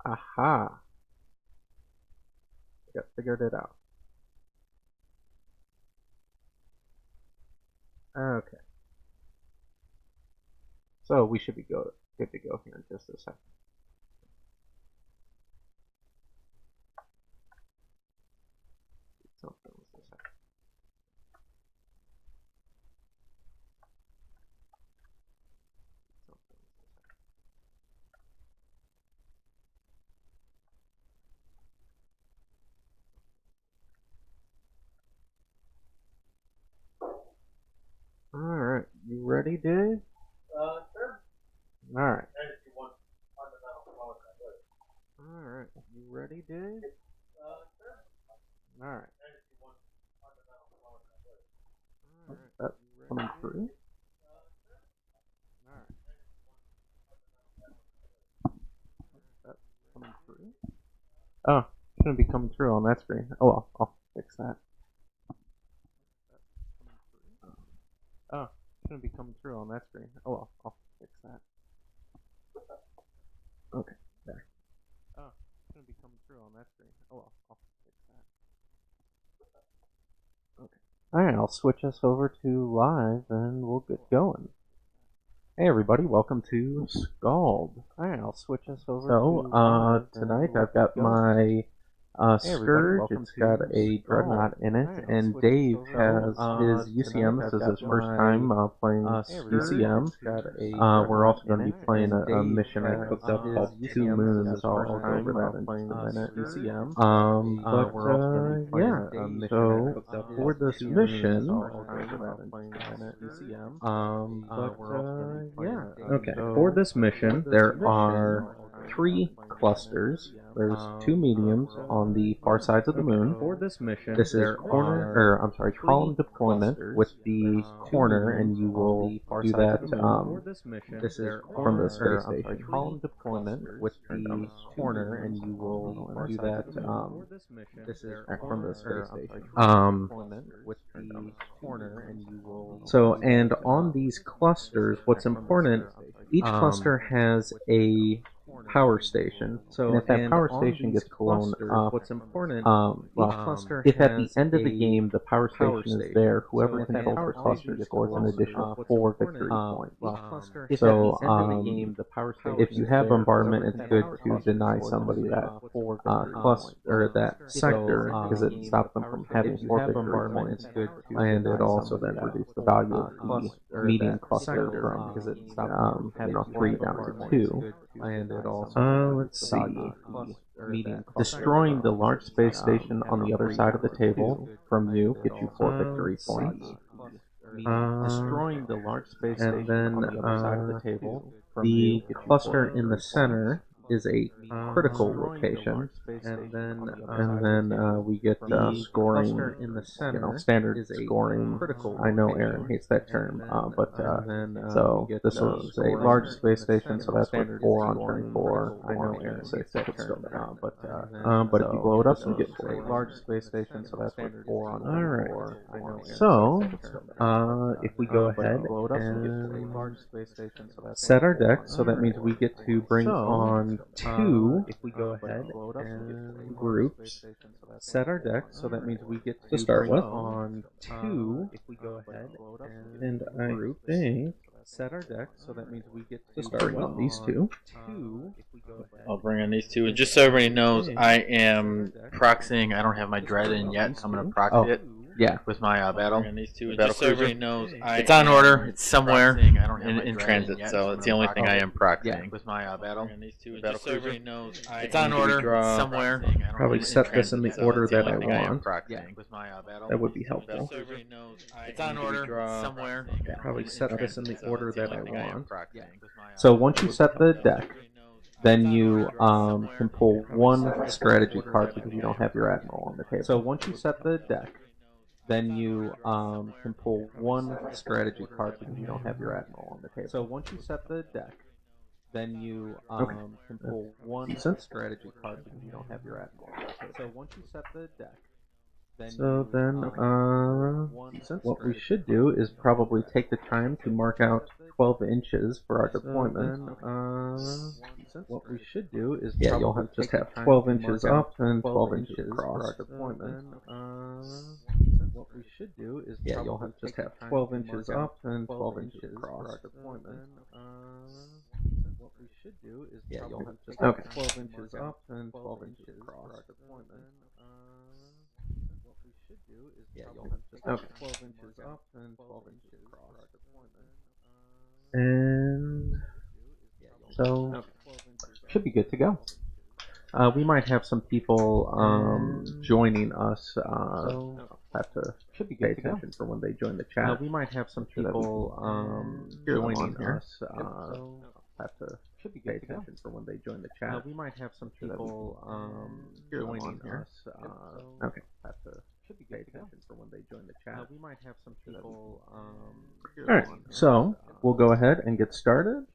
Aha! I figured it out. Okay. So we should be good to go here in just a second. Alright, you ready, Dave? Sure. Alright. And if you want fundamental flow, Alright, you ready, Dave? sure. Alright. And if you want fundamental flow, Alright, that's coming through. Alright. That's coming through. Oh, shouldn't be coming through on that screen. Oh well, I'll fix that. Oh, shouldn't be coming through on that screen. Oh well, I'll fix that. Okay, there. Oh, shouldn't be coming through on that screen. Oh well, I'll fix that. Okay. Alright, I'll switch us over to live and we'll get going. Hey everybody, welcome to Scald. Alright, I'll switch us over to tonight I've got my Scourge. It's got a Dreadnought in it, and Dave has his UCM. This is his first time playing UCM. We're also going to be playing a mission I cooked up called Two Moons. I'll go over that in just a minute. Yeah, so for this mission, okay, for this mission, there are 3 clusters. There's 2 mediums on the far sides of the moon. For this mission, this is column deployment with the corner, and you will do that. This is from the space station. Column deployment with the corner, and you will do that. This is from the space station. With the corner, and you will. So, and on these clusters, what's important? Each cluster has a power station. So and if that power station gets blown up, what's important? If at the end of the game the power station is there, whoever controls the cluster scores an additional 4 victory points. So if you have bombardment, it's good to deny somebody that cluster or that sector because it stops them from having 4 victory points, and it also then reduces the value of the medium cluster from 3 down to 2. And it also let's see. Destroying the large space station on the other side of the table from you gets you 4 victory points. Destroying the large space station on the other side of the table. The cluster in the center is a critical location, and then we get scoring in the center. Standard scoring. I know Aaron hates that term, so this was a large space station, so that's what 4 on turn 4. I know Aaron says that it's still there, but if you blow it up, you get 4. A large space station, so that's what 4 on turn 4. I know. So if we go ahead and set our deck, so that means we get to bring on 2. If we go ahead and groups, set our deck, so that means we get to start with on 2. If we go ahead and I think set our deck, so that means we get to start with these 2. I'll bring on these 2, and just so everybody knows, I am proxying. I don't have my dread in yet, so I'm going to proxy it. Yeah, with my battle. Just so everybody knows, it's on order. It's somewhere in transit, so it's the only thing I am proxying. With my battle. Just so everybody knows, it's on order. Somewhere. Probably set this in the order that I want. That would be helpful. It's on order. Somewhere. Probably set this in the order that I want. So once you set the deck, then you can pull 1 strategy card because you don't have your admiral on the table. So once you set the deck, then you can pull 1 strategy card because you don't have your admiral on the table. So once you set the deck, then you can pull 1 strategy card because you don't have your admiral on the table. So once you set the deck, So then, what we should do is probably take the time to mark out 12 inches for our deployment. What we should do is you'll just have 12 inches up and 12 inches across for our deployment. What we should do is you'll just have 12 inches up and 12 inches across for our deployment. What we should do is you'll have just 12 inches up and 12 inches across for our deployment. What we should do is you'll have just 12 inches up and 12 inches across for our deployment. And so should be good to go. We might have some people joining us. Have to pay attention for when they join the chat. We might have some people joining us. Have to pay attention for when they join the chat. We might have some people joining us. Okay. Have to pay attention for when they join the chat. We might have some people. All right. So we'll go ahead and get started.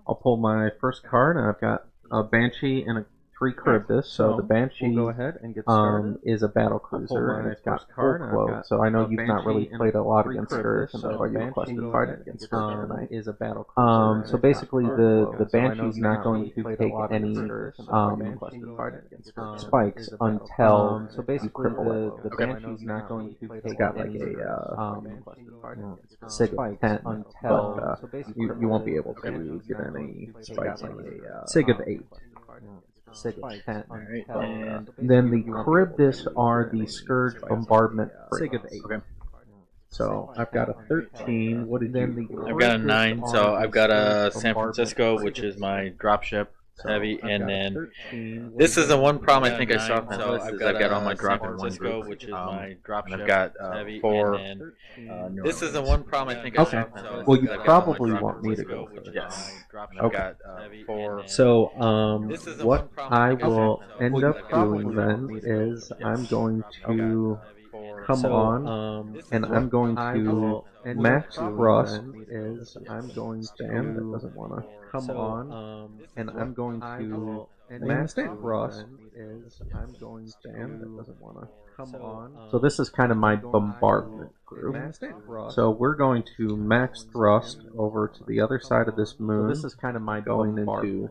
I'll pull my first card, and I've got a Banshee and a 3 Charybdis. So the Banshee we'll go ahead and get started. Is a battle cruiser, and it's got full quote. So I know you've not really played a lot against her, and that's why you requested fighting against her tonight. Is a battle cruiser. So basically, the Banshee's not going to take any spikes until you cripple it. The Banshee's not going to take out like a SIG of 10 until you won't be able to get any spikes on a SIG of 8. SIG of 10. Right. And then the Charybdis are the Scourge Bombardment SIG of 8. Okay. So I've got a 13. What did you? I've got a 9. So I've got a San Francisco, which is my dropship. Heavy, and then this is the one problem I think I saw from this is I've got all my drop in one group, which is my drop. I've got 4. This is the one problem I think I saw. Okay. Well, you probably want me to go first. Yes. Okay. 4. So what I will end up doing then is I'm going to come on, and I'm going to max thrust. Is I'm going to that doesn't want to come on, and I'm going to max thrust. Is I'm going to that doesn't want to come on. So this is kind of my bombardment group. So we're going to max thrust over to the other side of this moon. So this is kind of my going into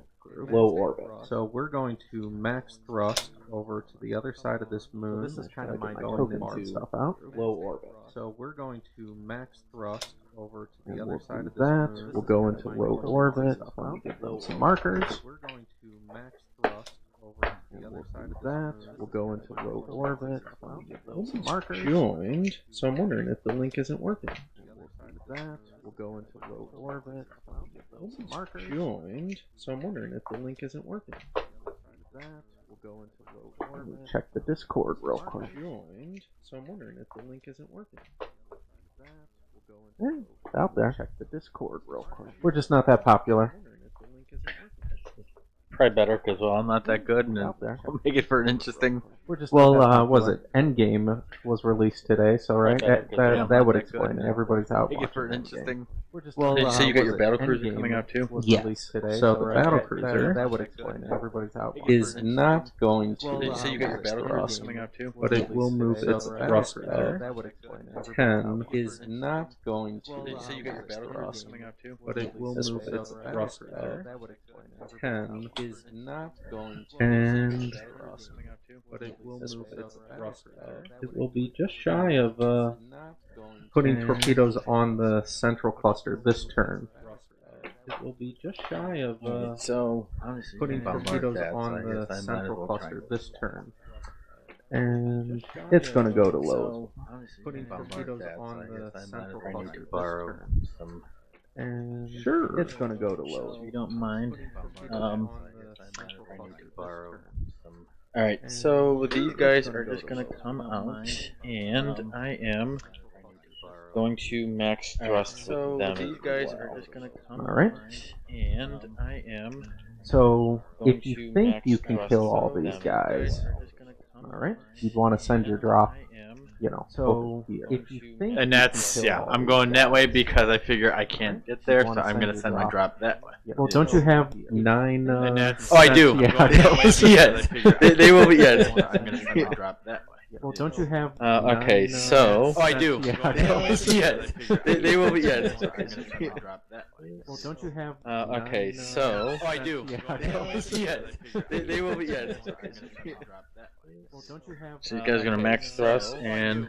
low orbit. So we're going to max thrust over to the other side of this moon. So this is kind of my going into stuff out. Low orbit. So we're going to max thrust over to the other side of this moon. We'll go into low orbit. I'll give them some markers. We're going to max thrust over to the other side of that. We'll go into low orbit. I'll give them some markers. Joined. So I'm wondering if the link isn't working. That we'll go into low orbit. Some markers. Joined. So I'm wondering if the link isn't working. That we'll go into low orbit. Check the Discord real quick. Joined. So I'm wondering if the link isn't working. That we'll go into it's out there. Check the Discord real quick. We're just not that popular. Probably better because I'm not that good, and I'll make it for an interesting. Was it Endgame was released today? So right, that would explain it. Everybody's out. Make it for an interesting. Did you say you got your battle cruiser coming out too? Yes. Today, so the battle cruiser that would explain it. Everybody's out. Is not going to. Did you say you got your battle cruiser coming out too? But it will move its thruster. That would explain it. 10 is not going to. Did you say you got your battle cruiser coming out too? But it will move its thruster. That would explain it. 10 is not going to. And but it will move its thruster. It will be just shy of putting torpedoes on the central cluster this turn. It will be just shy of putting torpedoes on the central cluster this turn. And it's going to go to low. Putting torpedoes on the central cluster this turn. And sure, it's going to go to low. If you don't mind. Alright, so these guys are just going to come out, and I am going to max thrust with them. So these guys are just going to come out, and I am. So if you think you can kill all these guys, alright, you'd want to send your drop. So if you think, and that's I'm going that way because I figure I can't get there, so I'm gonna send my drop that way. Well, don't you have 9? I do. Yeah, yes, they will be. Yes, I'm gonna send my drop that way. Well, don't you have? Okay, so. Oh, I do. Yeah. Yes. They will be. Yes. Well, don't you have? Okay, so. Oh, I do. Yeah. Yes. They will be. Yes. Well, don't you have? So you guys are gonna max thrust and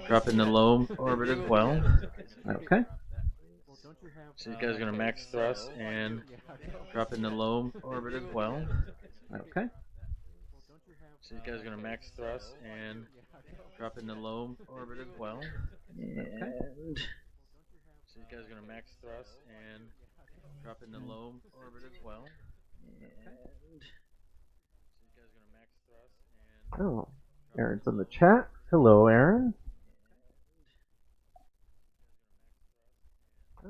drop into low orbit as well. Okay. Well, don't you have? So you guys are gonna max thrust and drop into low orbit as well. Okay. So you guys are gonna max thrust and drop into low orbit as well. And so you guys are gonna max thrust and drop into low orbit as well. And so you guys are gonna max thrust and. Oh, Aaron's in the chat. Hello, Aaron. Oh,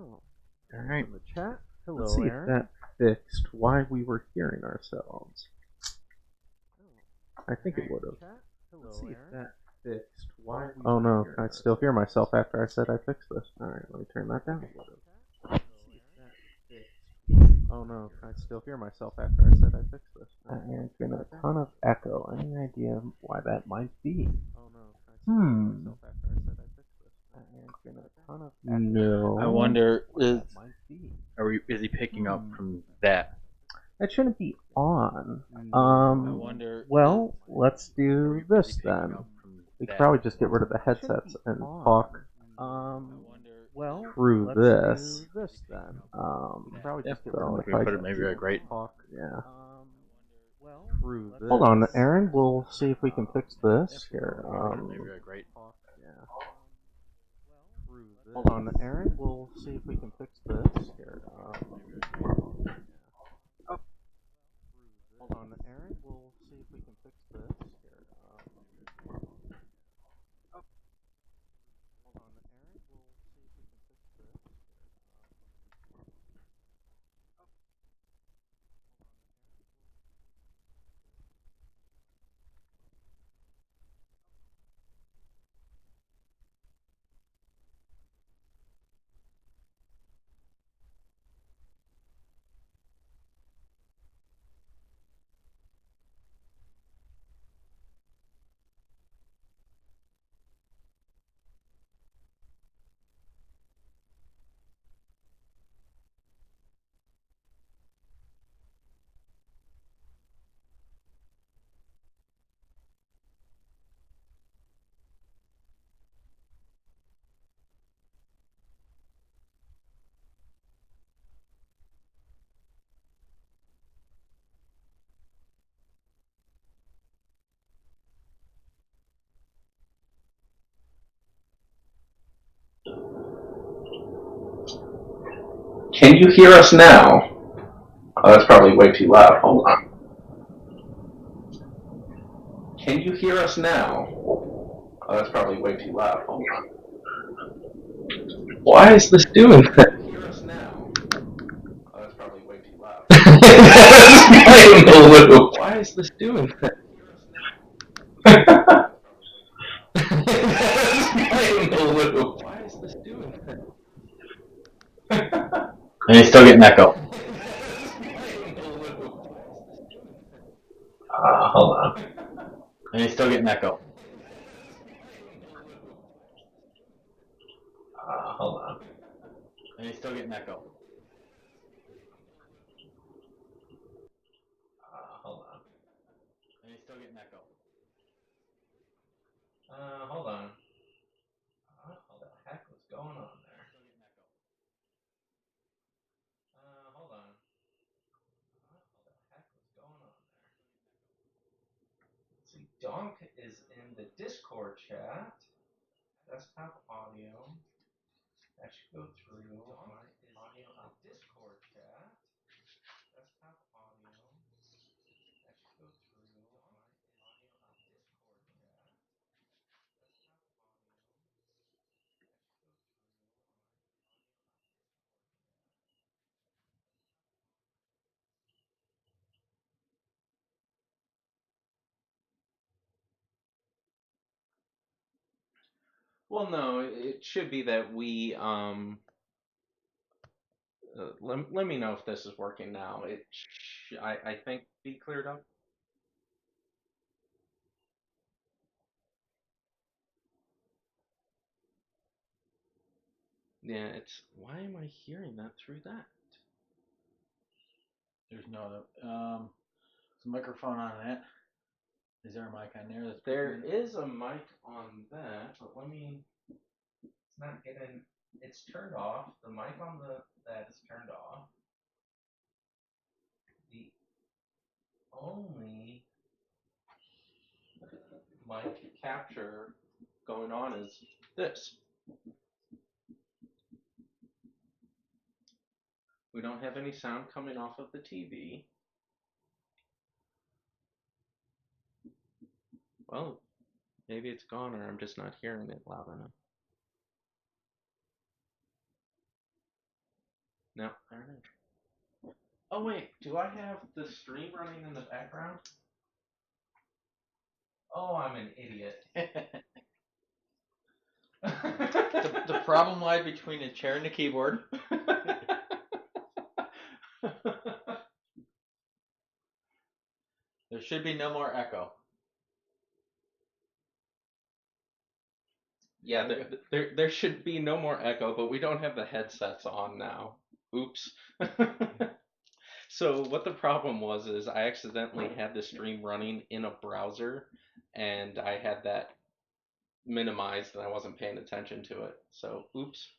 All right. in the chat. Hello, Let's see Aaron. If that fixed why we were hearing ourselves. I think it would have. Let's see if that fixed why. Oh no, I still hear myself after I said I fixed this. All right, let me turn that down. Oh no, I still hear myself after I said I fixed this. Aaron's getting a ton of echo. Any idea why that might be? Oh no, I still hear myself after I said I fixed this. Aaron's getting a ton of echo. No. I wonder is he Hmm. picking up from that? That shouldn't be on. I wonder. Well, let's do this then. We could probably just get rid of the headsets and talk Well, through this. Probably If just get so, rid of if the we put it maybe headsets a great. and talk. Yeah. Through this. Hold on, Aaron. We'll see if we can fix this here. Maybe a great. Yeah. Hold on, Aaron. We'll see if we can fix this here. Hold on, Aaron. We'll see if we can fix this here. Hold on, Aaron. We'll see if we can fix this here. Can you hear us now? Oh, that's probably way too loud. Hold on. Can you hear us now? Oh, that's probably way too loud. Hold on. Why is this doing that? Can you hear us now? Oh, that's probably way too loud. Playing the loop. Why is this doing that? Playing the loop. Why is this doing that? And he's still getting echo. Hold on. And he's still getting echo. Hold on. And he's still getting echo. Hold on. And he's still getting echo. Hold on. What the heck was going on there? Hold on. What the heck was going on there? Let's see, Donk is in the Discord chat. Desktop audio. That should go through my audio on Discord chat. Desktop audio. That should go through my audio on Discord chat. Well, no, it should be that we let me know if this is working now. I think be cleared up. Yeah, it's why am I hearing that through that? There's no other. There's a microphone on that. Is there a mic on there? There is a mic on that, but let me. It's not getting. It's turned off. The mic on that is turned off. The only mic capture going on is this. We don't have any sound coming off of the TV. Well, maybe it's gone or I'm just not hearing it loud enough. No, there it is. Oh wait, do I have the stream running in the background? Oh, I'm an idiot. The problem lied between the chair and the keyboard. There should be no more echo. Yeah, there should be no more echo, but we don't have the headsets on now. Oops. So what the problem was is I accidentally had the stream running in a browser, and I had that minimized, and I wasn't paying attention to it. So, oops.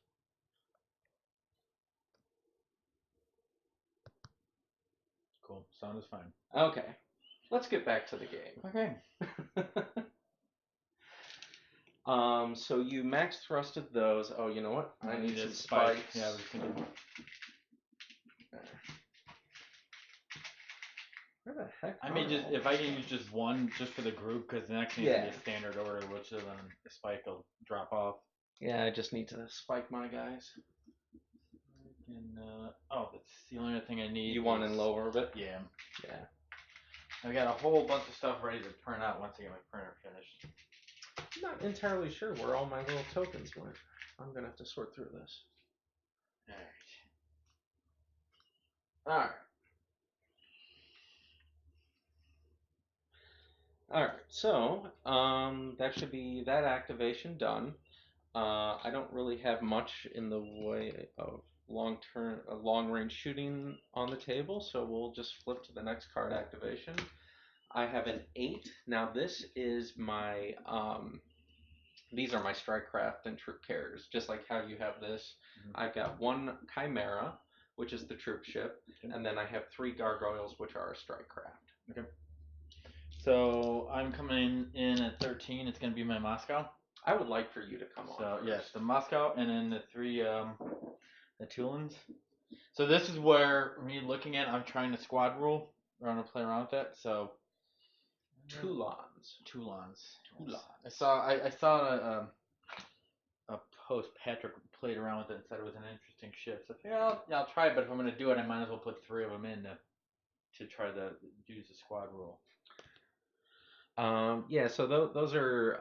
Cool. Sound is fine. Okay. Let's get back to the game. Okay. So you max thrusted those. Oh, you know what? I need need some a spike. spikes. Yeah, I was thinking. Where the heck? I may just, if I can use just one just for the group, because the next needs to be a standard order, which then the spike will drop off. Yeah, I just need to spike my guys. And oh, that's the only other thing I need. You want in low orbit? Yeah. Yeah. I got a whole bunch of stuff ready to print out once I get my printer finished. I'm not entirely sure where all my little tokens went. I'm gonna have to sort through this. Alright. Alright, so that should be that activation done. I don't really have much in the way of long range shooting on the table, so we'll just flip to the next card activation. I have an 8. Now this is my these are my strike craft and troop carriers, just like how you have this. Mm-hmm. I've got one Chimera, which is the troop ship, and then I have 3 gargoyles, which are a strike craft. Okay. So I'm coming in at 13. It's going to be my Moscow. I would like for you to come on. So yes, the Moscow, and then the 3 the Toulons. So this is where me looking at, I'm trying to squad rule. We're going to play around with that. So Toulons. I saw a post. Patrick played around with it and said it was an interesting ship. So I figured, I'll try it, but if I'm going to do it, I might as well put 3 of them in to try to use the squad rule. Yeah, so those are,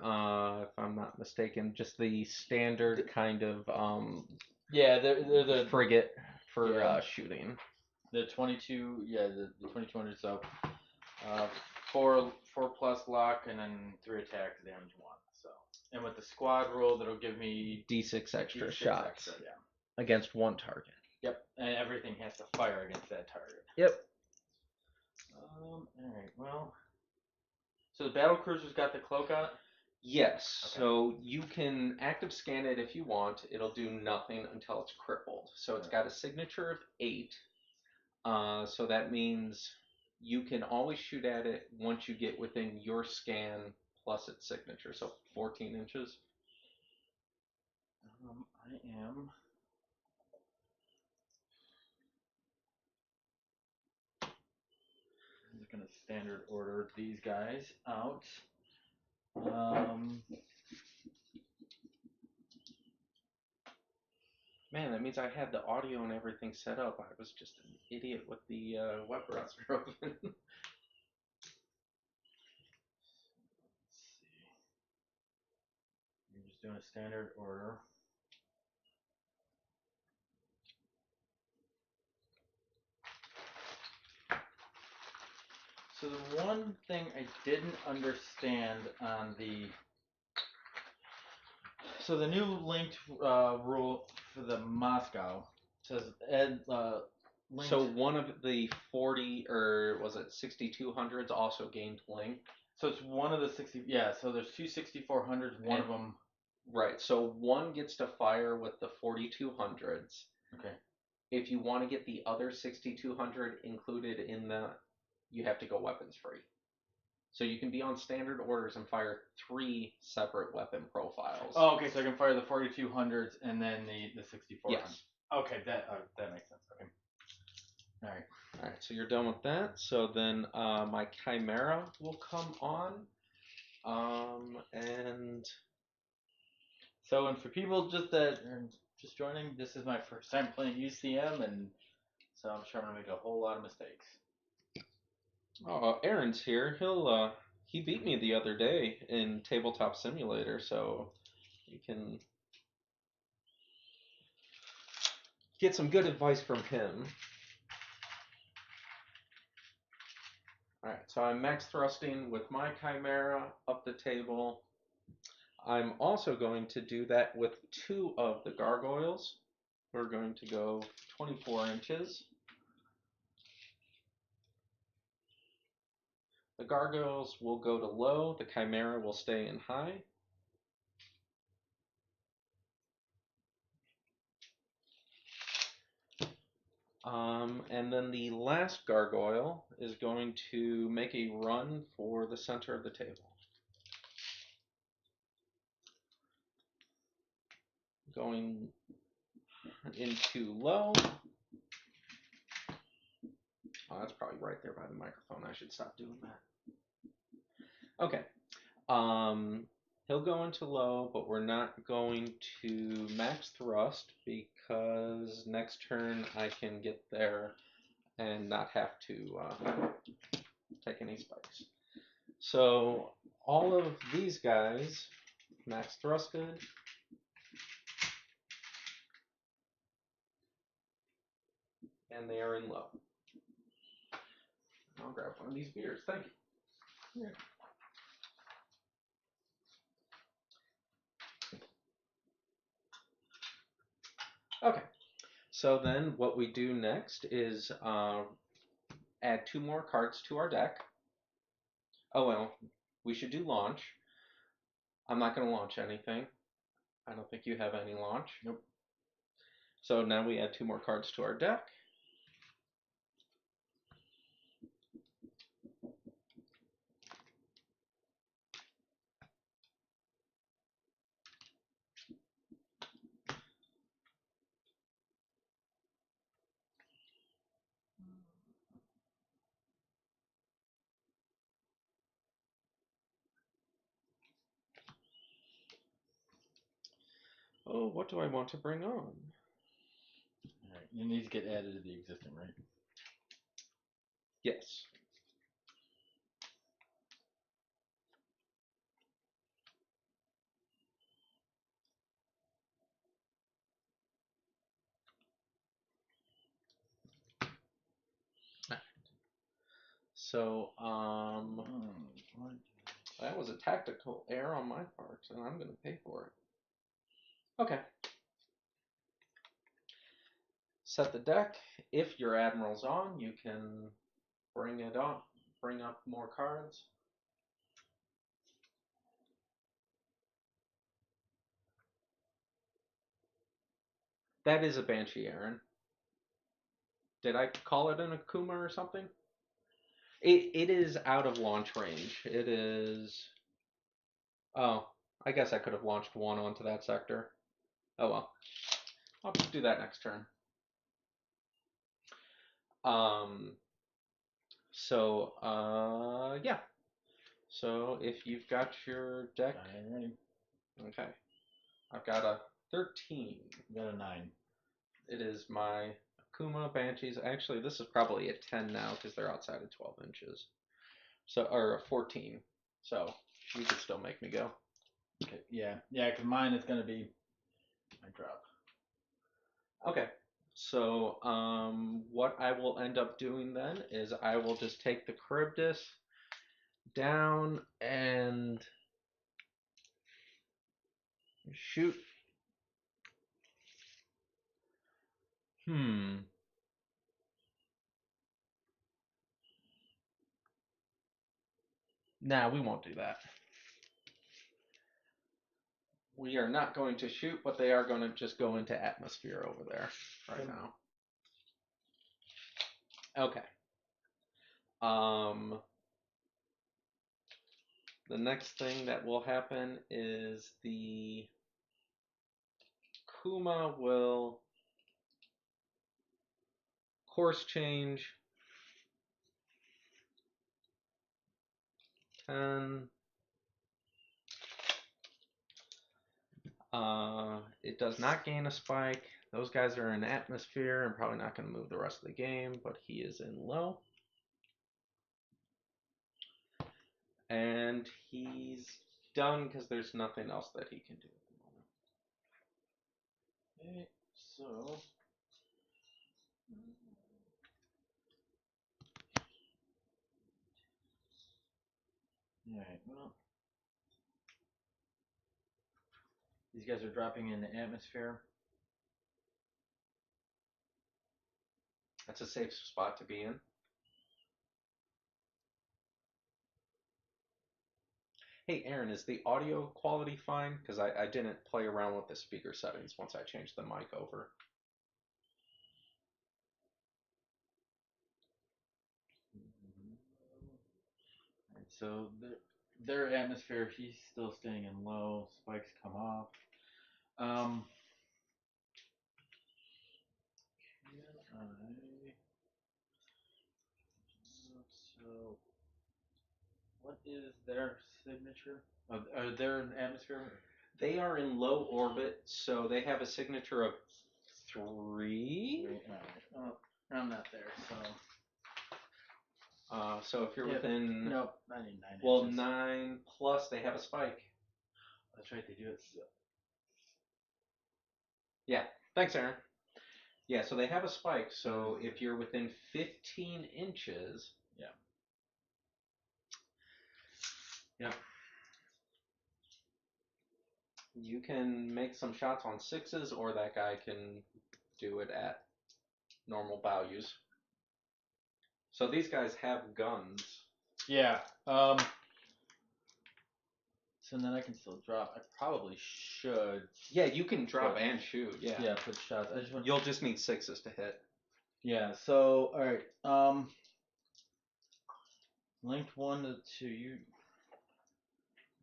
if I'm not mistaken, just the standard kind of yeah, they're the frigate for shooting. The 22, the 2200. So 4+ luck and then 3 attacks, damage 1. So, and with the squad roll, that'll give me D6 extra shots extra, against 1 target. Yep, and everything has to fire against that target. Yep. All right. Well, so the battle cruiser's got the cloak on it. Yes. Okay. So you can active scan it if you want. It'll do nothing until it's crippled. So it's got a signature of 8. So that means you can always shoot at it once you get within your scan plus its signature. So 14 inches. I am. I'm just gonna standard order these guys out. Man, that means I had the audio and everything set up. I was just an idiot with the web browser open. Let's see. You're just doing a standard order. So the one thing I didn't understand on the So the new linked rule for the Moscow says linked. So one of the 40 or was it 6200s also gained link. So it's one of the 60. Yeah. So there's two 6400s. One of them. Right. So one gets to fire with the 4200s. Okay. If you want to get the other 6200 included in the, you have to go weapons free. So you can be on standard orders and fire 3 separate weapon profiles. Oh, okay. So I can fire the 4200s and then the 6400s. Yes. Okay, that makes sense. Okay. All right. All right. So you're done with that. So then my Chimera will come on, and So, and for people just that are just joining, this is my first time playing UCM, and so I'm sure I'm gonna make a whole lot of mistakes. oh, Aaron's here. He beat me the other day in Tabletop Simulator, so you can get some good advice from him. Alright, so I'm max thrusting with my Chimera up the table. I'm also going to do that with 2 of the gargoyles. We're going to go 24 inches. The gargoyles will go to low, the Chimera will stay in high. And then the last gargoyle is going to make a run for the center of the table. Going into low. Oh, that's probably right there by the microphone. I should stop doing that. Okay. He'll go into low, but we're not going to max thrust because next turn I can get there and not have to take any spikes. So all of these guys max thrusted. And they are in low. I'll grab one of these beers. Thank you. Here. Okay. So then what we do next is add 2 more cards to our deck. Oh, well, we should do launch. I'm not going to launch anything. I don't think you have any launch. Nope. So now we add 2 more cards to our deck. Oh, what do I want to bring on? All right. You need to get added to the existing, right? Yes. So, that was a tactical error on my part, and I'm going to pay for it. Okay. Set the deck. If your Admiral's on, you can bring it up, bring up more cards. That is a Banshee, Aaron. Did I call it an Akuma or something? It is out of launch range. It is... Oh, I guess I could have launched 1 onto that sector. Oh well. I'll just do that next turn. Yeah. So if you've got your deck... I'm ready. Okay. I've got a 13. You got a 9. It is my Akuma Banshees. Actually, this is probably a 10 now because they're outside of 12 inches. So, or a 14. So you could still make me go. Okay. Yeah. Yeah. Because mine is gonna be my drop. Okay. So what I will end up doing then is I will just take the Charybdis down and Shoot. Nah, we won't do that. We are not going to shoot, but they are going to just go into atmosphere over there right now. Okay. The next thing that will happen is the Kuma will course change 10. It does not gain a spike. Those guys are in atmosphere and probably not going to move the rest of the game, but he is in low. And he's done because there's nothing else that he can do at the moment. Okay, so alright, well, these guys are dropping in the atmosphere. That's a safe spot to be in. Hey Aaron, is the audio quality fine? Because I didn't play around with the speaker settings once I changed the mic over. Alright, so their atmosphere, he's still staying in low. Spikes come off. So, what is their signature? Are they in atmosphere? They are in low orbit, so they have a signature of 3. Well, I'm not there, so. So if you're within, Nope, I need 9 well, inches. 9 plus, they have a spike. That's right, they do it. Yeah, thanks, Aaron. Yeah, so they have a spike. So if you're within 15 inches, yeah, you can make some shots on 6s, or that guy can do it at normal values. So these guys have guns. Yeah. So then I can still drop. I probably should. Yeah, you can drop and shoot. Yeah. Yeah, put shots. I just want. You'll just need 6s to hit. Yeah. So all right. Linked 1 to 2. You.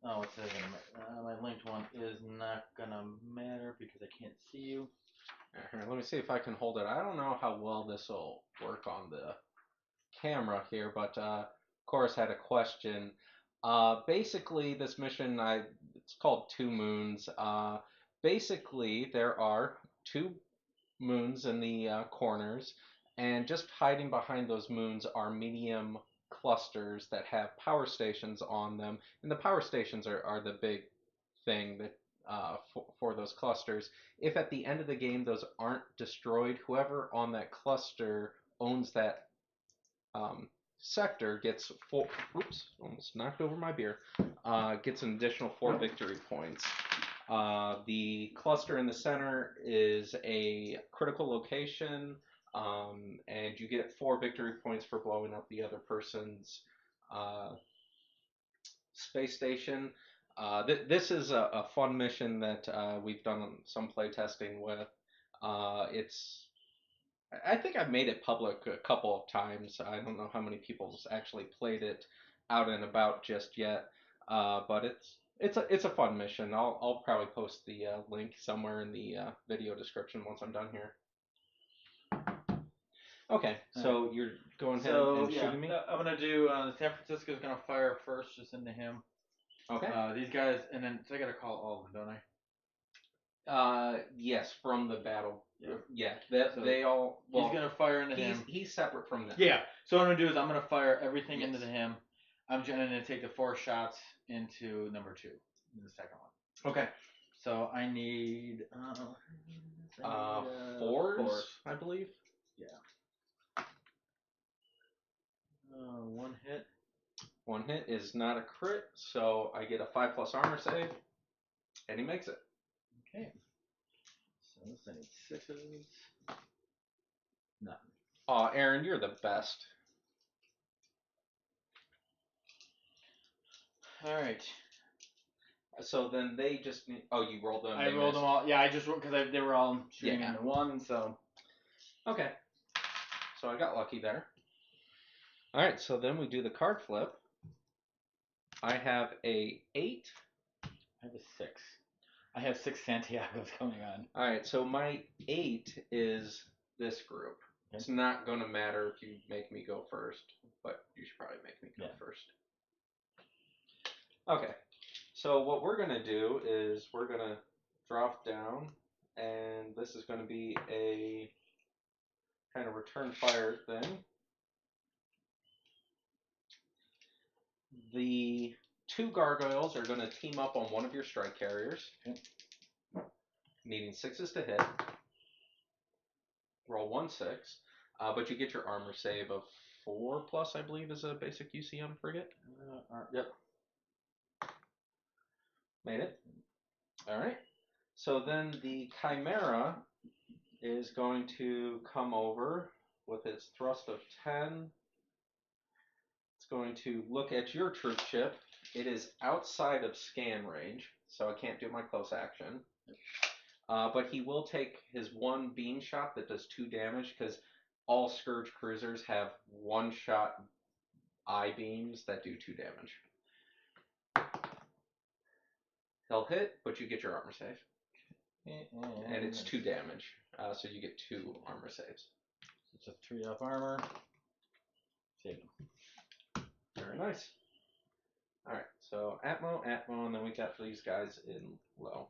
Oh, it says my linked one is not gonna matter because I can't see you. Here, let me see if I can hold it. I don't know how well this will work on the camera here, but Chorus had a question. Basically, this mission, it's called Two Moons. Basically, there are 2 moons in the corners, and just hiding behind those moons are medium clusters that have power stations on them. And the power stations are the big thing that for those clusters. If at the end of the game those aren't destroyed, whoever on that cluster owns that sector gets 4. Oops, almost knocked over my beer. Gets an additional 4 victory points. The cluster in the center is a critical location, and you get 4 victory points for blowing up the other person's space station. This is a fun mission that we've done some play testing with. I think I've made it public a couple of times. I don't know how many people's actually played it out and about just yet, but it's a fun mission. I'll probably post the link somewhere in the video description once I'm done here. Okay, so you're going ahead and shooting me? I'm gonna do. San Francisco's gonna fire first, just into him. Okay. These guys, and then so I gotta call all of them, don't I? Yes, from the battle. Yeah. So they all. Well, he's gonna fire into him. He's separate from them. Yeah. So what I'm gonna do is I'm gonna fire everything into him. I'm gonna take the 4 shots into number 2, in the second one. Okay. So I need 4s, I believe. Yeah. 1 hit. 1 hit is not a crit, so I get a 5+ armor save, and he makes it. I need 6s. Nothing. Aw, Aaron, you're the best. Alright. So then they just need. Oh, you rolled them. I rolled them all. Yeah, I just rolled because they were all shooting Yeah. into one, so. Okay. So I got lucky there. All right, so then we do the card flip. I have a 8. I have a 6. I have 6 Santiagos going on. All right, so my 8 is this group. Okay. It's not going to matter if you make me go first, but you should probably make me go first. Okay, so what we're going to do is we're going to drop down, and this is going to be a kind of return fire thing. The 2 gargoyles are going to team up on one of your strike carriers, needing 6s to hit. Roll 1 6, but you get your armor save of 4+, I believe, is a basic UCM frigate. Yep. Made it. All right. So then the Chimera is going to come over with its thrust of 10. It's going to look at your troop ship. It is outside of scan range, so I can't do my close action. But he will take his 1 beam shot that does 2 damage, because all Scourge cruisers have 1-shot eye beams that do 2 damage. He'll hit, but you get your armor save. And it's 2 damage, so you get 2 armor saves. It's a 3 up armor. Save him. Very nice. Alright, so Atmo, and then we got these guys in low.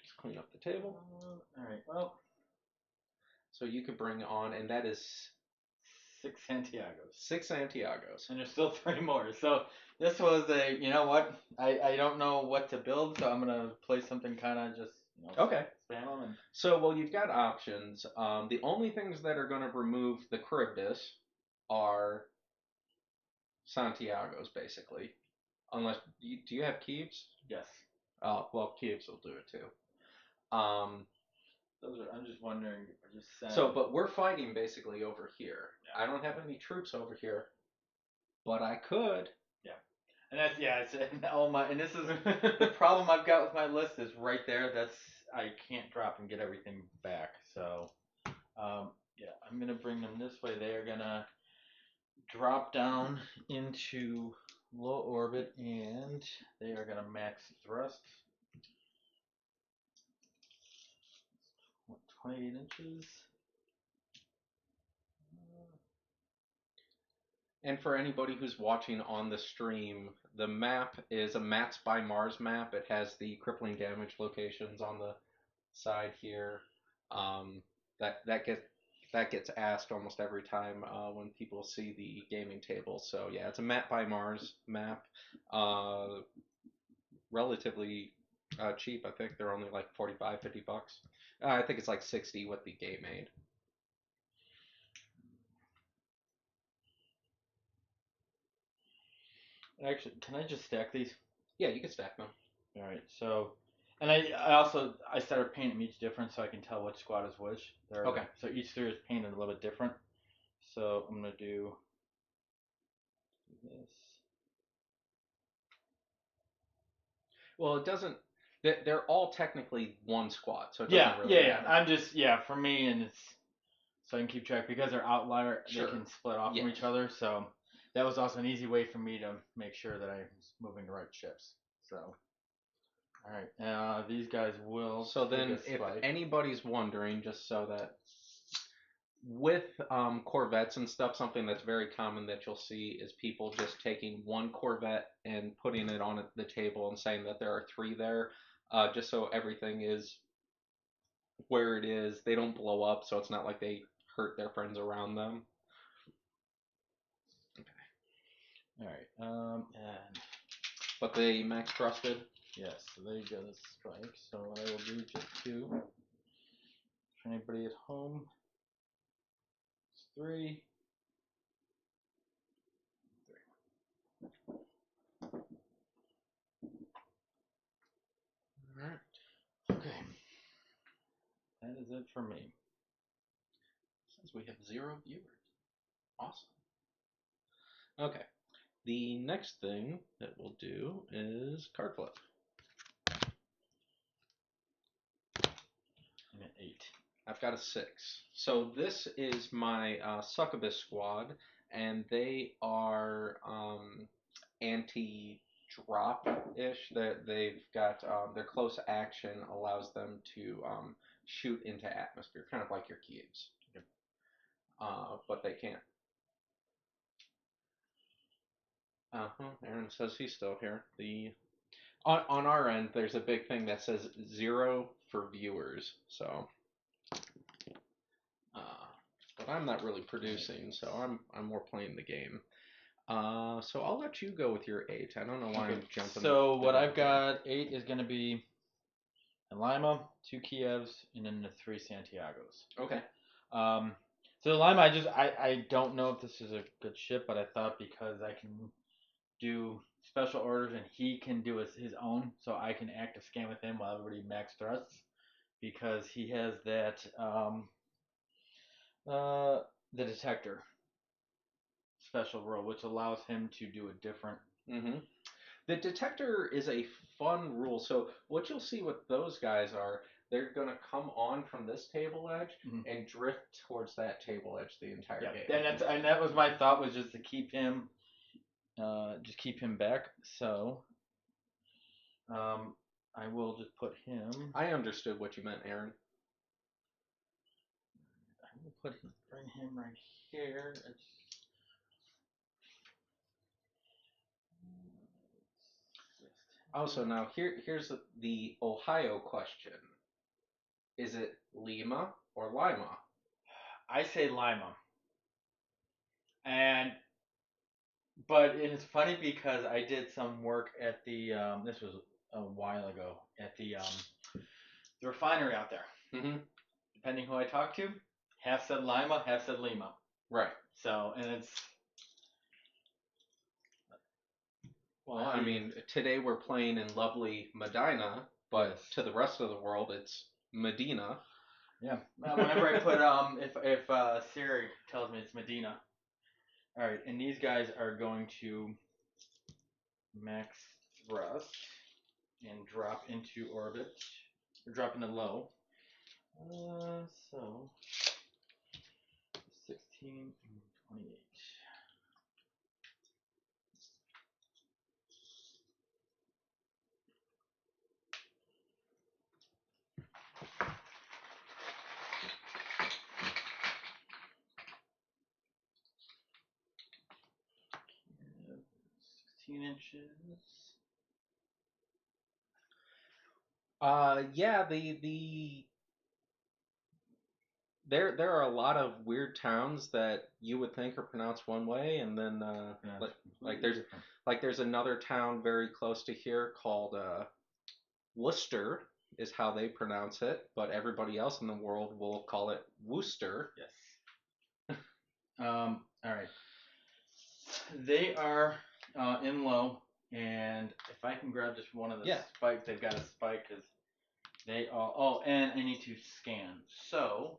Just clean up the table. Alright, well. So you could bring on, and that is 6 Santiagos. 6 Santiagos. And there's still 3 more. So this was a, you know what? I don't know what to build, so I'm going to play something kind of just, okay. Spam them. And... So, well, you've got options. The only things that are going to remove the Charybdis are Santiagos, basically. Unless, do you have Kievs? Yes. Well, Kievs will do it too. I'm just wondering. But we're fighting basically over here. Yeah. I don't have any troops over here, but I could. Yeah. And that's, it's and this is the problem I've got with my list is right there. I can't drop and get everything back. So, I'm going to bring them this way. They are going to drop down into low orbit, and they are going to max thrust. 28 inches. And for anybody who's watching on the stream, the map is a Mats by Mars map. It has the crippling damage locations on the side here. That gets asked almost every time when people see the gaming table. So yeah, it's a Map by Mars map. Relatively cheap. I think they're only like $45-50. I think it's like 60 with the game aid. Actually, can I just stack these? Yeah, you can stack them. All right. So, and I started painting them each different so I can tell which squad is which. Okay. So each 3 is painted a little bit different. So I'm gonna do this. Well, it doesn't. They're all technically one squad, so it Yeah, doesn't really yeah. matter. I'm just for me, and it's so I can keep track because they're outlier. Sure. They can split off from each other. So that was also an easy way for me to make sure that I was moving the right ships. So, all right. These guys will. So then, if anybody's wondering, just so that with Corvettes and stuff, something that's very common that you'll see is people just taking 1 Corvette and putting it on the table and saying that there are 3 there, just so everything is where it is. They don't blow up, so it's not like they hurt their friends around them. Okay. All right. But they max thrusted. Yes, so they go to strike. So what I will do just 2. For anybody at home, it's 3. Alright. Okay. it for me. Since we have 0 viewers. Awesome. Okay. The next thing that we'll do is card flip. I'm at 8. I've got a 6. So this is my succubus squad, and they are anti-drop-ish. They've got their close action allows them to shoot into atmosphere, kind of like your Kievs. Yep. But they can't. Aaron says he's still here. On our end, there's a big thing that says 0 for viewers. So, but I'm not really producing, so I'm more playing the game. So I'll let you go with your 8. I don't know why I'm jumping. So what I've got 8 is going to be a Lima, 2 Kievs, and then the 3 Santiagos. Okay. So the Lima, I don't know if this is a good ship, but I thought because I can do special orders and he can do his own, so I can act a scan with him while everybody max thrusts, because he has that the detector special role, which allows him to do a different. Mm-hmm. The detector is a fun rule. So what you'll see with those guys are they're going to come on from this table edge and drift towards that table edge the entire game. And that was my thought, was just to keep him back. So I will just put him. I understood what you meant, Aaron. I will bring him right here. Also, now here's the Ohio question. Is it Lima or Lima? I say Lima. But it's funny because I did some work at the this was a while ago at the refinery out there. Mm-hmm. Depending who I talked to, half said Lima, half said Lima. Right. So, and it's. Well, I mean, today we're playing in lovely Medina, but to the rest of the world, it's Medina. Yeah. Whenever I put if Siri tells me it's Medina. All right, and these guys are going to max thrust and drop into orbit, or drop into low. So 16 and 28. Yeah, 16 inches. Yeah, there are a lot of weird towns that you would think are pronounced one way, and then there's another town very close to here called Worcester is how they pronounce it, but everybody else in the world will call it Worcester. Yes. All right. They are in low, and if I can grab just one of the spikes, they've got a spike because they are. Oh, and I need to scan. So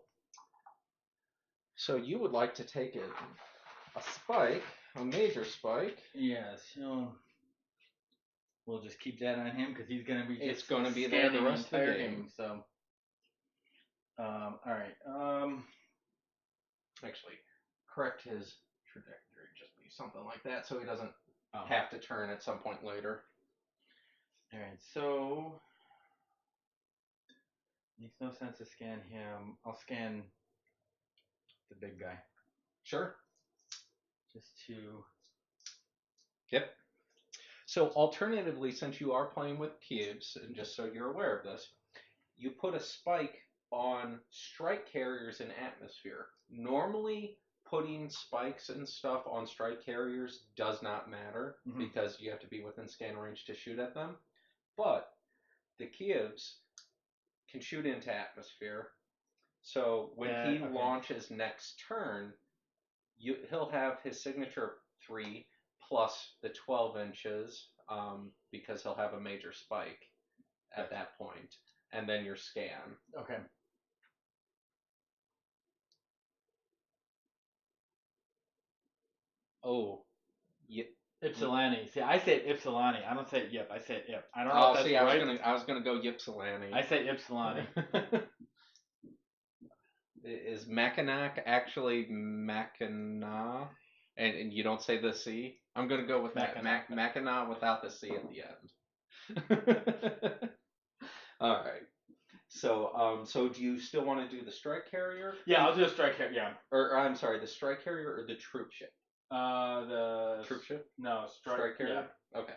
you would like to take it a spike, a major spike. Yes. We'll just keep that on him because he's going to be. It's going to be there the rest of the game. So. All right. Actually, correct his trajectory. Just be something like that, so he doesn't have to turn at some point later. All right. So. Makes no sense to scan him. I'll scan the big guy. Sure. Just to. Yep. So alternatively, since you are playing with cubes, and just so you're aware of this, you put a spike on strike carriers in atmosphere. Normally, putting spikes and stuff on strike carriers does not matter because you have to be within scan range to shoot at them. But the Kievs can shoot into atmosphere. So when he launches next turn, he'll have his signature 3 plus the 12 inches because he'll have a major spike at that point, and then your scan. Okay. Oh, yeah. Ypsilanti. See, I say Ypsilanti. I don't say Yip. I say Yp. I don't know if that's see, right. I was gonna go Ypsilanti. I say Ypsilanti. Is Mackinac actually Mackinac? And you don't say the C? I'm gonna go with that. Mackinac without the C at the end. All right. So do you still want to do the strike carrier? Yeah, I'll do a strike carrier. Yeah. Or I'm sorry, the strike carrier or the troop ship? The troop ship? No, Strike carrier. Yeah. Okay.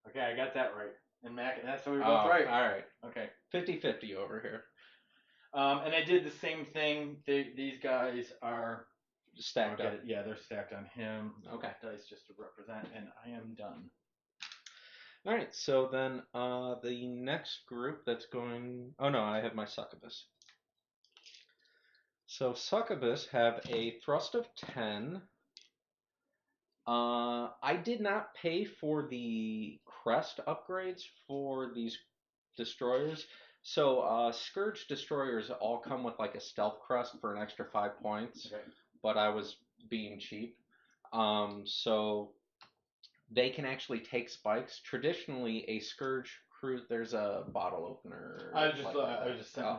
Okay, I got that right. And Mackinac, so we were both right. All right. Okay. 50-50 over here. And I did the same thing. These guys are Stacked up. Yeah, they're stacked on him. Okay. Dice just to represent, and I am done. All right. So then the next group that's going. Oh no, I have my succubus. So succubus have a thrust of 10. I did not pay for the crest upgrades for these destroyers. So Scourge destroyers all come with like a stealth crest for an extra 5 points. Okay. But I was being cheap. So they can actually take spikes. Traditionally, a Scourge cruise. There's a bottle opener. I was just saying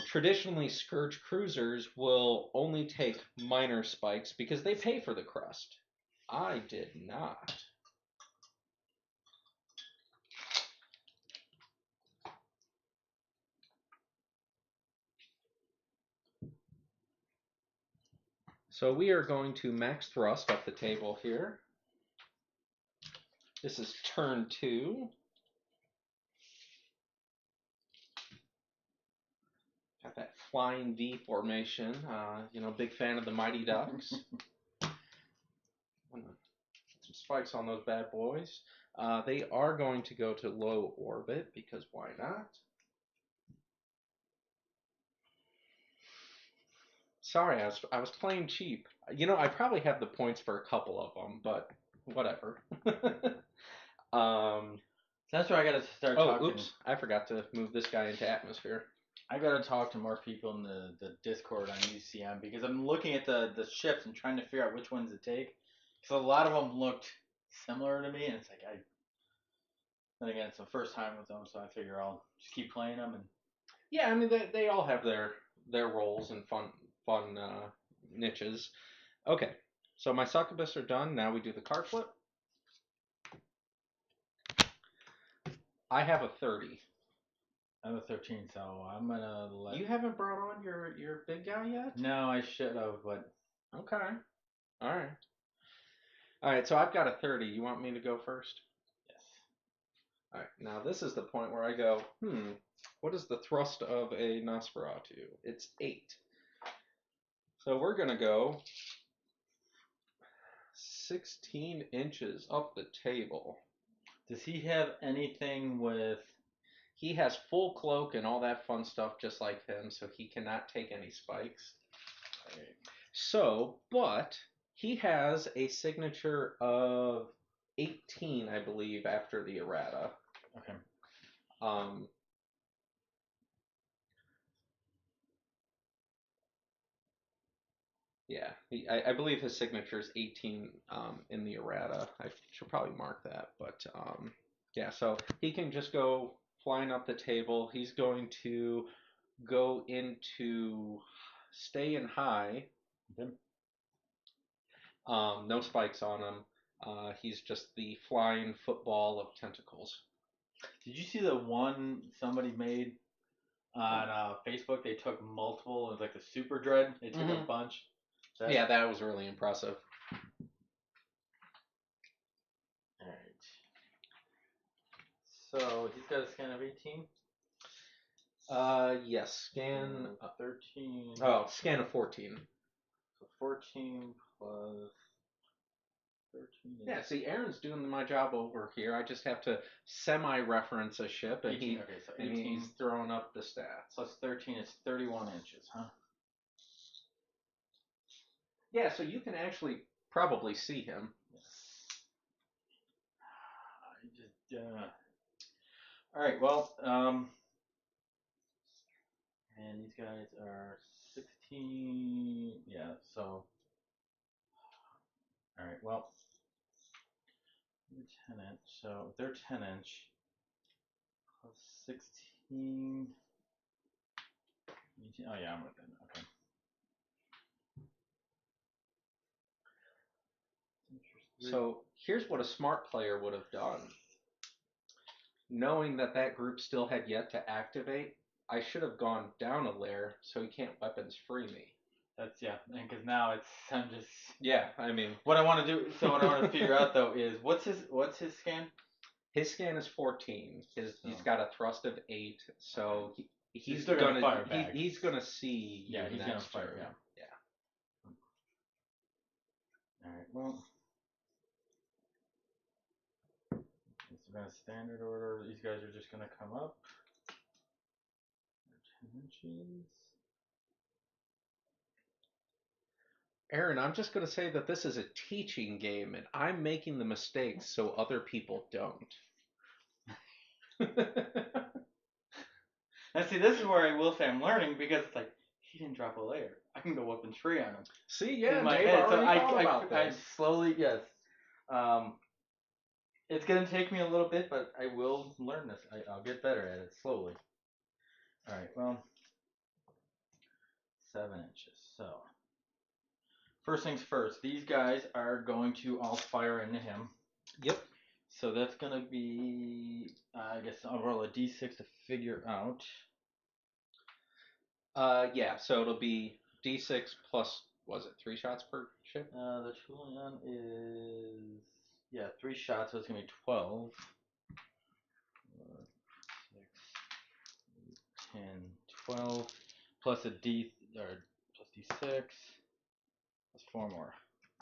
traditionally, Scourge cruisers will only take minor spikes because they pay for the crest. I did not. So we are going to max thrust up the table here. This is turn 2. Got that flying V formation. Big fan of the Mighty Ducks. Some spikes on those bad boys. They are going to go to low orbit because why not? Sorry, I was playing cheap. I probably have the points for a couple of them, but whatever. That's where I got to start talking. Oh, oops! I forgot to move this guy into atmosphere. I got to talk to more people in the Discord on UCM because I'm looking at the ships and trying to figure out which ones to take. So a lot of them looked similar to me, and it's like then again, it's the first time with them, so I figure I'll just keep playing them. And yeah, I mean they all have their roles and fun niches. Okay, so my succubus are done. Now we do the card flip. I have a 30. I have a 13, so I'm gonna let. You haven't brought on your big guy yet? No, I should have, but. Okay. All right. All right. So I've got a 30. You want me to go first? Yes. All right. Now this is the point where I go, what is the thrust of a Nosferatu? It's 8. So we're gonna go 16 inches up the table. Does he have anything with? He has full cloak and all that fun stuff just like him, so he cannot take any spikes. Okay. So, but he has a signature of 18, I believe, after the errata. Okay. Yeah, I believe his signature is 18 in the errata. I should probably mark that, but yeah, so he can just go flying up the table. He's going to go into stay in high. Okay. No spikes on him. He's just the flying football of tentacles. Did you see the one somebody made on Facebook? They took multiple. It was like the Super Dread. They took a bunch. Yeah, that was really impressive. All right. So he's got a scan of 18. Yes, scan 13. Oh, scan of 14. So 14 plus 13. Yeah, see, Aaron's doing my job over here. I just have to semi-reference a ship, and 18. Okay, so 18 he's throwing up the stats. plus 13 is 31 inches, huh? Yeah, so you can actually probably see him. All right, well, And these guys are 16. Yeah, so. Alright, well. They're 10 inch. So if they're 10 inch plus 16. 18, oh, yeah, I'm within. Okay. So here's what a smart player would have done. Knowing that that group still had yet to activate, I should have gone down a layer so he can't weapons free me. That's, yeah, and because now I'm just. Yeah, I mean. What I want to do, so what I want to figure out though is, what's his scan? His scan is 14. He's got a thrust of 8, so he's still gonna fire back. He's gonna see. Yeah, he's gonna fire. Turn. Yeah. All right. Well, we're gonna standard order. These guys are just gonna come up. 10 inches. Aaron, I'm just gonna say that this is a teaching game, and I'm making the mistakes so other people don't. Now, see, this is where I will say I'm learning, because it's like, he didn't drop a layer. I can go up and tree on him. See, yeah, in my Dave head. already So thought about I this. slowly, yes. It's gonna take me a little bit, but I will learn this. I'll get better at it slowly. All right. Well, 7 inches. So, first things first. These guys are going to all fire into him. Yep. So that's gonna be, I guess I'll roll a d6 to figure out. Yeah. So it'll be D6 plus, was it 3 shots per ship? The Toulon is 3 shots, so it's gonna be 12. 6, 8, 10, 12 plus a plus d6 plus 4 more.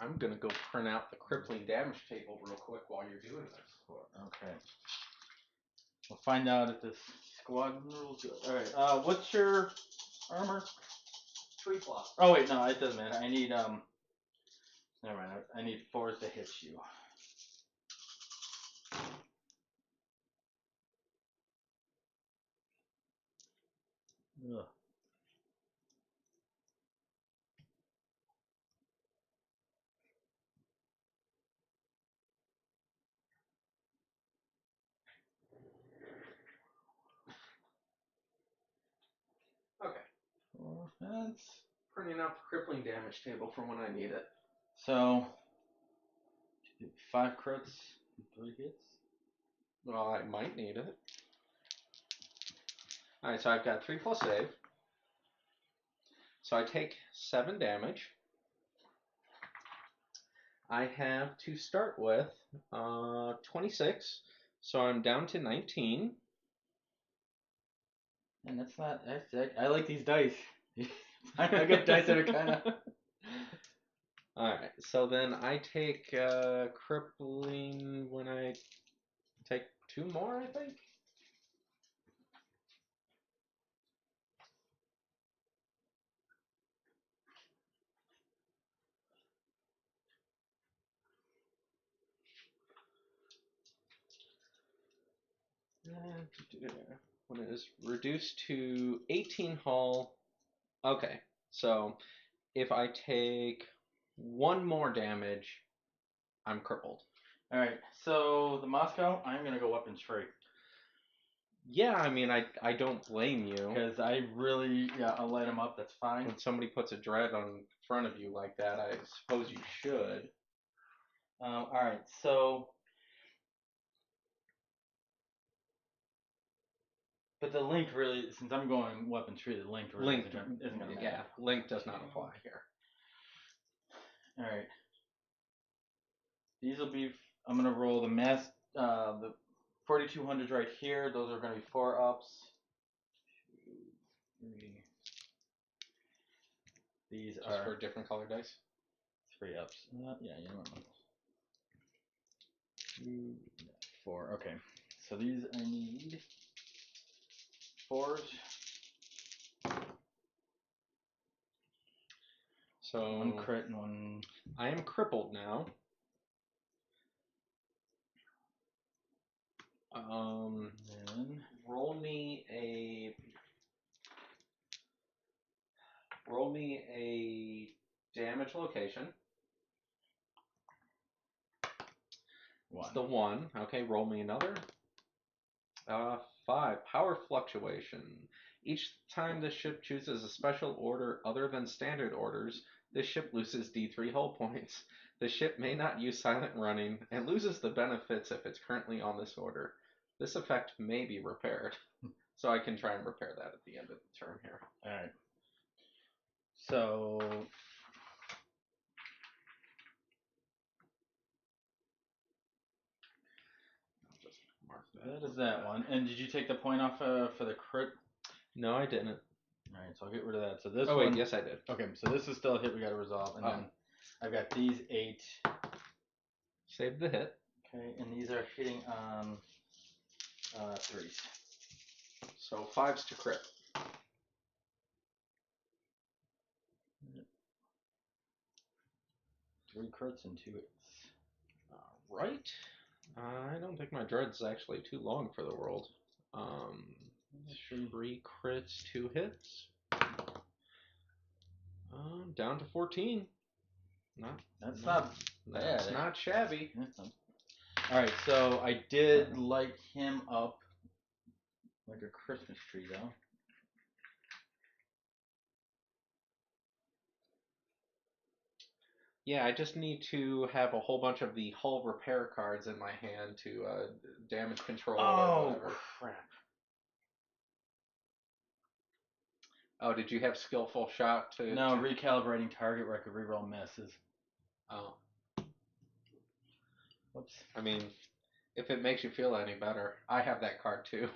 I'm gonna go print out the crippling damage table real quick while you're doing this. Okay. We'll find out if this squadron rules good. All right. What's your armor? 3 plus. Oh wait, no, it doesn't matter. I need Never mind. I need 4s to hit you. Ugh. Okay. Well, that's Printing out the crippling damage table for when I need it. so 5 crits, 3 hits. Well, I might need it. Alright, so I've got 3 plus save. So I take 7 damage. I have to start with 26, so I'm down to 19. And that's not. I like these dice. I got dice that are kind of. Alright, so then I take crippling when I take 2 more, I think? When it is reduced to 18 hull. Okay, so if I take 1 more damage, I'm crippled. Alright, so the Moscow, I'm going to go up and trade. Yeah, I mean, I don't blame you. Because I really, I'll light him up, that's fine. When somebody puts a dread on front of you like that, I suppose you should. Alright, so. But the link really, since I'm going weapon tree, the link really isn't going to matter. Yeah, link does not apply here. Alright. These will be, I'm going to roll the the 4200s right here. Those are going to be 4 ups. 2, 3. These Just are for different color dice? 3 ups. Yeah, you know what? 2, 4. Okay. So these I need 4s. So 1 crit and 1. I am crippled now. Then roll me a Roll me a damage location. It's the 1. Okay, roll me another. 5. Power fluctuation. Each time the ship chooses a special order other than standard orders, the ship loses D3 hull points. The ship may not use silent running and loses the benefits if it's currently on this order. This effect may be repaired. So I can try and repair that at the end of the turn here. Alright. So I'll just mark that is that one. And did you take the point off for the crit? No, I didn't. Alright, so I'll get rid of that. So this Oh one. wait, yes I did. Okay, so this is still a hit we gotta resolve. And then I've got these 8. Save the hit. Okay, and these are hitting on 3s. So 5s to crit. Three crits and 2 hits. Right. I don't think my dread's actually too long for the world. 3 crits, 2 hits. Down to 14. That's not bad. That's not shabby. Alright, so I did light him up like a Christmas tree, though. Yeah, I just need to have a whole bunch of the hull repair cards in my hand to damage control or whatever. Crap. Oh, did you have skillful shot to... No, recalibrating target where I could reroll misses. Oh. Whoops. I mean, if it makes you feel any better, I have that card too.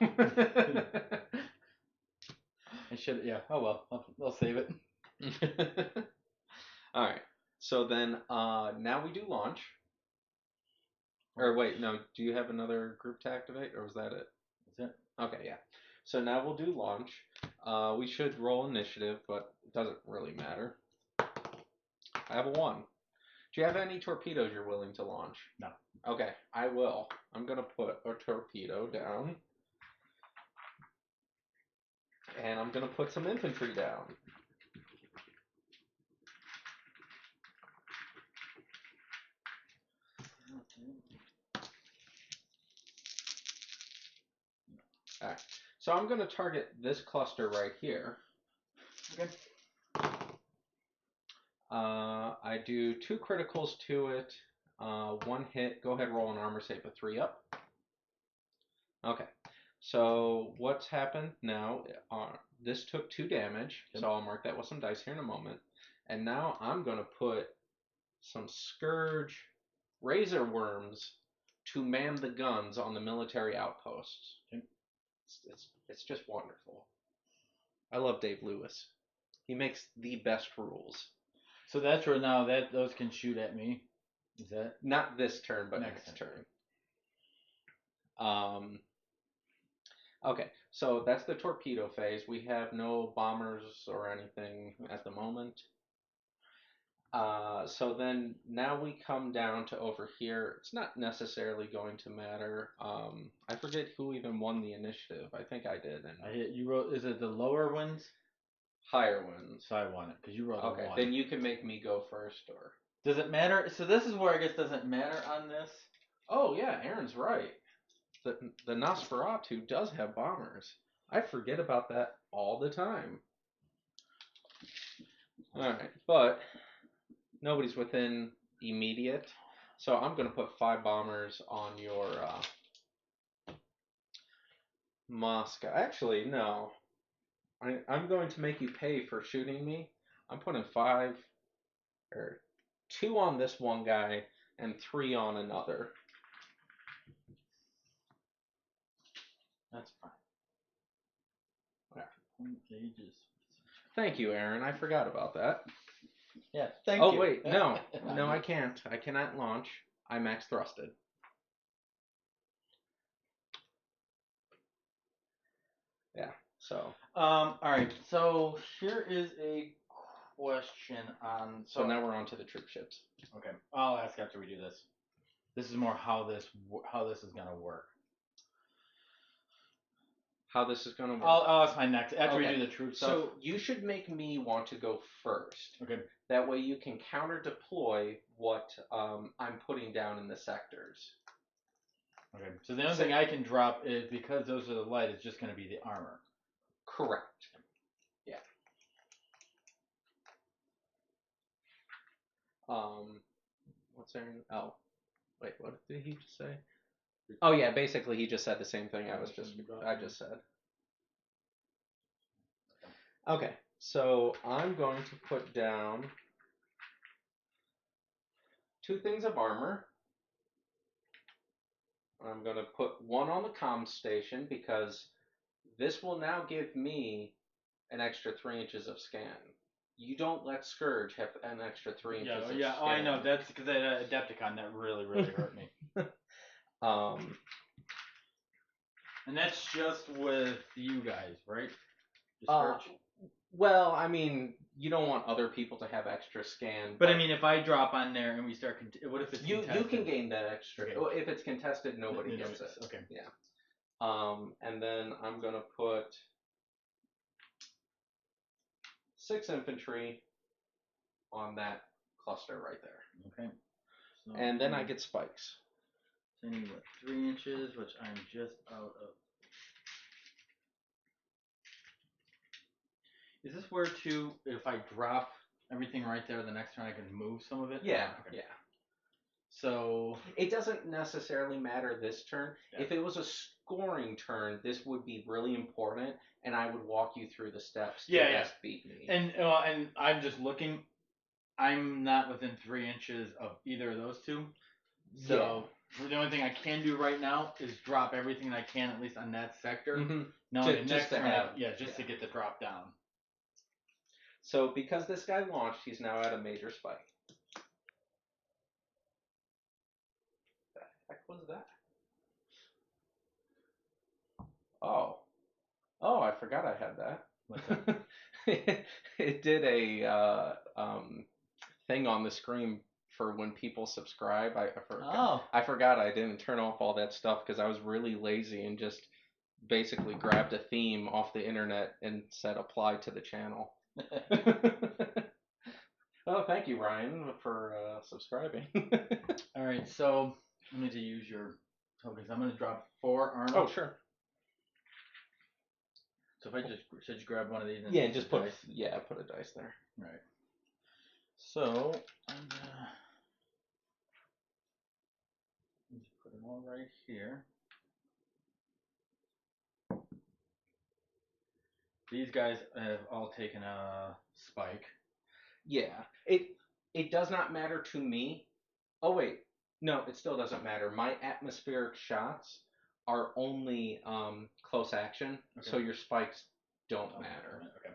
I should, yeah. Oh well, I'll save it. Alright, so then now we do launch. Or wait, no, do you have another group to activate, or was that it? That's it. Okay, yeah. So now we'll do launch. We should roll initiative, but it doesn't really matter. I have a 1. Do you have any torpedoes you're willing to launch? No. Okay, I will. I'm going to put a torpedo down. And I'm going to put some infantry down. Alright, so I'm going to target this cluster right here. Okay. I do 2 criticals to it, 1 hit. Go ahead, roll an armor save of 3 up. Okay, so what's happened now, this took 2 damage, so I'll mark that with some dice here in a moment. And now I'm going to put some Scourge Razor Worms to man the guns on the military outposts. It's just wonderful. I love Dave Lewis. He makes the best rules. So that's where now those can shoot at me. Is that not this turn, but next turn? Okay, so that's the torpedo phase. We have no bombers or anything at the moment. So then now we come down to over here. It's not necessarily going to matter. I forget who even won the initiative. I think I did. And you wrote. Is it the lower ones? Higher ones. So I won it because you rolled okay, a 1. then you can make me go first, or does it matter? So this is where I guess doesn't matter on this. Oh yeah, Aaron's right. The Nosferatu does have bombers. I forget about that all the time. Alright, but nobody's within immediate. So I'm going to put 5 bombers on your Moscow. Actually, no. I'm going to make you pay for shooting me. I'm putting 2 on this one guy and 3 on another. That's fine. Yeah. Thank you, Aaron. I forgot about that. Yeah, thank you. Oh, wait, no. No, I can't. I cannot launch. I max thrusted. Yeah, so. Alright, so here is a question on... So now we're on to the troop ships. Okay, I'll ask after we do this. This is more how this is going to work. how this is going to work. I'll ask my next after Okay. we do the troop stuff. So you should make me want to go first. Okay. That way you can counter deploy what I'm putting down in the sectors. Okay. So the only thing I can drop is, because those are the light, it's just going to be the armor. Correct. Yeah. What's there? Oh, wait. What did he just say? Oh yeah. Basically, he just said the same thing I just said. Okay. So I'm going to put down 2 things of armor. I'm going to put 1 on the comm station because this will now give me an extra 3 inches of scan. You don't let Scourge have an extra 3 inches of scan. Yeah, oh, I know. That's because I had Adepticon that really hurt me. And that's just with you guys, right? Just Scourge? Well, I mean, you don't want other people to have extra scan. But I mean, if I drop on there and we start, what if it's contested? You can gain that extra. Okay. Well, if it's contested, nobody gets it. Okay. Yeah. And then I'm gonna put 6 infantry on that cluster right there. Okay. So and then I get spikes. So I need what, 3 inches, which I'm just out of. Is this where if I drop everything right there, the next turn I can move some of it? Yeah, okay. yeah. So it doesn't necessarily matter this turn. Yeah. If it was a scoring turn, this would be really important, and I would walk you through the steps to best beat me. And I'm just looking. I'm not within 3 inches of either of those two. So the only thing I can do right now is drop everything I can, at least on that sector. Mm-hmm. Now the next turn, to get the drop down. So because this guy launched, he's now at a major spike. The heck was that? Oh, I forgot I had that. What's that? It did a thing on the screen for when people subscribe. I forgot I didn't turn off all that stuff because I was really lazy and just basically grabbed a theme off the internet and said apply to the channel. Oh, thank you, Ryan, for subscribing. All right, so I need to use your tokens. I'm going to drop 4 armor. Oh, sure. So if I just grab one of these and just put dice. Put a dice there. All right. So I'm gonna just put them all right here. These guys have all taken a spike. Yeah. It does not matter to me. Oh wait. No, it still doesn't matter. My atmospheric shots are only close action, so your spikes don't matter. Okay.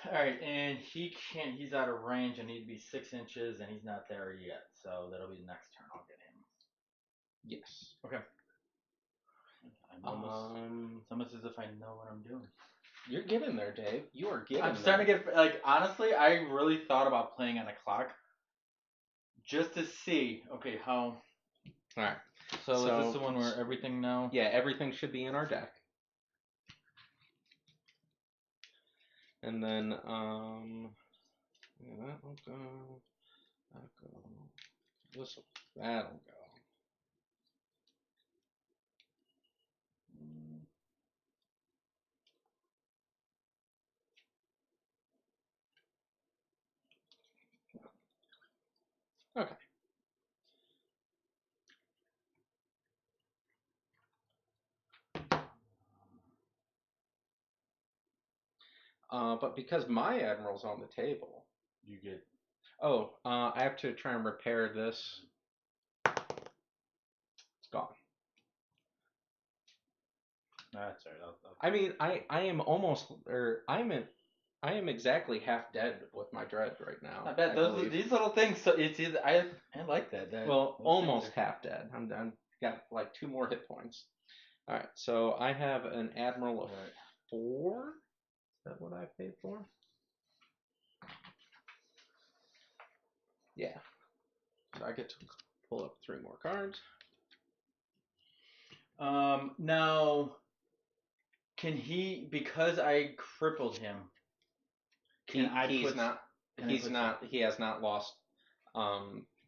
Alright, and he's out of range. I need to be 6 inches, and he's not there yet, so that'll be the next turn. I'll get him. Yes. Okay. It's almost as if I know what I'm doing. You're getting there, Dave. You are getting I'm starting to get, honestly, I really thought about playing on a clock. Just to see, okay, how... Alright. So is this the one where everything now... Yeah, everything should be in our deck. And then, that will go, that'll go, that'll go. Okay. But because my Admiral's on the table, you get... Oh, I have to try and repair this. It's gone. That's all right. I mean, I am almost, or I am exactly half dead with my dread right now. I bet these little things. So it's either I like that. Well, almost half dead. I'm got like 2 more hit points. All right, so I have an Admiral of 4. Is that what I paid for? Yeah. So I get to pull up 3 more cards. Now, Can he, because I crippled him, He has not lost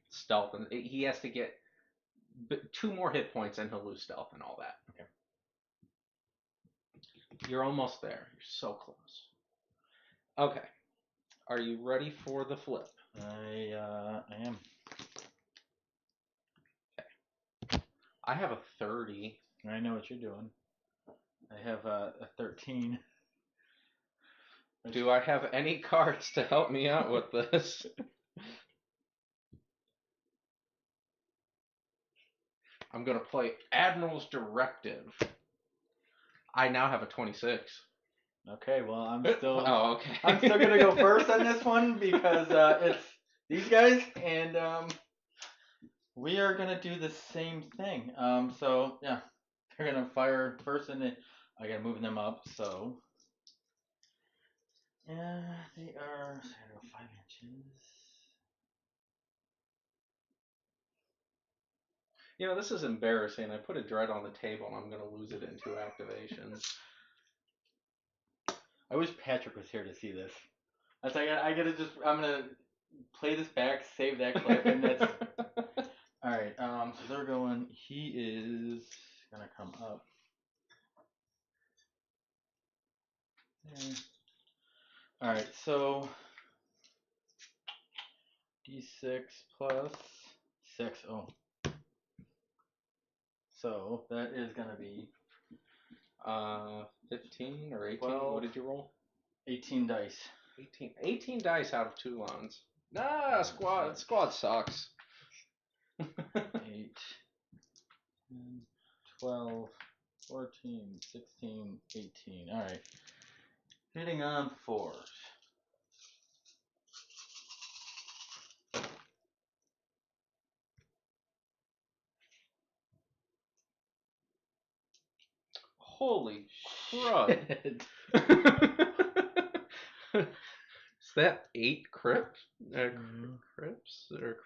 stealth, and he has to get 2 more hit points and he'll lose stealth and all that. Okay. You're almost there. You're so close. Okay. Are you ready for the flip? I am. Okay. I have a 30. I know what you're doing. I have a 13. Do I have any cards to help me out with this? I'm going to play Admiral's Directive. I now have a 26. Okay, well, I'm still. Oh, okay. I'm still gonna go first on this one because it's these guys, and we are gonna do the same thing. So yeah, they're gonna fire first, and I gotta move them up. So yeah, they are 5 inches. You know, this is embarrassing. I put a dread on the table and I'm going to lose it in 2 activations. I wish Patrick was here to see this. That's I gotta just. I'm gonna play this back, save that clip, and that's. All right. So they're going. He is gonna come up. Yeah. All right. So D6 plus 6. Oh. So that is gonna be 15 or 18. 12. What did you roll? 18 dice. 18 dice out of Toulons. Nah, squad sucks. 8, 10, 12, 14, 16, 18. All right. Hitting on 4s. Holy crud. Is that 8 crips or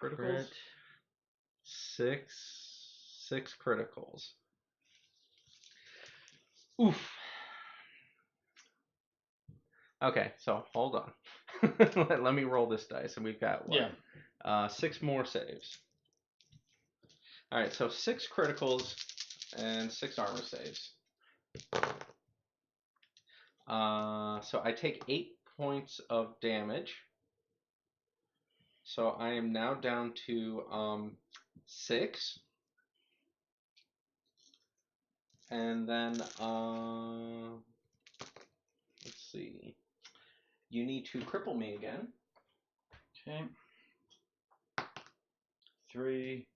criticals? Crit. 6 criticals. Oof. Okay, so hold on. Let me roll this dice, and we've got what? Yeah. 6 more saves. All right, so 6 criticals and 6 armor saves. So I take 8 points of damage. So I am now down to 6. And then let's see. You need to cripple me again. Okay. 3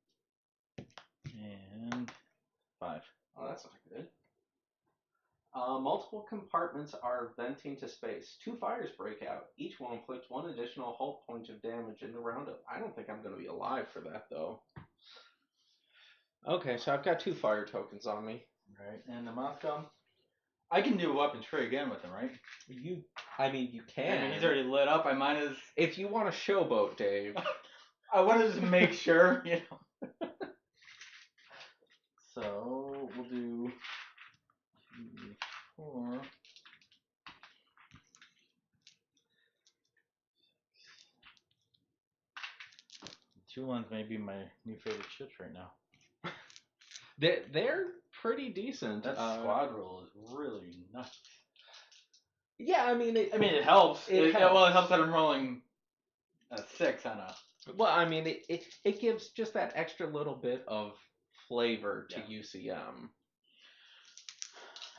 and 5. Oh, that's not good. Multiple compartments are venting to space. 2 fires break out. Each will inflict 1 additional hull point of damage in the roundup. I don't think I'm going to be alive for that, though. Okay, so I've got 2 fire tokens on me. Right, and the Moscow. I can do a weapon tray again with him, right? You can. I mean, he's already lit up. I might as. If you want to showboat, Dave. I want to just make sure, you know. So we'll do 2, 4. Toulons may be my new favorite ships right now. They're pretty decent. That squad roll is really nuts. Yeah, I mean, it helps. It helps. Well, it helps that I'm rolling a 6 on a. Well, I mean, it gives just that extra little bit of flavor to UCM.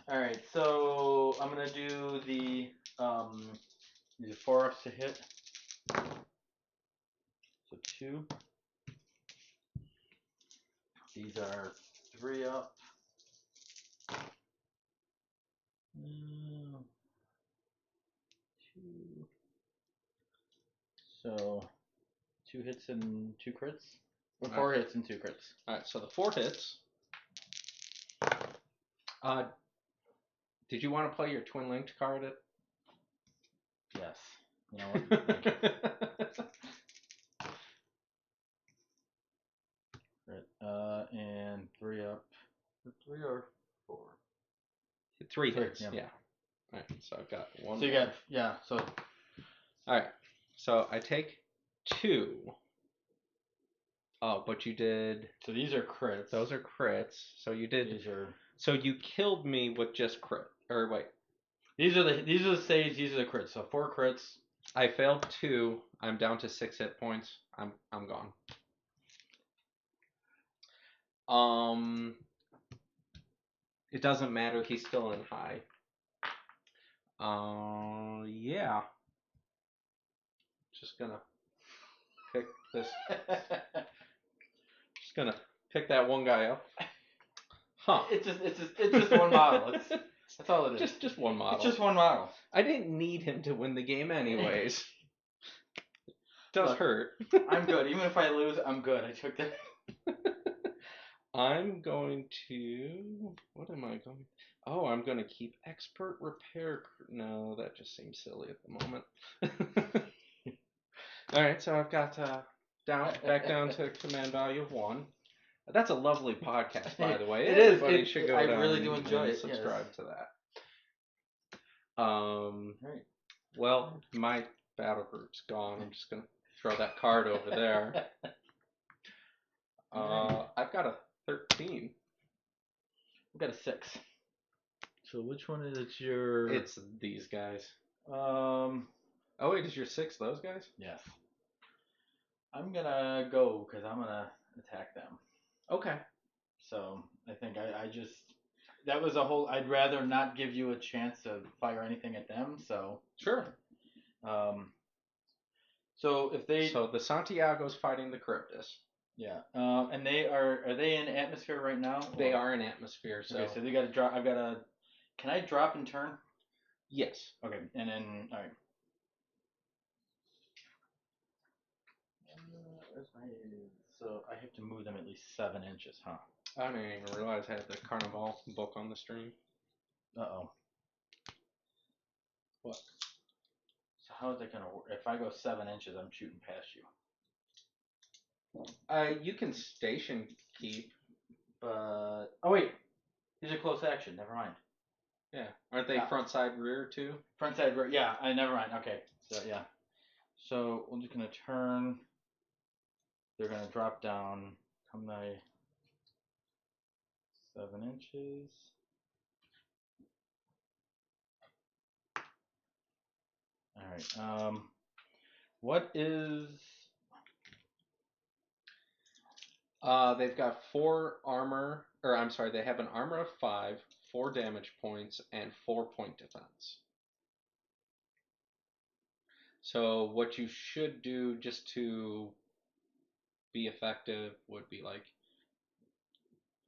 All right, so I'm gonna do the 4-ups to hit. So 2. These are 3 up. 2. So 2 hits and 2 crits. Or 4 hits and 2 crits. Alright, so the 4 hits. Did you want to play your twin linked card? Yes. You know what? Right. And 3 up. 3 or 4? 3 hits. yeah. Yeah. All right. So I've got 1. So you more. got, yeah, so. All right. So I take 2. Oh, but you did. So these are crits. Those are crits. So you did. These are. So you killed me with just crit. Or wait. These are the saves. These are the crits. So 4 crits. I failed 2. I'm down to 6 hit points. I'm gone. It doesn't matter. He's still in high. Yeah. Just gonna pick this. Just gonna pick that one guy up. Huh. It's just one model. That's all it is. Just one model. It's just one model. I didn't need him to win the game anyways. Does Look, hurt. I'm good. Even if I lose, I'm good. I took that. I'm going to. What am I going? Oh, I'm going to keep expert repair. No, that just seems silly at the moment. All right, so I've got back down to command value of 1. That's a lovely podcast, by the way. It is. Everybody should go I down really do enjoy and it. subscribe Yes. to that. Right. Well, my battle group's gone. I'm just gonna throw that card over there. I've got a 13. I've got a 6. So which one is it? Your? It's these guys. Oh wait, is your 6 those guys? Yes. I'm gonna go because I'm gonna attack them. Okay. So I think I just that was a whole. I'd rather not give you a chance to fire anything at them. So sure. So if they. So the Santiago's fighting the Cryptus. Yeah. And they are they in atmosphere right now? They are in atmosphere. So. Okay. So they got to drop. I've got to. Can I drop in turn? Yes. Okay. And then all right. So I have to move them at least 7 inches, huh? I didn't even realize I had the Carnival book on the stream. Uh-oh. What? So how is that going to work? If I go 7 inches, I'm shooting past you. You can station keep. But... Oh, wait. These are close action. Never mind. Yeah. Aren't they front, side, rear, too? Front, side, rear. Yeah. Never mind. Okay. So, yeah. So we're just going to turn... They're going to drop down. Come my 7 inches. Alright. What is... They've got 4 armor... Or, I'm sorry, they have an armor of 5, 4 damage points, and 4 point defense. So what you should do just to be effective would be like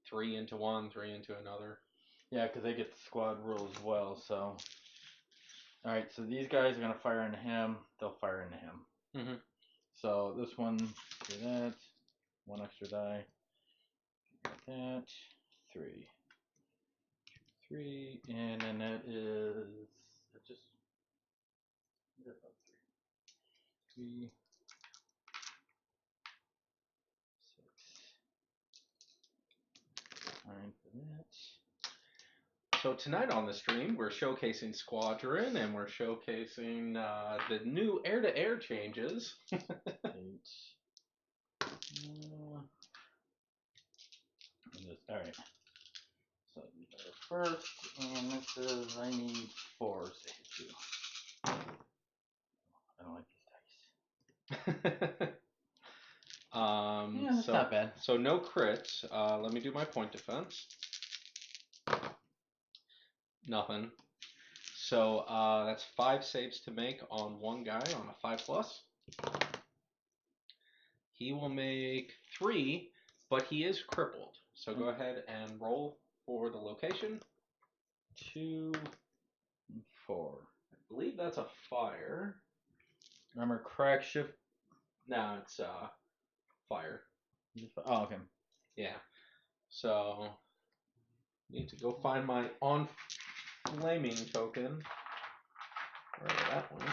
3 into one, 3 into another. Yeah, because they get the squad rule as well, so... Alright, so these guys are going to fire into him. They'll fire into him. Mm-hmm. So this one, do that. 1 extra die. Got that. 3. 3, and then that is... Just... That's about 3. 3. 6. 9 for that. So tonight on the stream, we're showcasing Squadron, and we're showcasing the new air-to-air changes. 8. Alright. So you go first, and this is, I need 4 to hit you. I don't like these dice. Yeah, that's not bad. So no crits. Let me do my point defense. Nothing. So that's 5 saves to make on one guy on a 5+. He will make 3, but he is crippled. So go ahead and roll for the location. 2, 4. I believe that's a fire. Remember crack shift? No, it's fire. Oh, okay. Yeah. So need to go find my on flaming token. Wherever that went.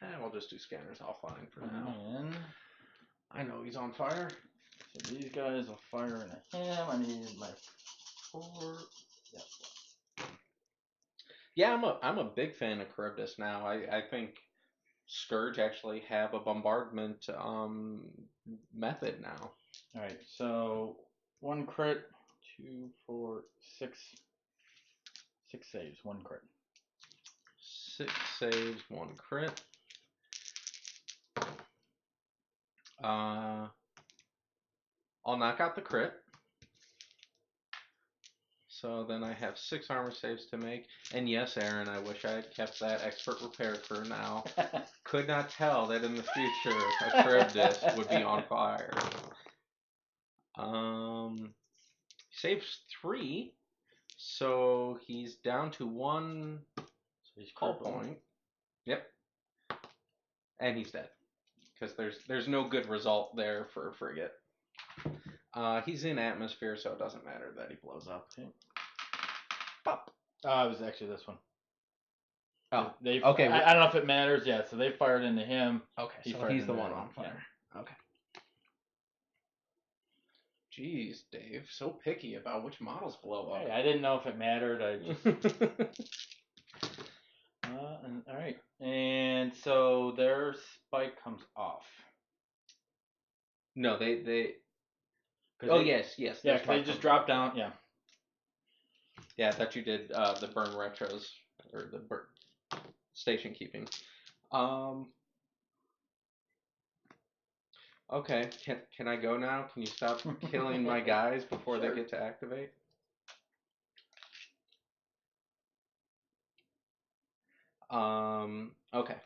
And we'll just do scanners offline for now. And I know he's on fire. So these guys will fire into him. I need my 4. Yep. Yeah, I'm a big fan of Charybdis now. I think Scourge actually have a bombardment method now. All right. So 1 crit, 2, 4, 6. 6 saves, 1 crit. 6 saves, 1 crit. I'll knock out the crit. So then I have 6 armor saves to make. And yes, Aaron, I wish I had kept that expert repair crew now. Could not tell that in the future a Charybdis would be on fire. Saves 3. So he's down to 1 So he's hull point. Yep. And he's dead. Because there's no good result there for a frigate. He's in atmosphere, so it doesn't matter that he blows up. Okay. Pop. It was actually this one. Oh, They okay. I don't know if it matters. Yeah, so they fired into him. Okay, so fired he's the into one them. on fire. Yeah. Okay. Jeez, Dave, so picky about which models blow up. Hey, I didn't know if it mattered. I just. All right, and so their spike comes off. No, they. Oh yes. Yeah, because they just dropped down. Yeah. Yeah, I thought you did the burn retros or the burn station keeping. Okay, can I go now? Can you stop killing my guys before they get to activate? Okay.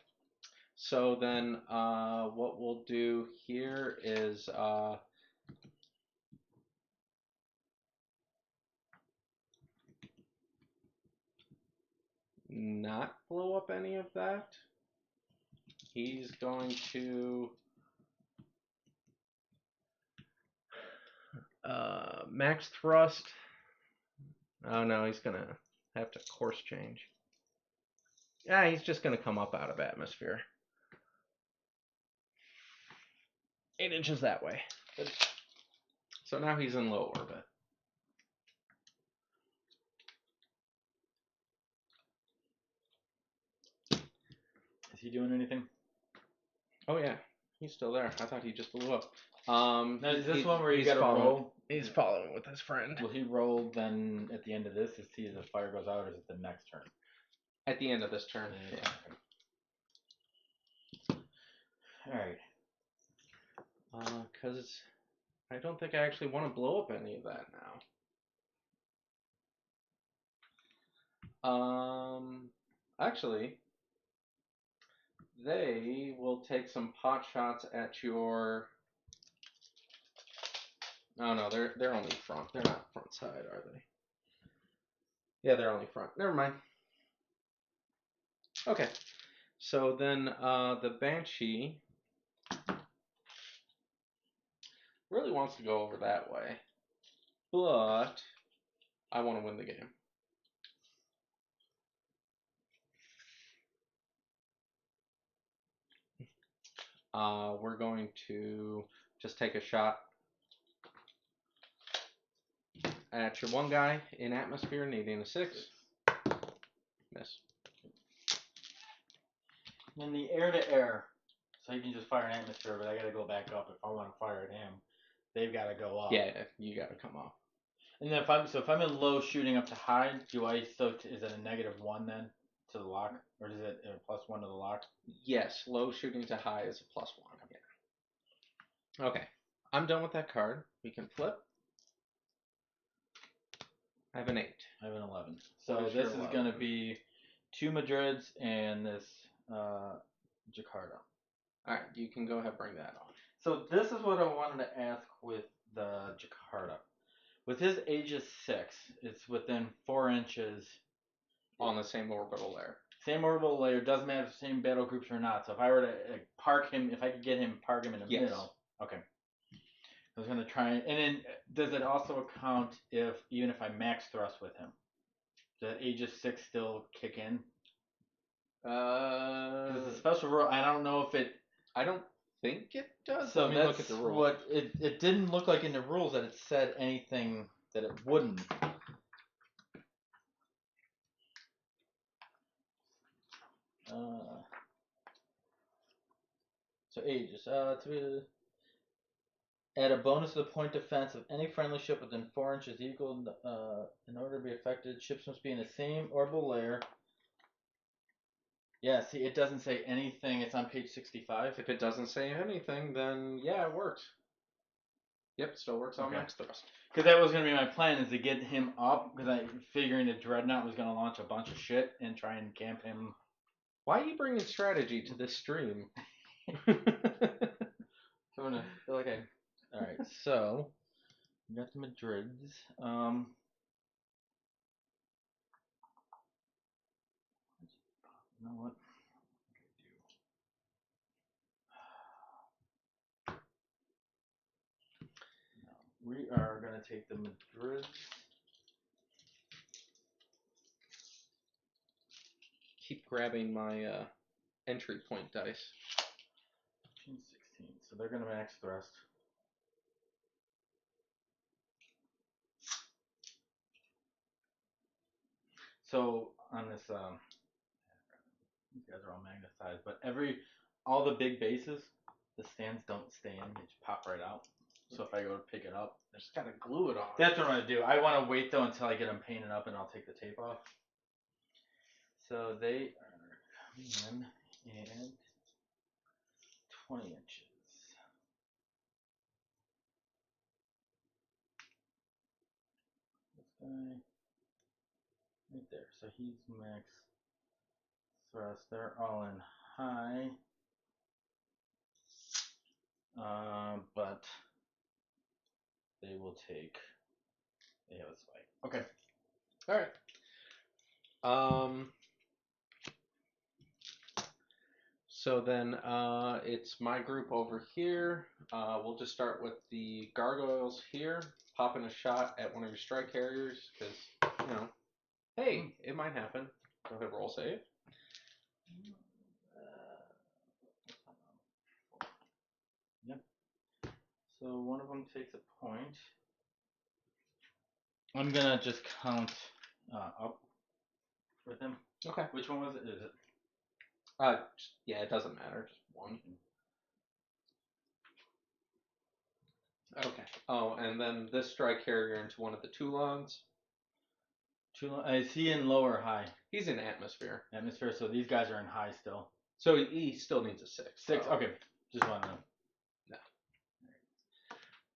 So then what we'll do here is not blow up any of that. He's going to max thrust. Oh no, he's gonna have to course change. Yeah, he's just gonna come up out of atmosphere. 8 inches that way. Good. So now he's in low orbit. Is he doing anything? Oh yeah, he's still there. I thought he just blew up. Now, is this one where you got to roll? He's following with his friend. Will he roll then at the end of this to see if the fire goes out, or is it the next turn? At the end of this turn. Yeah. All right. Because I don't think I actually want to blow up any of that now. Actually, they will take some pot shots at your. Oh no, they're only front. They're not front side, are they? Yeah, they're only front. Never mind. Okay, so then the Banshee really wants to go over that way, but I want to win the game. We're going to just take a shot at your one guy in atmosphere, needing a 6. Miss. And the air to air, so he can just fire an atmosphere, but I got to go back up if I want to fire at him. They've got to go up. Yeah, you got to come up. And then if I'm in low shooting up to high, do I still is it a -1 then to the lock, or is it a +1 to the lock? Yes, low shooting to high is a +1. Yeah. Okay, I'm done with that card. We can flip. I have an 8. I have an 11. So this is going to be 2 Madrids and this Jakarta. All right, you can go ahead and bring that on. So this is what I wanted to ask with the Jakarta. With his Aegis 6, it's within 4 inches. On the same orbital layer. Same orbital layer, doesn't matter if the same battle groups or not. So if I were to park him, if I could get him, park him in the middle. Okay. I was going to try, and then does it also account even if I max thrust with him? Does Aegis 6 still kick in? Because it's a special rule. I don't know if it. I don't think it does. So Let me that's look at the rule. what it didn't look like in the rules that it said anything that it wouldn't. So ages. To add a bonus to the point defense of any friendly ship within 4 inches equal. In order to be affected, ships must be in the same orbital layer. Yeah, see, it doesn't say anything. It's on page 65. If it doesn't say anything, then yeah, it works. Yep, still works on max thrust. Because that was going to be my plan, is to get him up, because I figuring the Dreadnought was going to launch a bunch of shit and try and camp him. Why are you bringing strategy to this stream? Alright, so we got the Madrids. You know what? We are going to take the Madrids. Keep grabbing my entry point dice. 15, 16. So they're going to max thrust. So on this, these guys are all magnetized, but all the big bases, the stands don't stay in; they just pop right out. So if I go to pick it up, I just gotta glue it on. that's what I'm gonna do. I want to wait though until I get them painted up, and I'll take the tape off. So they are coming in and 20 inches. This guy right there. So he's max thrust. They're all in high. But they will take. They have a spike. Okay. All right. So then it's my group over here. We'll just start with the gargoyles here, popping a shot at one of your strike carriers, because, you know, hey, it might happen. Go ahead, roll save. Yep. So one of them takes a point. I'm gonna just count up with him. Okay. Which one was it? Is it? Yeah, it doesn't matter. Just one. Okay. Oh, and then this strike carrier into one of the Toulons. Toulon. Is he in low or high? He's in atmosphere. Atmosphere. So these guys are in high still. So he still needs a 6. 6. Okay. Just want to know.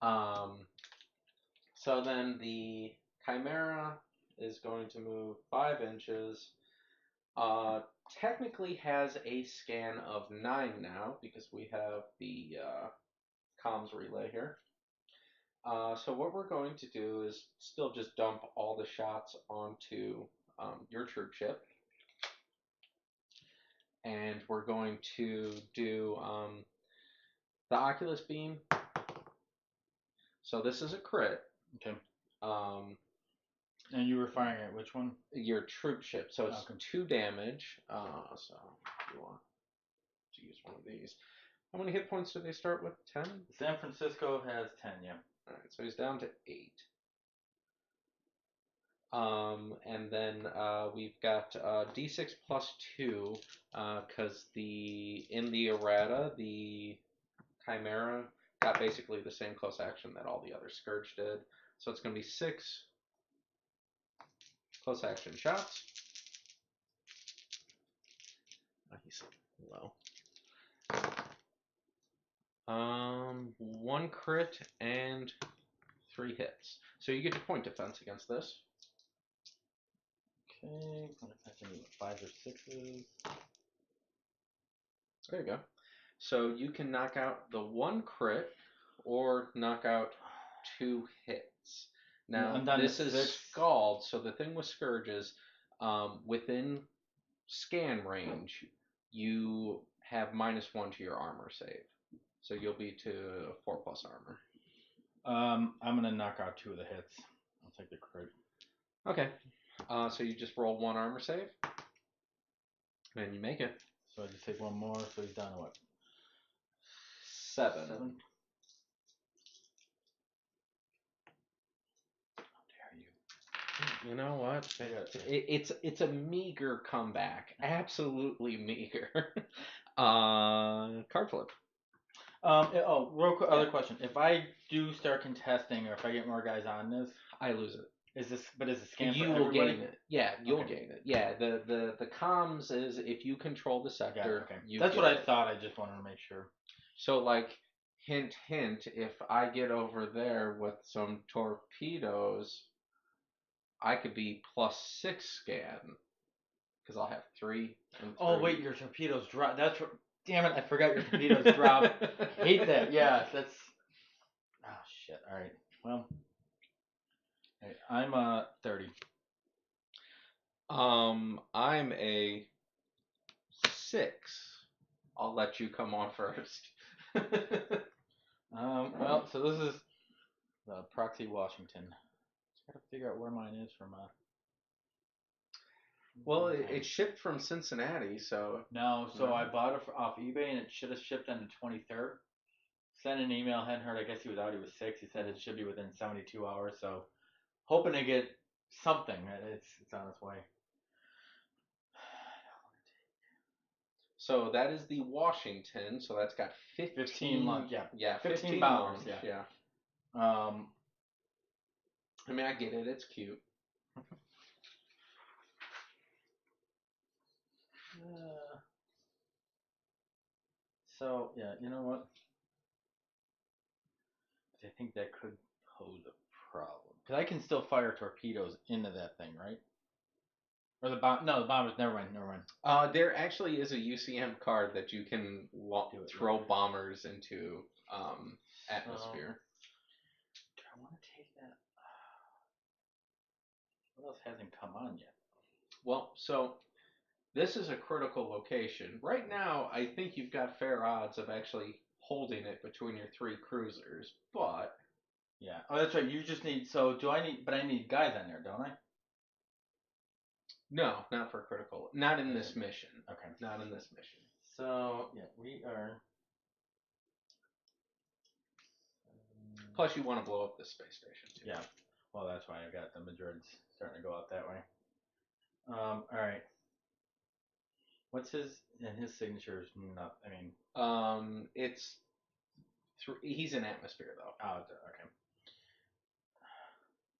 No. So then the Chimera is going to move 5 inches. Technically has a scan of 9 now because we have the comms relay here. So what we're going to do is still just dump all the shots onto your troop ship. And we're going to do the Oculus Beam. So this is a crit. Okay. And you were firing at which one? Your troop ship. So it's 2 damage. So if you want to use one of these. How many hit points do they start with? 10? San Francisco has 10, yeah. Alright, so he's down to 8. And then we've got D6 plus 2, because in the errata, the Chimera got basically the same close action that all the other Scourge did. So it's going to be 6 close action shots. Oh, he's low. 1 crit and 3 hits. So you get your point defense against this. Okay, I need 5 or 6s. There you go. So you can knock out the 1 crit or knock out 2 hits. Now, this is scald, so the thing with Scourge is within scan range, you have -1 to your armor save. So you'll be to 4+ armor. I'm going to knock out 2 of the hits. I'll take the crit. Okay. So you just roll 1 armor save. And you make it. So I just take 1 more, so he's down to what? 7. How dare you? You know what? It's a meager comeback. Absolutely meager. Card flip. Real quick, other question. If I do start contesting, or if I get more guys on this, I lose it. Is this a scam You for will everybody? gain it. Yeah, you'll Okay. gain it. Yeah, the comms is if you control the sector. Okay. You That's get what I it. thought. I just wanted to make sure. So like, hint, hint. If I get over there with some torpedoes, I could be +6 scan because I'll have 3 and 3. Oh wait, your torpedoes drop. Damn it! I forgot your torpedoes drop. Hate that. Yeah, that's. Oh shit! All right. Well, hey, I'm 30. I'm a 6. I'll let you come on first. Well, so this is the proxy Washington. Just gotta figure out where mine is from. Well, it shipped from Cincinnati, so No, so I bought it off eBay and it should have shipped on the 23rd. Sent an email, hadn't heard. I guess he was out. He was 6. He said it should be within 72 hours. So hoping to get something. It's on its way. So that is the Washington. So that's got 15 launch. Yeah, yeah, 15 bombers. bombers. Yeah. I mean, I get it. It's cute. So yeah, you know what? I think that could pose a problem because I can still fire torpedoes into that thing, right? Or the bomb? No, the bombers. Never mind. There actually is a UCM card that you can throw bombers into atmosphere. Do I want to take that? What else hasn't come on yet? Well, so this is a critical location. Right now, I think you've got fair odds of actually holding it between your 3 cruisers, but... Yeah. Oh, that's right. You just need... So, do I need... But I need guys on there, don't I? No, not for critical. Not in this mission. Okay. Not in this mission. So, yeah, we are... Plus, you want to blow up this space station, too. Yeah. Well, that's why I got the Madrids starting to go out that way. All right. What's his... And his signature is not... I mean... It's... He's in atmosphere, though. Oh, okay.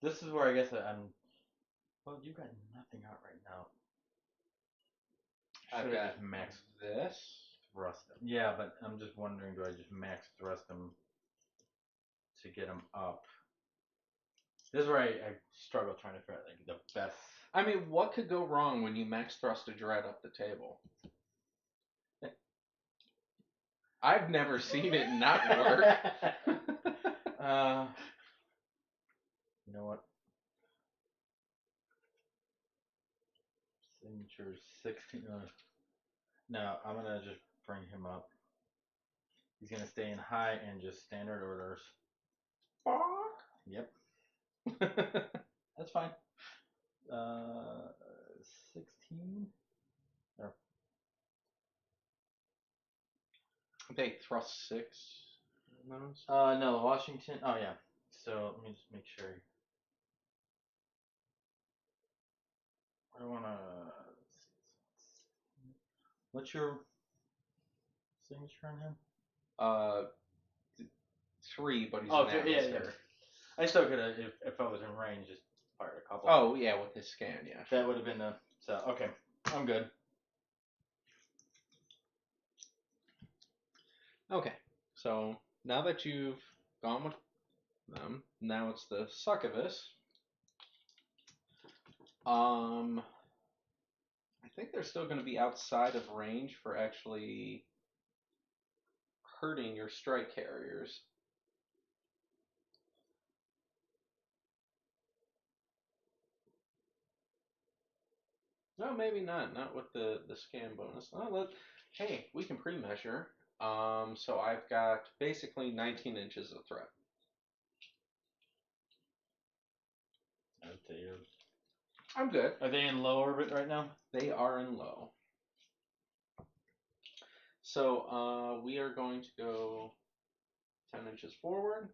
This is where I guess I'm... Well, you got nothing out right now. I've got max this. Thrust them. Yeah, but I'm just wondering, do I just max thrust them to get them up? This is where I struggle trying to figure out like the best. I mean, what could go wrong when you max thrust a dread up the table? I've never seen it not work. You know what? Signature 16. No, I'm gonna just bring him up. He's gonna stay in high and just standard orders. Yep. That's fine. 16. Or They thrust 6. no, the Washington. Oh yeah. So let me just make sure. I wanna. What's your signature on him? 3, but he's Oh, in yeah. atmosphere. I still could have, if I was in range, just fired a couple. Oh yeah, with his scan, yeah. That would have been the. So okay, I'm good. Okay, so now that you've gone with them, now it's the succubus. I think they're still going to be outside of range for actually hurting your strike carriers. No, maybe not. Not with the scan bonus. Oh, hey, we can pre-measure. So I've got basically 19 inches of threat. I'm good. Are they in low orbit right now? They are in low. So we are going to go 10 inches forward.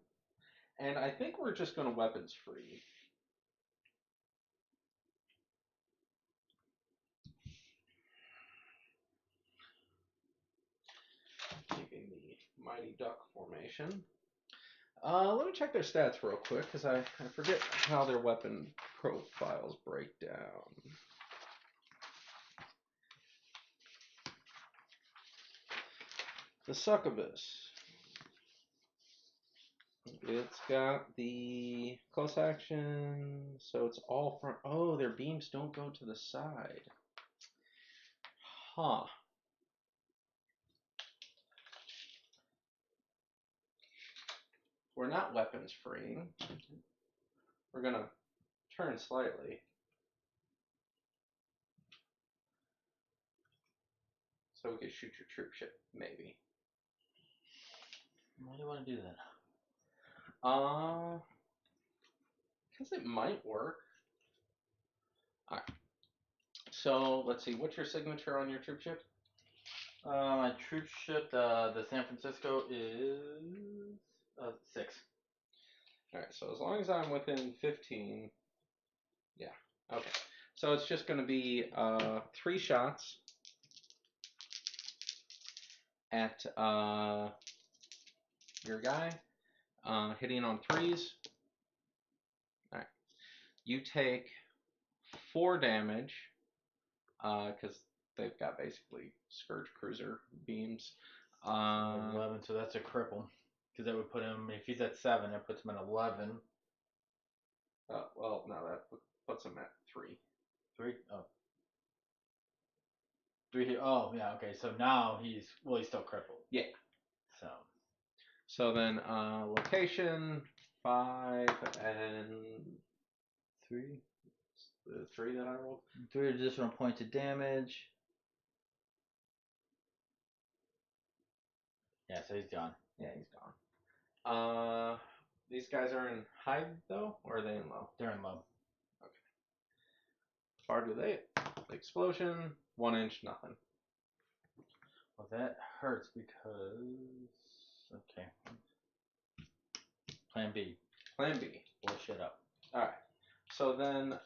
And I think we're just going to weapons free. Keeping the Mighty Duck formation. Let me check their stats real quick because I forget how their weapon profiles break down. The succubus. It's got the close action, so it's all from. Oh, their beams don't go to the side. Huh. We're not weapons freeing. We're gonna turn slightly. So we can shoot your troop ship, maybe. Why do you want to do that? Because it might work. Alright. So, let's see. What's your signature on your troop ship? My troop ship, the San Francisco, is 6. Alright, so as long as I'm within 15... Yeah, okay. So it's just going to be 3 shots at your guy, hitting on 3s. Alright. You take 4 damage, because they've got basically Scourge Cruiser beams. 11, so that's a cripple. Because that would put him, if he's at 7, that puts him at 11. Well, no, that puts him at 3. 3? Oh. 3, oh, yeah, okay, so now he's still crippled. Yeah. So then, location, 5, and 3. The 3 that I rolled. 3 additional points of damage. Yeah, so he's gone. Yeah, he's gone. These guys are in high, though, or are they in low? They're in low. Okay. Far do they? Explosion, 1 inch, nothing. Well, that hurts because... Okay. Plan B. Plan B. Blow shit up. Alright. So then,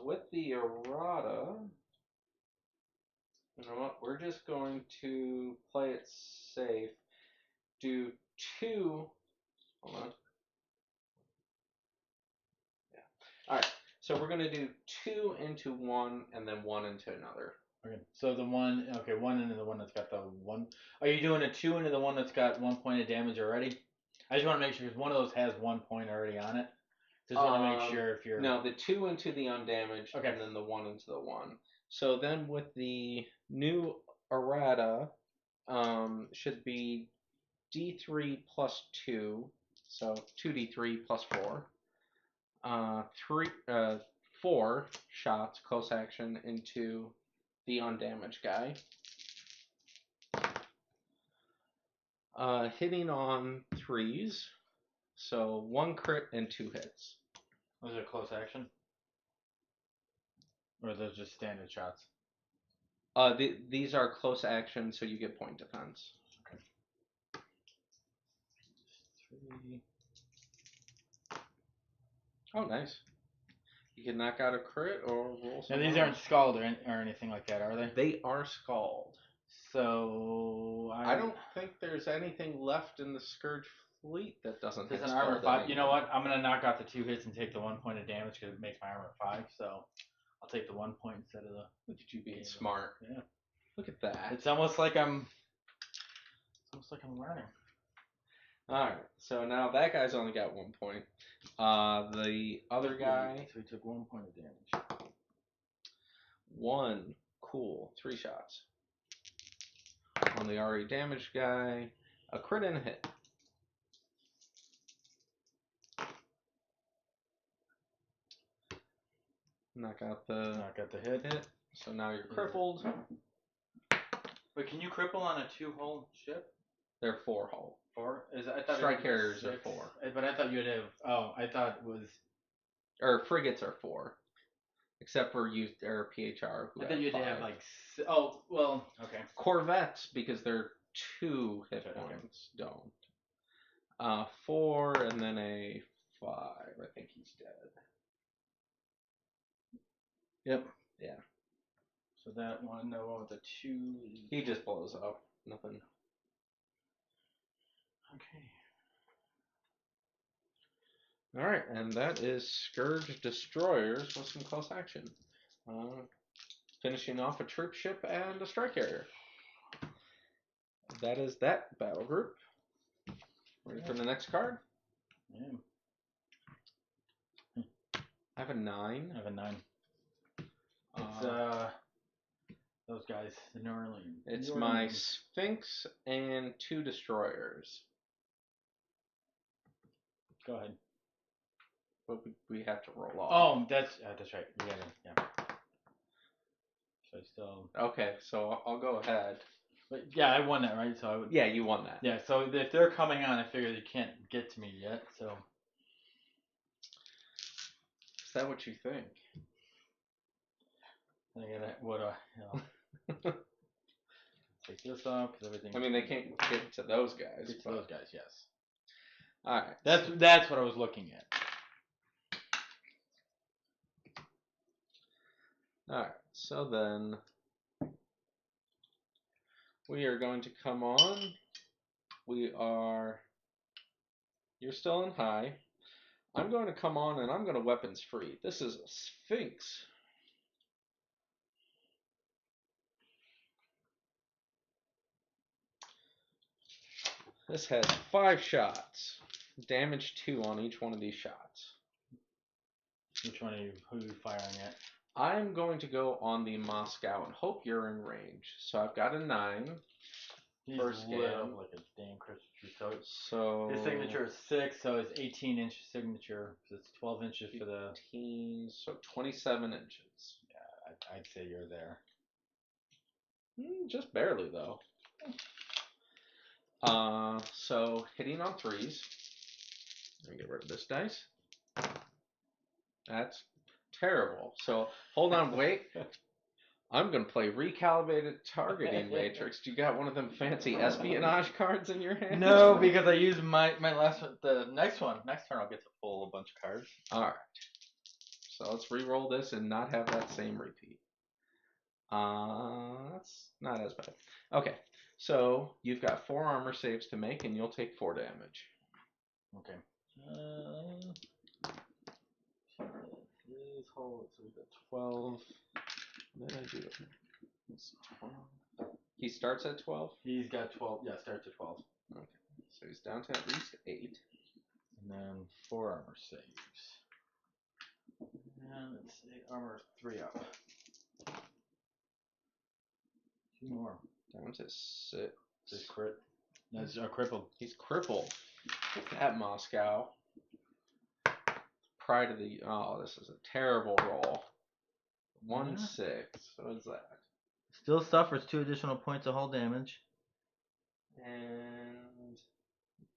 with the errata, you know what? We're just going to play it safe. Do 2. Hold on. Yeah. Alright. So we're going to do 2 into 1 and then 1 into another. Okay. So the one, okay, 1 into the one that's got the 1. Are you doing a 2 into the one that's got 1 point of damage already? I just want to make sure because one of those has 1 point already on it. Just want to make sure if you're... No, the 2 into the undamaged, okay, and then the 1 into the 1. So then with the new errata, should be D3 plus 2, so 2D3 plus 4. 4 shots, close action, into the undamaged guy. Hitting on 3s, so 1 crit and 2 hits. Was it close action? Or are those just standard shots? These are close action, so you get point defense. Okay. 3. Oh, nice. You can knock out a crit or roll some. Now these aren't scald or anything like that, are they? They are scald. So I don't think there's anything left in the Scourge fleet that doesn't have an scald armor 5. anymore. You know what? I'm gonna knock out the 2 hits and take the 1 point of damage because it makes my armor 5. So I'll take the 1 point instead of the. Look at you being smart. Yeah. Look at that. It's almost like I'm learning. Alright, so now that guy's only got 1 point. The other guy... So he took 1 point of damage. 1. Cool. 3 shots. On the already damaged guy, a crit and a hit. Knock out the hit. So now you're crippled. But can you cripple on a 2-hull ship? They're 4-hull. 4? I thought strike carriers are 4. But I thought you'd have. Oh, I thought it was. Or frigates are 4, except for or PHR. Who I thought you'd 5. have like. Oh well, okay. Corvettes, because they're 2 hit points, don't. 4 and then a 5. I think he's dead. Yep. Yeah. So that one, the one with the 2. He just blows up. Nothing. Okay. All right, and that is Scourge Destroyers with some close action. Finishing off a troop ship and a strike carrier. That is that battle group. Ready for the next card? Yeah. I have a 9. I have a 9. It's those guys, the New Orleans. It's New my Orleans. Sphinx and 2 destroyers. Go ahead. But we have to roll off. Oh, that's right. Yeah. So I still. Okay, so I'll go ahead. But yeah, I won that, right? So I would. Yeah, you won that. Yeah. So if they're coming on, I figure you can't get to me yet. So. Is that what you think? I gotta take this off because everything. I mean, they can't get to those guys. Get to those guys, yes. All right. That's what I was looking at. All right. So then we are going to come on. You're still in high. I'm going to come on and I'm going to weapons free. This is a Sphinx. This has 5 shots. Damage 2 on each one of these shots. Which one who are you firing at? I'm going to go on the Moscow and hope you're in range. So I've got a 9. He's First lit scan. up like a damn Christmas tree. So his signature is 6, so it's 18-inch signature. So it's 12 inches for the. 18, so 27 inches. Yeah, I'd say you're there. Just barely though. So hitting on 3s. Let me get rid of this dice. That's terrible. So hold on, wait. I'm gonna play recalibrated targeting matrix. Do you got one of them fancy espionage cards in your hand? No, because I used my last one. The next one. Next turn I'll get to pull a bunch of cards. Alright. So let's re-roll this and not have that same repeat. That's not as bad. Okay. So you've got 4 armor saves to make and you'll take 4 damage. Okay. Please hold. So we got 12. What did I do? It's 12. He starts at 12? He's got 12. Yeah, starts at 12. Okay. So he's down to at least 8. And then 4 armor saves. And let's see, armor 3 up. 2 more. Down to 6. This crit. That's crippled. He's crippled. Look at that, Moscow. Pride of the. Oh, this is a terrible roll. 1-6. What is that? Still suffers 2 additional points of hull damage. And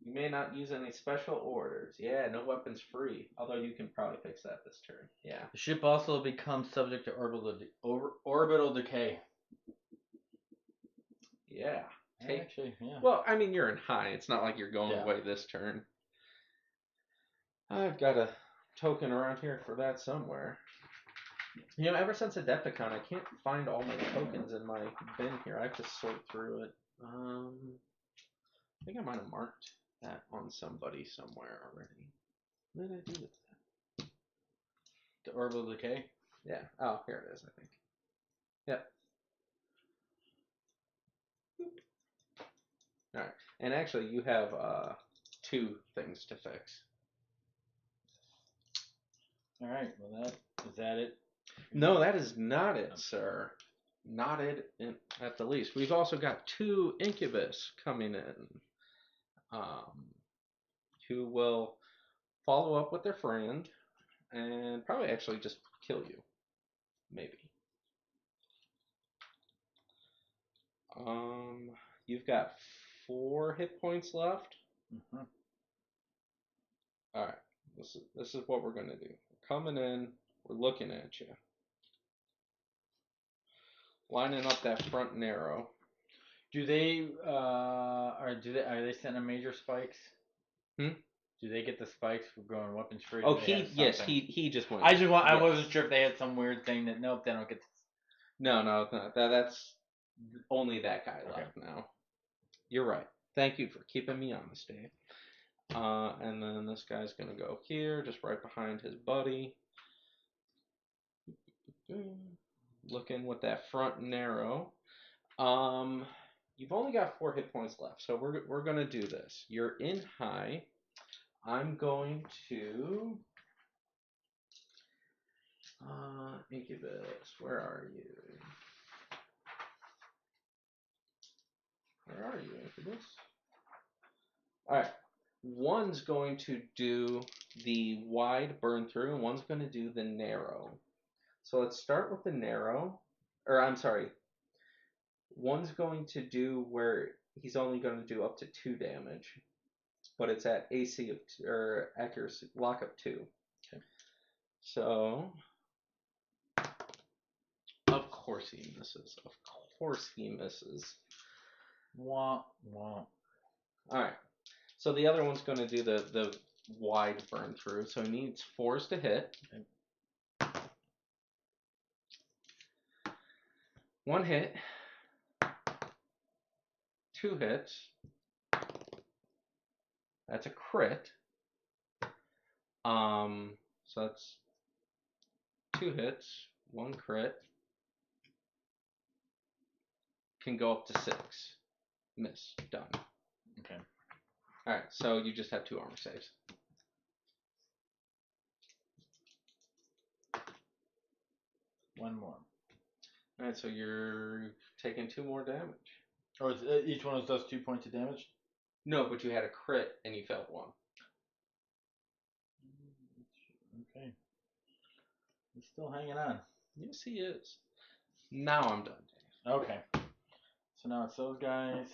you may not use any special orders. Yeah, no weapons free. Although you can probably fix that this turn. Yeah. The ship also becomes subject to orbital decay. Yeah. Actually, yeah. Well, I mean, you're in high. It's not like you're going away this turn. I've got a token around here for that somewhere. You know, ever since Adepticon, I can't find all my tokens in my bin here. I have to sort through it. I think I might have marked that on somebody somewhere already. What did I do with that? The orbital decay? Yeah. Oh, here it is, I think. Yep. Alright. And actually, you have 2 things to fix. Alright, well, is that it? No, that is not it, sir. Not it at the least. We've also got 2 Incubus coming in, who will follow up with their friend and probably actually just kill you. Maybe. You've got 4 hit points left. Mm-hmm. All right. This is what we're gonna do. We're coming in. We're looking at you. Lining up that front narrow. Do they are they sending major spikes? Do they get the spikes for going weapons free? Oh, Do they have yes, something? he just went. I Yes. wasn't sure if they had some weird thing that nope, they don't get. No, that's only that guy left now. You're right. Thank you for keeping me honest, Dave. And then this guy's gonna go here, just right behind his buddy. Looking with that front narrow. You've only got 4 hit points left, so we're gonna do this. You're in high. I'm going to Incubus. Where are you? Where are you, Incubus? All right. One's going to do the wide burn through, and one's going to do the narrow. So let's start with the narrow. Or I'm sorry. One's going to do where he's only going to do up to 2 damage, but it's at AC of or accuracy lockup 2. Okay. So, of course he misses. Of course he misses. Wah wah. All right. So the other one's going to do the wide burn through. So he needs 4s to hit. Okay. 1 hit. 2 hits. That's a crit. So that's 2 hits, 1 crit. Can go up to 6. Miss. Done. Okay. Alright, so you just have 2 armor saves. One more. Alright, so you're taking 2 more damage. Or is each one of those does 2 points of damage? No, but you had a crit and you failed 1. Okay. He's still hanging on. Yes, he is. Now I'm done, Dave. Okay. So now it's those guys.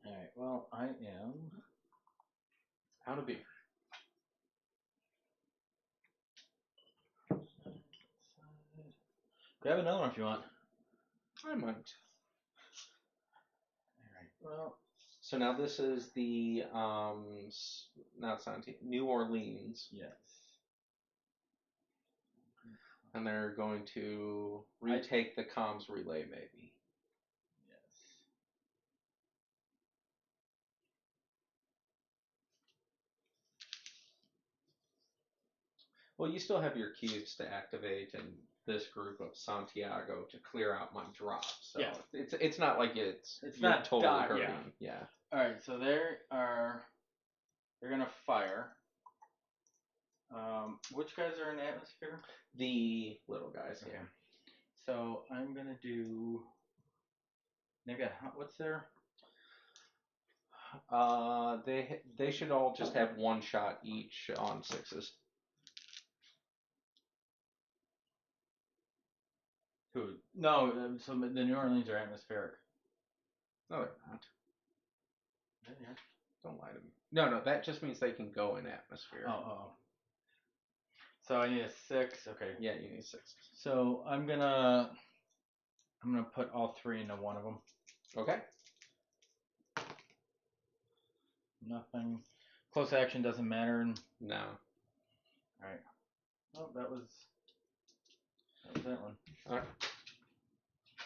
Alright, well, I am Out of beer. Grab another one if you want. I might. Alright, well. So now this is the, not Santiago, New Orleans. Yes. And they're going to retake the comms relay, maybe. Yes. Well, you still have your cubes to activate and this group of Santiago to clear out my drop. So yeah. it's not like it's not totally hurting. Yeah. Alright, so they're gonna fire. Which guys are in atmosphere? The little guys, okay. Yeah. So I'm gonna do. What's their? They should all just have 1 shot each on 6s. Who? No, so the New Orleans are atmospheric. No, they're not. Yeah. Don't lie to me. No, that just means they can go in atmosphere. Oh. So I need a 6. Okay. Yeah, you need 6. So I'm gonna put all 3 into one of them. Okay. Nothing. Close action doesn't matter. No. All right. Oh, that was that one. All right.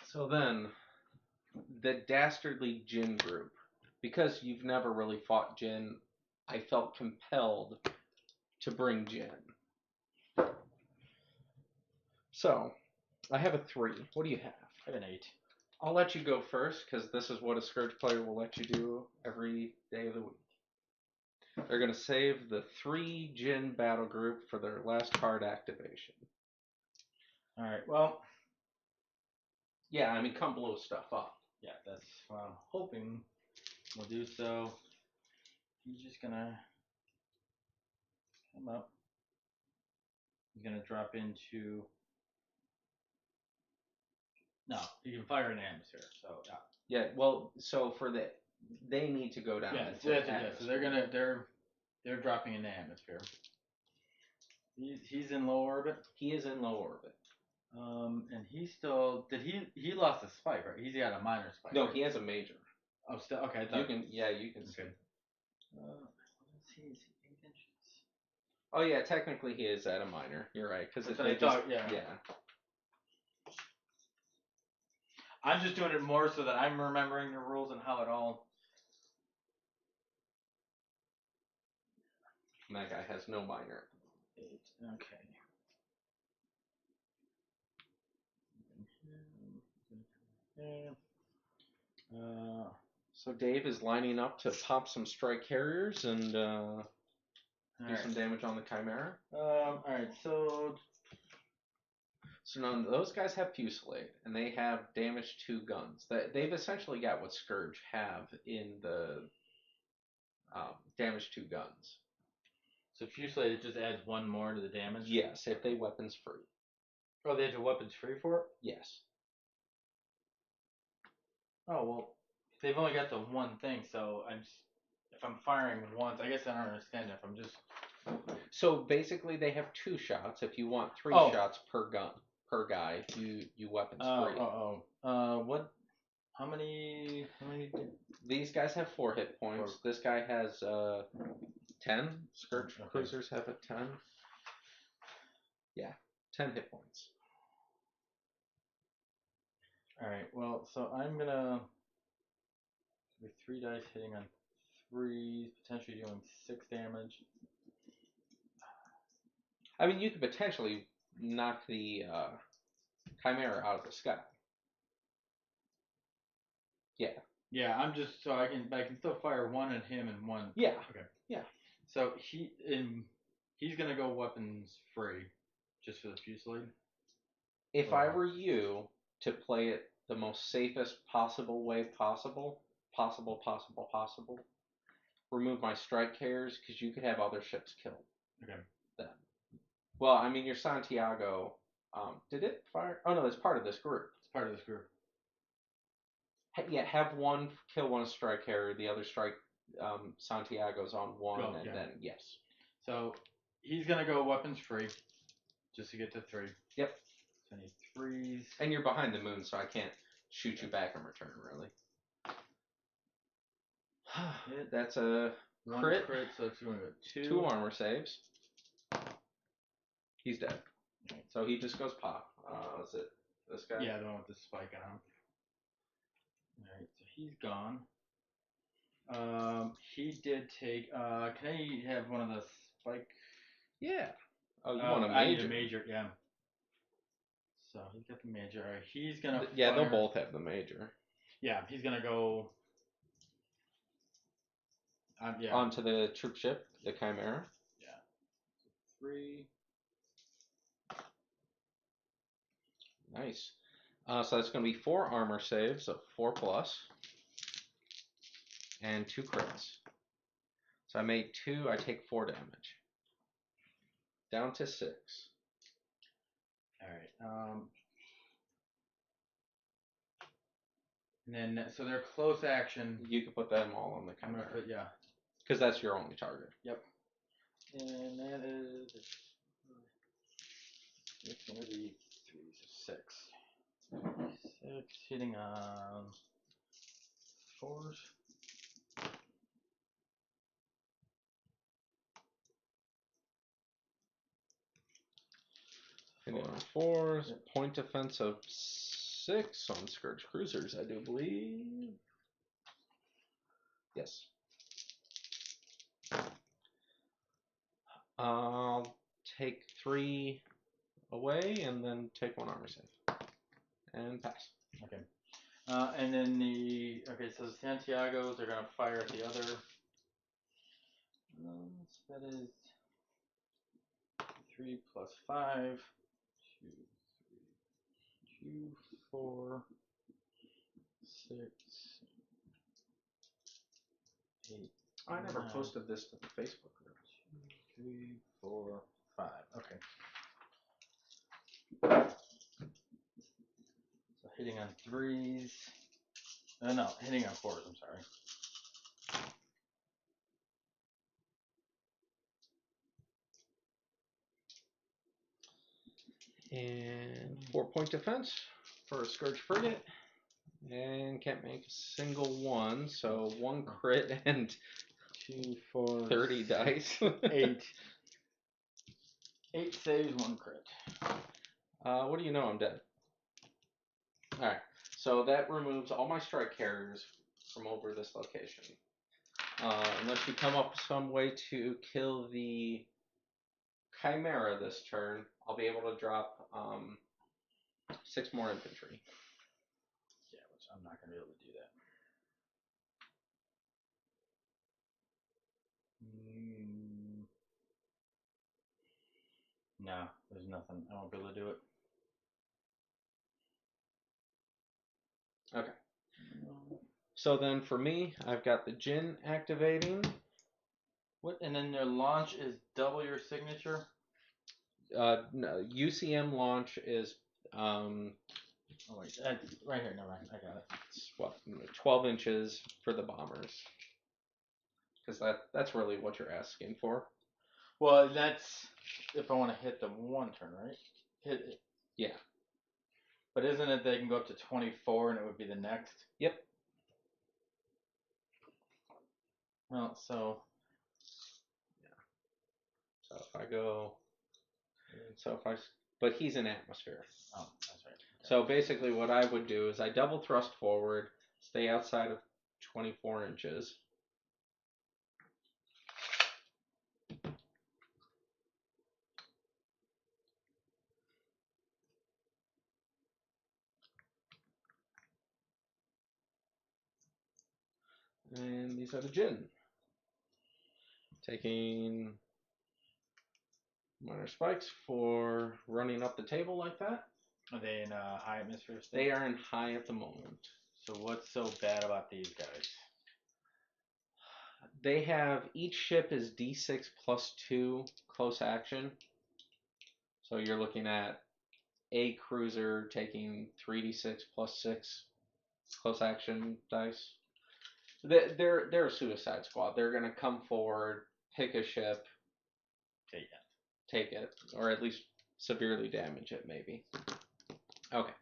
So then, the Dastardly Jin group. Because you've never really fought Jin, I felt compelled to bring Jin. So, I have a 3. What do you have? I have an 8. I'll let you go first, because this is what a Scourge player will let you do every day of the week. They're going to save the 3 Jin battle group for their last card activation. Alright, well. Yeah, I mean, come blow stuff up. Yeah, that's what I'm hoping we'll do. So, he's just going to come up. He's going to drop into. No, you can fire an atmosphere. So, yeah. Yeah, well, so for they need to go down. Yeah, so that's it. So they're dropping in the atmosphere. He's in low orbit. He is in low orbit. And he still he lost a spike, right? He's got a minor spike. No, right? he has a major. Oh, still okay. You can, yeah, you can. Okay. Let's see. Is he 8 inches? Oh yeah, technically he is at a minor. You're right, because I thought, yeah. I'm just doing it more so that I'm remembering the rules and how it all. And that guy has no minor. 8. Okay. So Dave is lining up to pop some strike carriers and do some damage on the Chimera. Alright, so now those guys have Fusillade, and they have damage to guns. They've essentially got what Scourge have in the damage to guns. So Fusillade, it just adds 1 more to the damage? Yes, if they weapons free. Oh, they have a weapons free for it? Yes. Oh, well, they've only got the one thing, so if I'm firing once, I guess I don't understand if I'm just... So basically they have 2 shots. If you want 3 shots per gun, per guy, you weapons free. What? How many? These guys have 4 hit points. This guy has 10. Scourge cruisers have a 10. Yeah, 10 hit points. Alright, well, so I'm gonna... with 3 dice hitting on 3s, potentially doing 6 damage. I mean, you could potentially knock the Chimera out of the sky. Yeah. Yeah, I'm just so I can still fire 1 at him and 1. Yeah. Okay. Yeah. So he's gonna go weapons free, just for the Fusillade. If I were you to play it the most safest possible way possible, remove my strike carriers because you could have other ships killed. Okay. Then. Well, I mean, your Santiago, did it fire? Oh no, it's part of this group. It's part of this group. Yeah, have 1 kill 1 strike carrier, the other strike Santiago's on 1, then yes. So he's gonna go weapons free, just to get to 3. Yep. So I need 3s. And you're behind the moon, so I can't shoot you back in return, really. That's a 1 crit. So it's going to go 2. 2 armor saves. He's dead. Right. So he just goes pop. Is it this guy? Yeah, the one with the spike on him. Alright, so he's gone. He did take. Can I have one of the spike? Yeah. Oh, you want a major? I need a major, yeah. So he's got the major. Alright, he's gonna. Yeah, they'll both have the major. Yeah, he's gonna go. Yeah. Onto the troop ship, the Chimera. Yeah. So 3. Nice. So that's going to be 4 armor saves, so 4 plus, and 2 crits. So I made 2. I take 4 damage. Down to 6. All right. And then so they're close action. You can put them all on the Chimera. Yeah. Because that's your only target. Yep. And that is. It's going to be 3, so 6. 6 hitting on 4s. Hitting on 4s. Yep. Point defense of 6 on Scourge cruisers, I do believe. Yes. I'll take 3 away and then take 1 armor save. And pass. Okay. And then so the Santiagos are going to fire at the other. So that is 3 plus 5. 2, 3, 2, 4, 6, 8. I never posted this to the Facebook group. 2, 3, 4, 5. Okay. So hitting on 3s. No, hitting on 4s. I'm sorry. And 4-point defense for a Scourge frigate. And can't make a single one, so 1 crit and 2, 4, 30 dice. 8. 8 saves, 1 crit. What do you know? I'm dead. Alright, so that removes all my strike carriers from over this location. Unless you come up with some way to kill the Chimera this turn, I'll be able to drop 6 more infantry. Yeah, which I'm not going to be able to do that. No, there's nothing. I won't be able to do it. Okay. So then for me, I've got the Jin activating. What? And then their launch is double your signature? No, UCM launch is Oh wait, that's right here. Never mind, I got it. it's what 12 inches for the bombers, because that's really what you're asking for. Well, that's if I want to hit them one turn, right? Hit it. Yeah. But isn't it they can go up to 24 and it would be the next? Yep. Well, so. Yeah. So if I go, but he's in atmosphere. Oh, that's right. Okay. So basically, what I would do is I double thrust forward, stay outside of 24 inches. And these are the Jin. Taking minor spikes for running up the table like that. Are they in high atmosphere state? They are in high at the moment. So what's so bad about these guys? They have, each ship is D6 plus 2 close action. So you're looking at a cruiser taking 3d6 plus 6 close action dice. They're a suicide squad. They're going to come forward, pick a ship, take it, or at least severely damage it, maybe. Okay.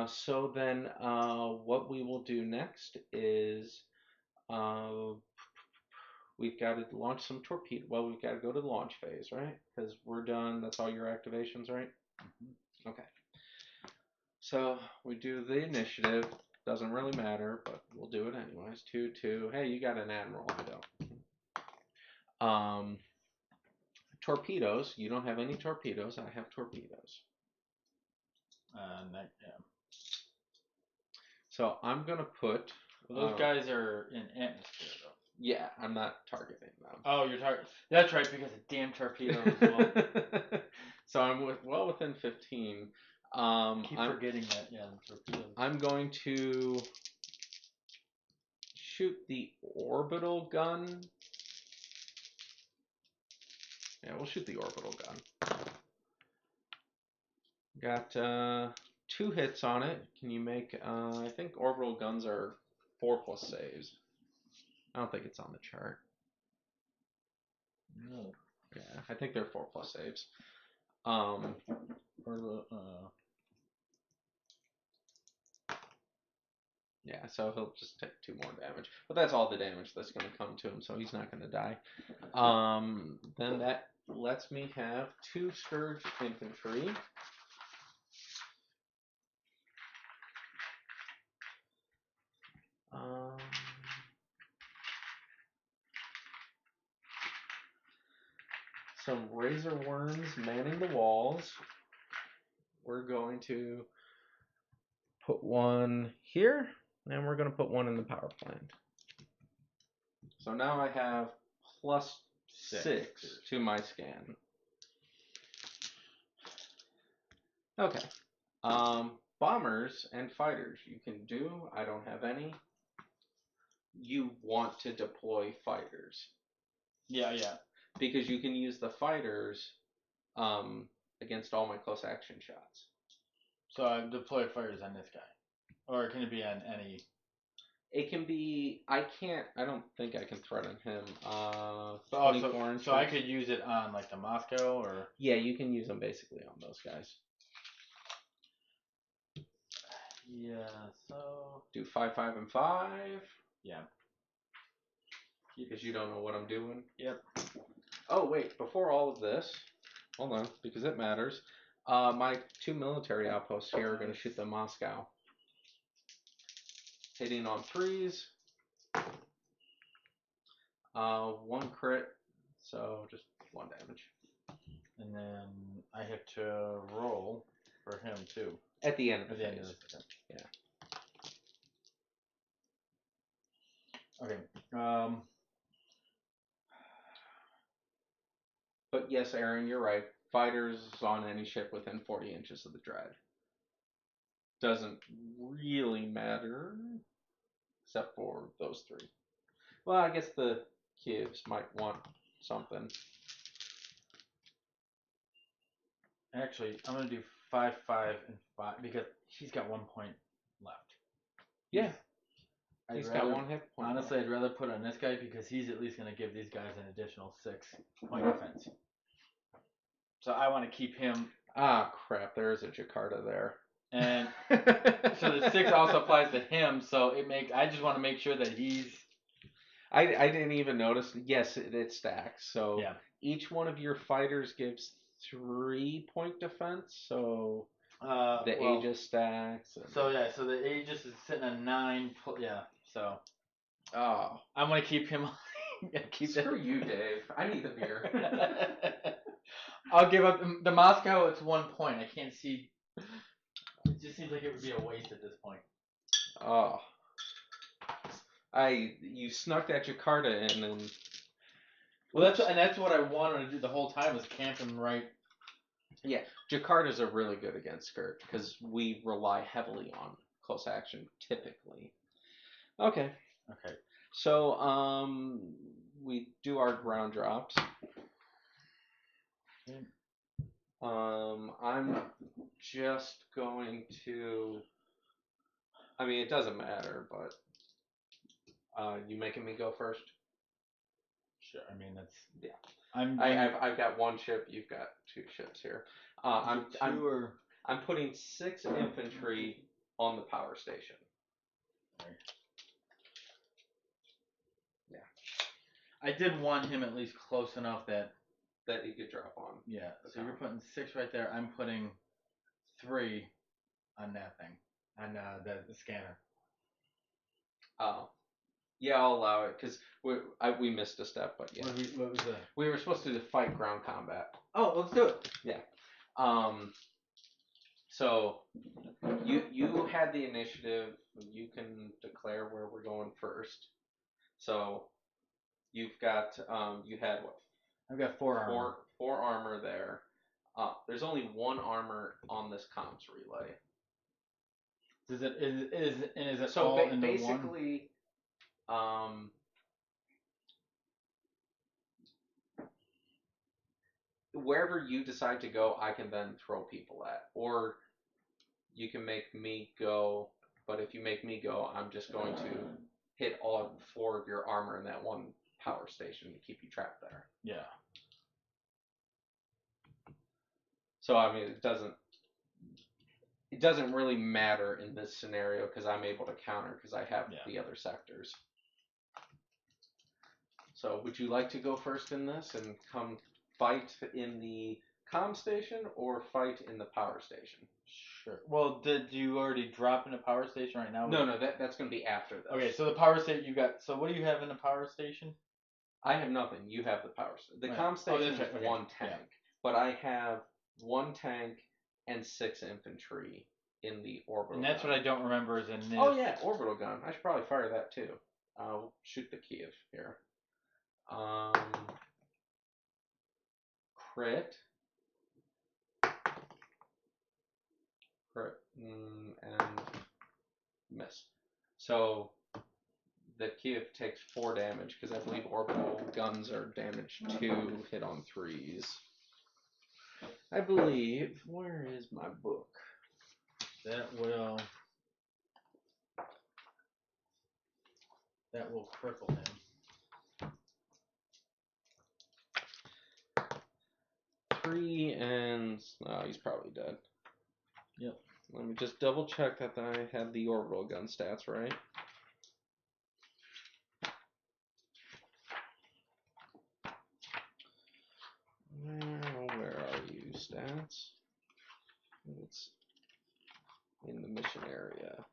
So then what we will do next is we've got to launch some torpedo. Well, we've got to go to the launch phase, right? Because we're done. That's all your activations, right? Mm-hmm. Okay. So we do the initiative. Doesn't really matter, but we'll do it anyways. 2, 2. Hey, you got an admiral. I don't. Torpedoes. You don't have any torpedoes. I have torpedoes. Yeah. So I'm gonna put. Well, those guys are in atmosphere, though. Yeah, I'm not targeting them. Oh, you're targeting. That's right, because of damn torpedoes. Well. So I'm well within 15. I'm forgetting that. Yeah, torpedoes. I'm going to shoot the orbital gun. Yeah, we'll shoot the orbital gun. Got 2 hits on it. Can you make? I think orbital guns are 4+ saves. I don't think it's on the chart. No. Yeah, I think they're 4+ saves. Yeah, so he'll just take 2 more damage. But that's all the damage that's going to come to him, so he's not going to die. Then that lets me have 2 Scourge infantry. Some razor worms manning the walls. We're going to put one here, and we're going to put one in the power plant. So now I have +6 to my scan. Okay. Bombers and fighters you can do. I don't have any. You want to deploy fighters. Yeah, yeah. Because you can use the fighters against all my close action shots. So I deploy fighters on this guy. Or can it be on any? It can be. I don't think I can threaten him. 24 inches. So I could use it on like the Moscow or. Yeah, you can use them basically on those guys. Yeah, so... Do 5, 5, and 5. Yeah. Because you don't know what I'm doing. Yep. Oh, wait. Before all of this, hold on, because it matters. My 2 military outposts here are going to shoot the Moscow. Hitting on 3s. 1 crit, so just 1 damage. And then I have to roll for him too. At the end of the At the end phase. of this. Yeah. Okay. But yes, Aaron, you're right. Fighters on any ship within 40 inches of the Dread. Doesn't really matter, except for those 3. Well, I guess the Kievs might want something. Actually, I'm gonna do 5, 5, and 5 because he's got 1 point left. Yeah. He's got 1 hit point. Honestly, I'd rather put on this guy because he's at least gonna give these guys an additional 6 point defense. So I want to keep him. Ah, crap! There is a Jakarta there. And so the 6 also applies to him. So I just want to make sure that he's. I didn't even notice. Yes, it stacks. So yeah. Each one of your fighters gives 3 point defense. So the Aegis stacks. So the Aegis is sitting at 9. Yeah. So. Oh. I'm gonna keep him. Screw you, Dave. I need the beer. I'll give up the Moscow. It's 1 point. I can't see. It just seems like it would be a waste at this point. Oh. You snuck that Jakarta in and. Well, that's what I wanted to do the whole time was camp him right. Yeah, Jakartas are really good against Skirt because we rely heavily on close action typically. Okay. So we do our ground drops. Okay. I'm just going to. I mean, it doesn't matter, but you making me go first? Sure. I mean, that's yeah. I've got 1 ship. You've got 2 ships here. I'm putting 6 infantry on the power station. Okay. Yeah. I did want him at least close enough that he could drop on. Yeah. So you're putting 6 right there. I'm putting 3 on that thing, on the scanner. Oh. Yeah, I'll allow it because we missed a step, but yeah. What was that? We were supposed to fight ground combat. Oh, let's do it. Yeah. So you had the initiative. You can declare where we're going first. So you've got you had what? I've got 4 armor. 4 armor there. There's only 1 armor on this comms relay. Is it so all into basically, wherever you decide to go, I can then throw people at, or you can make me go. But if you make me go, I'm just going to hit all 4 of your armor in that 1 power station to keep you trapped there. Yeah. So I mean, it doesn't really matter in this scenario because I'm able to counter because I have the other sectors. So would you like to go first in this and come fight in the comm station or fight in the power station? Sure. Well, did you already drop in a power station right now? No, that's going to be after this. Okay, so the power station you got. So what do you have in the power station? I have nothing. You have the power station. The comm station is 1 tank, but I have 1 tank and 6 infantry in the orbital. And that's gun. what I don't remember is in this. Oh yeah, orbital gun. I should probably fire that too. I'll shoot the Kiev here. Crit. And miss. So the Kiev takes 4 damage because I believe orbital guns are damage 2, hit on 3s. I believe. Where is my book? That will cripple him. 3 and he's probably dead. Yep. Let me just double check that I had the orbital gun stats right. Where are you, stats? It's in the mission area.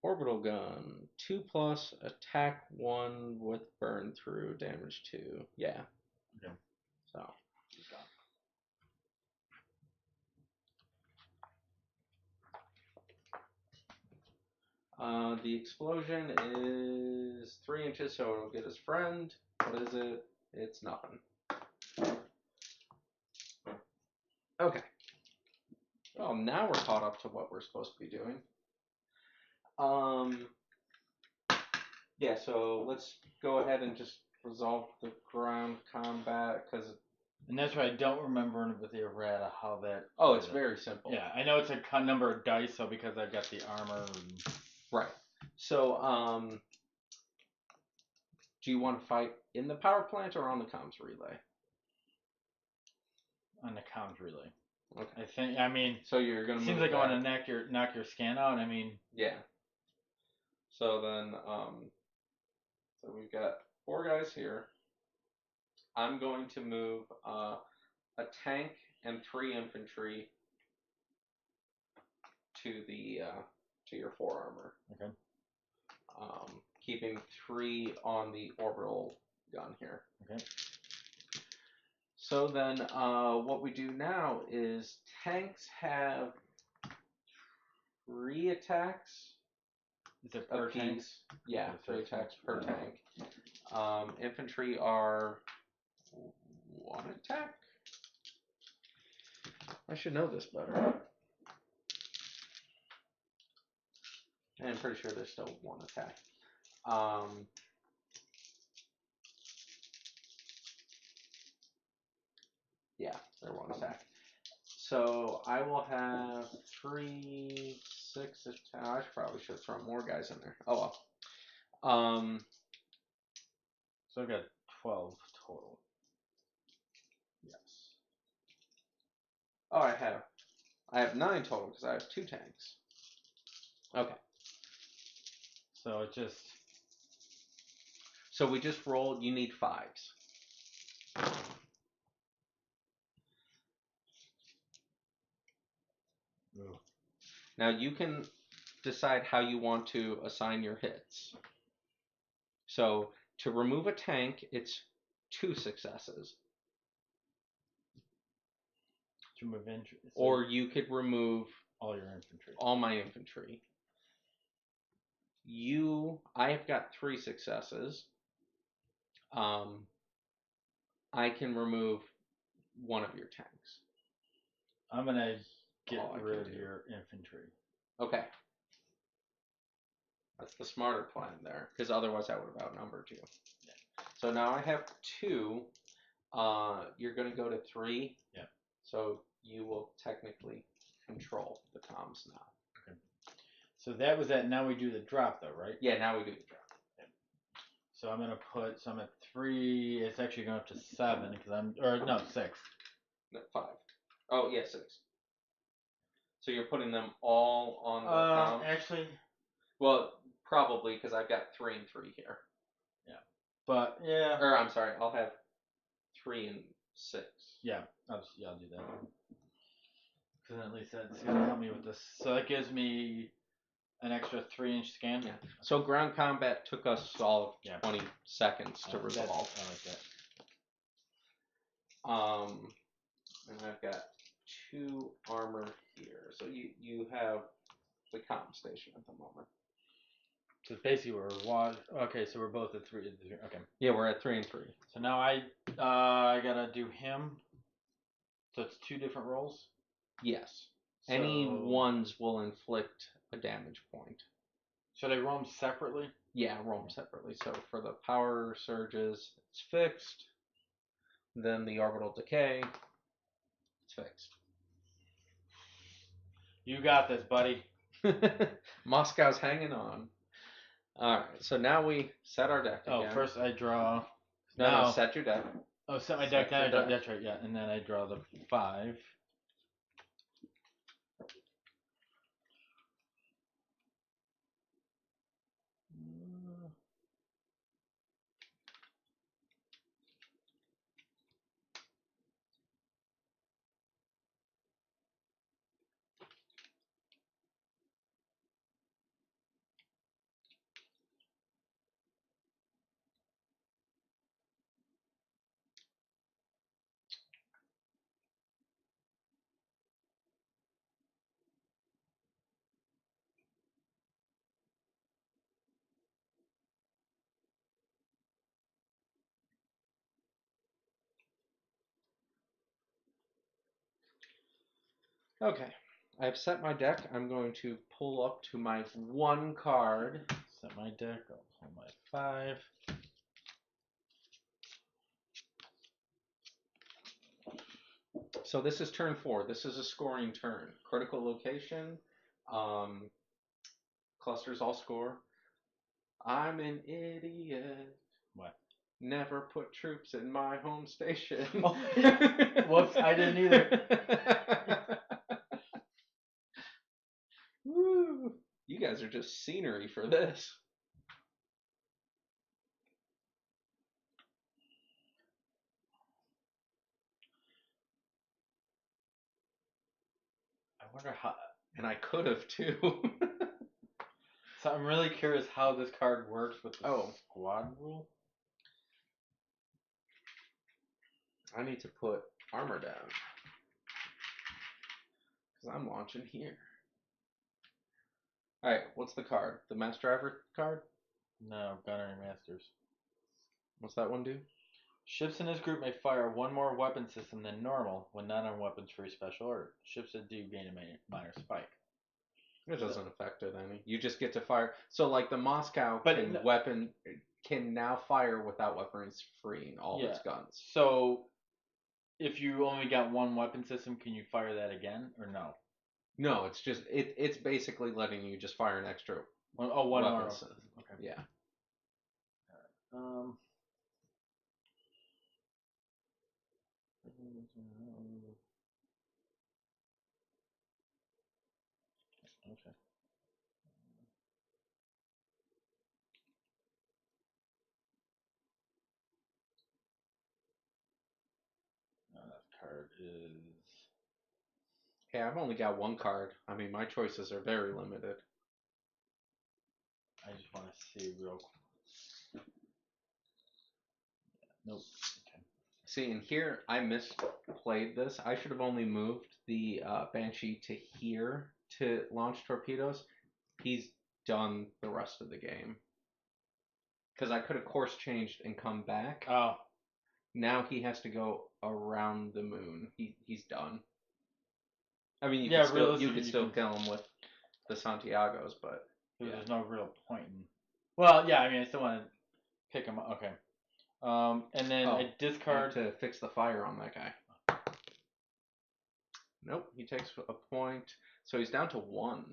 Orbital gun, 2+, attack 1 with burn through, damage 2. Yeah. Okay. So. The explosion is 3 inches, so it'll get his friend. What is it? It's nothing. Okay. Well, now we're caught up to what we're supposed to be doing. Yeah, so let's go ahead and just resolve the ground combat, because... And that's why I don't remember with the errata how that... Oh, it's very simple. Yeah, I know it's a number of dice, so because I've got the armor... And... Right. So, do you want to fight in the power plant or on the comms relay? On the comms relay. Okay. I think, I mean... So you're going to seems like I want to knock your scan out, I mean... Yeah. So then, so we've got 4 guys here. I'm going to move a tank and 3 infantry to the to your 4 armor. Okay. Keeping 3 on the orbital gun here. Okay. So then, what we do now is tanks have 3 attacks. Is it per tank? Yeah, 3 attacks per tank. Infantry are 1 attack. I should know this better. And I'm pretty sure there's still 1 attack. Yeah, they're 1 attack. So I will have 3, 6 attack. I probably should have thrown more guys in there. Oh well. So I've got 12 total. Yes. Oh, I have 9 total because I have 2 tanks. Okay. So it just... So we just rolled, you need 5s. Ooh. Now you can decide how you want to assign your hits. So to remove a tank, it's 2 successes. To remove infantry. So or you could remove all your infantry. All my infantry. I have got 3 successes. I can remove 1 of your tanks. I'm gonna get rid of your infantry. Okay. That's the smarter plan there, because otherwise I would have outnumbered you. Yeah. So now I have 2. You're going to go to 3. Yeah. So you will technically control the comms now. Okay. So that was that. Now we do the drop, though, right? Yeah. Now we do the drop. Okay. So I'm gonna put. So I'm at 3. It's actually going up to 7 because I'm. Or no, 6. No, 5. Oh yeah, 6. So you're putting them all on the comms? Actually. Well, probably because I've got 3 and 3 here. Yeah. But yeah. Or I'm sorry, I'll have 3 and 6. Yeah, I'll do that. Because at least that's gonna help me with this. So that gives me an extra 3-inch scan. Yeah. So ground combat took us all 20 seconds to resolve. I like that. And I've got 2 armor here. So you have the comm station at the moment. So basically we're okay, so we're both at 3. Okay. Yeah, we're at 3 and 3. So now I gotta do him. So it's 2 different rolls? Yes. So, any ones will inflict a damage point. Should I roll them separately? Yeah, roll them separately. So for the power surges, it's fixed. Then the orbital decay, it's fixed. You got this, buddy. Moscow's hanging on. Alright, so now we set our deck again. Oh, first I draw. No, set your deck. Oh, set my deck. That's right. Yeah, and then I draw the 5. Okay. I've set my deck. I'm going to pull up to my 1 card. Set my deck. I'll pull my 5. So this is turn 4. This is a scoring turn. Critical location. Clusters all score. I'm an idiot. What? Never put troops in my home station. Oh. Whoops, I didn't either. Woo! You guys are just scenery for this. I wonder how. And I could have too. So I'm really curious how this card works with the squad rule. I need to put armor down. Because I'm launching here. Alright, what's the card? The Mass Driver card? No, Gunnery Masters. What's that one do? Ships in this group may fire 1 more weapon system than normal when not on weapons free special order. Ships that do gain a minor spike. It doesn't affect it any. You just get to fire. So like the Moscow can now fire without weapons freeing all its guns. So if you only got 1 weapon system, can you fire that again or no? No, it's just it's basically letting you just fire an extra one weapon more. system. Okay. Yeah. Okay. That card is. Hey, I've only got 1 card. I mean, my choices are very limited. I just want to see real quick. Nope. Okay. See, and here I misplayed this. I should have only moved the Banshee to here to launch torpedoes. He's done the rest of the game. Because I could have course changed and come back. Oh. Now he has to go around the moon. He's done. I mean, you could still kill him with the Santiagos, but there's no real point in. Well, yeah, I mean, I still want to pick him up. Okay. And then I discard to fix the fire on that guy. Nope, he takes a point, so he's down to 1.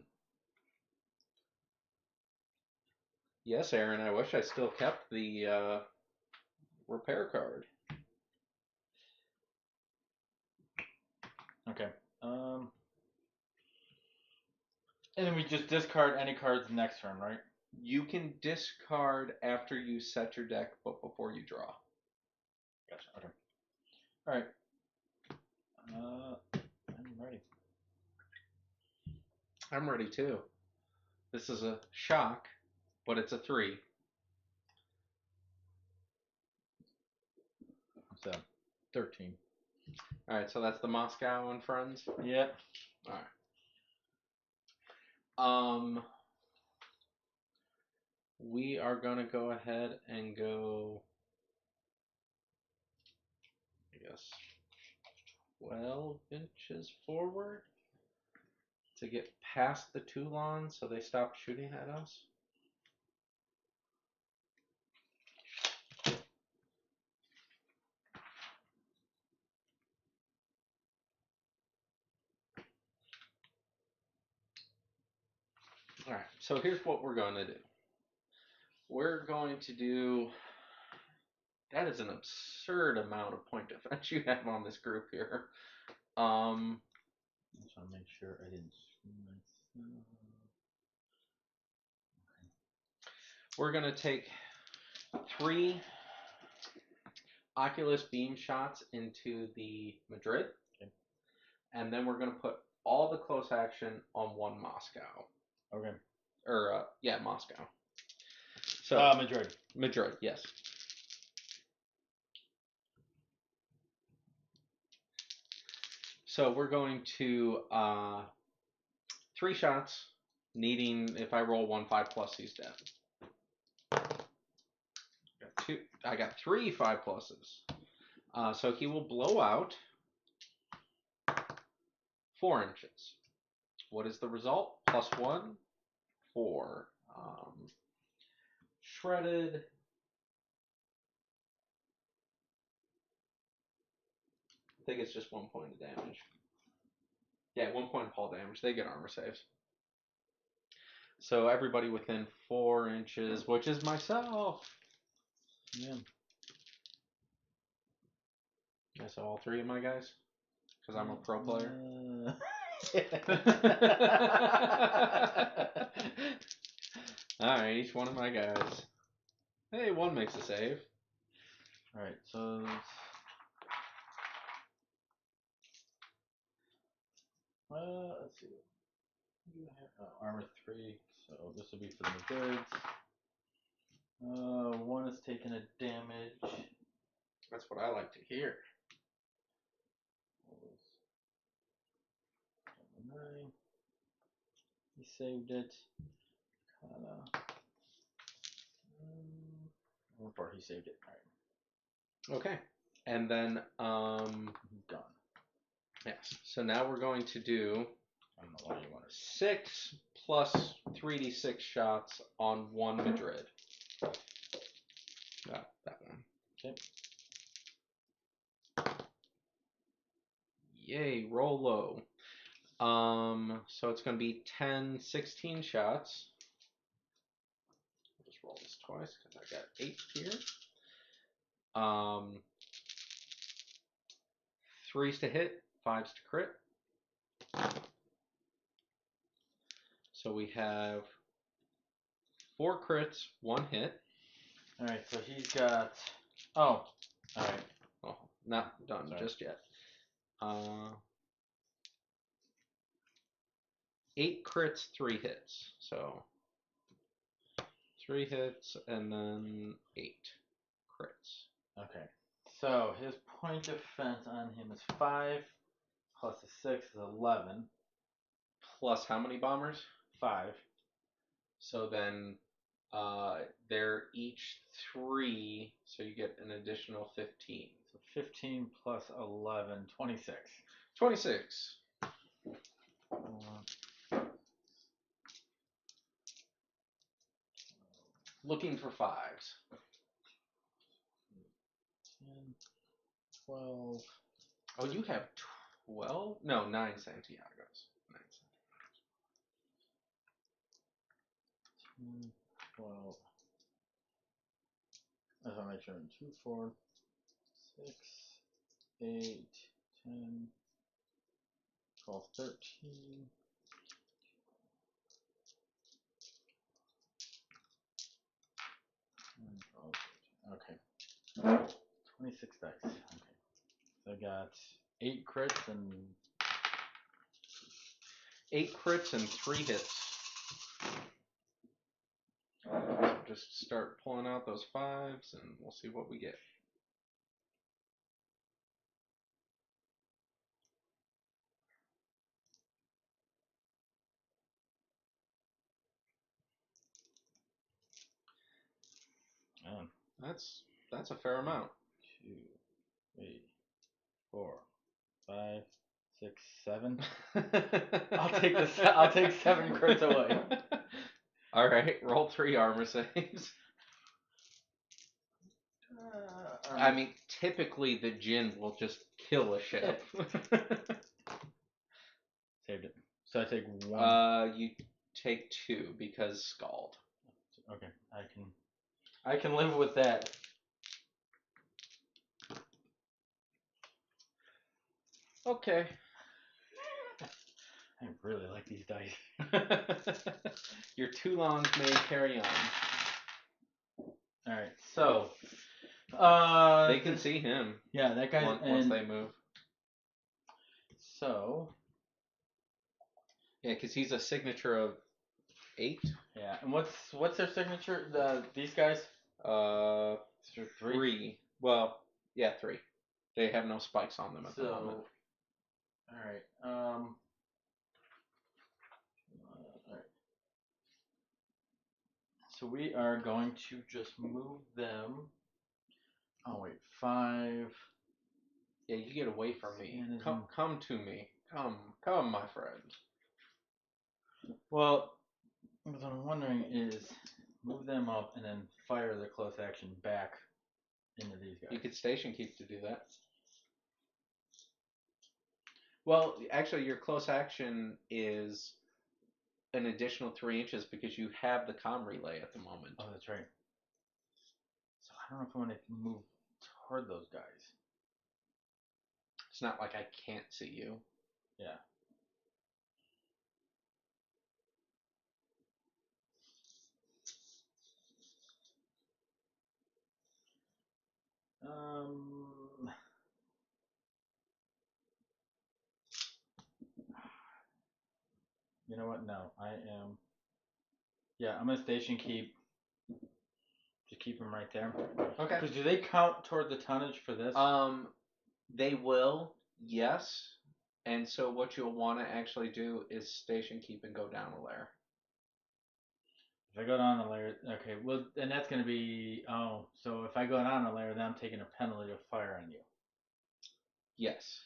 Yes, Aaron, I wish I still kept the repair card. Okay. And then we just discard any cards next turn, right? You can discard after you set your deck, but before you draw. Gotcha. Okay. All right. I'm ready. I'm ready too. This is a shock, but it's a 3. So, 13. All right, so that's the Moscow and friends. Yep. All right. We are gonna go ahead and go, I guess, 12 inches forward to get past the Toulon so they stop shooting at us. Alright, so here's what we're going to do. We're going to do That is an absurd amount of point defense you have on this group here. I just want to make sure I didn't. We're gonna take 3 Oculus beam shots into the Madrid, okay. And then we're gonna put all the close action on 1 Moscow. Okay. Or yeah, Moscow. So Madrid. Madrid, yes. So we're going to 3 shots, needing, if I roll 1 5+, he's dead. I got 3 5+. So he will blow out 4 inches. What is the result? +1, 4. Shredded. I think it's just 1 point of damage. Yeah, 1 point of fall damage. They get armor saves. So everybody within 4 inches, which is myself. Yeah. Yeah, so all 3 of my guys? Because I'm a pro player. Alright, each one of my guys. Hey, 1 makes a save. Alright, so let's see. Armor 3, so this will be for the Madrids. 1 is taking a damage. That's what I like to hear. 9. He saved it. One part he saved it. Alright. Okay. And then Gone. yes. So now we're going to do I don't know why you wanted 6 plus 3d6 shots on 1 Madrid. That one. Okay. Yay, roll low. So it's going to be 10, 16 shots. I'll just roll this twice because I got 8 here. 3s to hit, 5s to crit. So we have 4 crits, 1 hit. Alright, so he's got. Oh, alright. Oh, not done just yet. 8 crits, 3 hits. So 3 hits and then 8 crits. Okay. So his point defense on him is 5 plus a 6 is 11. Plus how many bombers? 5. So then they're each 3, so you get an additional 15. So 15 plus 11, 26. 26. Looking for 5s. 10, 12. Oh, you have 12? No, 9 Santiagos. 9 Santiagos. 10, 12. I just want to make sure. 2, 4, 6, 8, 10, 12, 13. Okay. 26 dice. Okay. So I got 8 crits and 8 crits and 3 hits. Just start pulling out those 5s and we'll see what we get. That's a fair amount. 2, 3, 4, 5, 6, 7. I'll take 7 crits away. All right, roll 3 armor saves. I mean, typically the djinn will just kill a ship. Saved it. So I take 1. You take 2 because scald. Okay, I can live with that. Okay. I really like these dice. Your Toulons may carry on. Alright, so They can see him. Yeah, that guy's once they move. So yeah, because he's a signature of 8. Yeah, and what's their signature? These guys? 3. Well, yeah, 3. They have no spikes on them at the moment. Alright. Alright. So we are going to just move them. Oh wait, 5. Yeah, you get away from me. And Come to me. Come, my friend. Well, what I'm wondering is move them up and then fire the close action back into these guys. You could station keep to do that. Well, actually, your close action is an additional 3 inches because you have the comm relay at the moment. Oh, that's right. So I don't know if I want to move toward those guys. It's not like I can't see you. Yeah. You know what? No, I am. Yeah, I'm gonna station keep. To keep them right there. Okay. Because do they count toward the tonnage for this? They will, yes. And so what you'll want to actually do is station keep and go down a layer. If I go down a layer, okay. Well, and that's gonna be so if I go down a layer, then I'm taking a penalty of fire on you. Yes.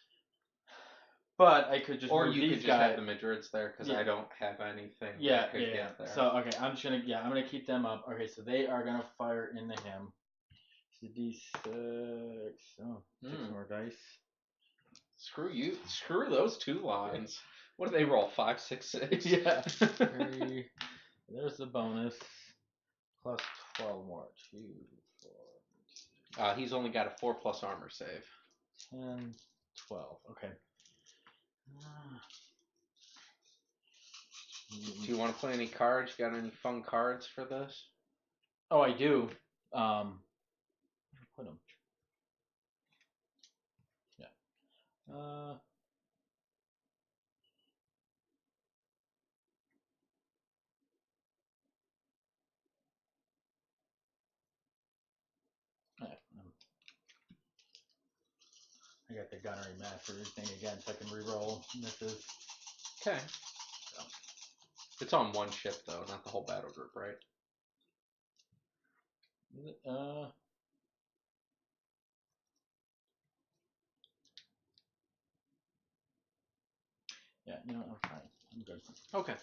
But I could just or move you these could just guys. have the Madrids there because I don't have anything Yeah, that could get there. So okay, I'm gonna keep them up. Okay, so they are gonna fire into him. It's a D6. Oh, 6 more dice. Screw you. Screw those 2 lines. What do they roll? 5, 6, 6? Yeah. 3. There's the bonus. Plus 12 more. 2, 4. He's only got a 4+ armor save. 10, 12. Okay. Do you want to play any cards? You got any fun cards for this? Oh, I do. Put them. Yeah. I got the gunnery master thing again, so I can reroll misses. Okay. So. It's on one ship though, not the whole battle group, right? Yeah, you know, I'm fine. I'm good. Okay.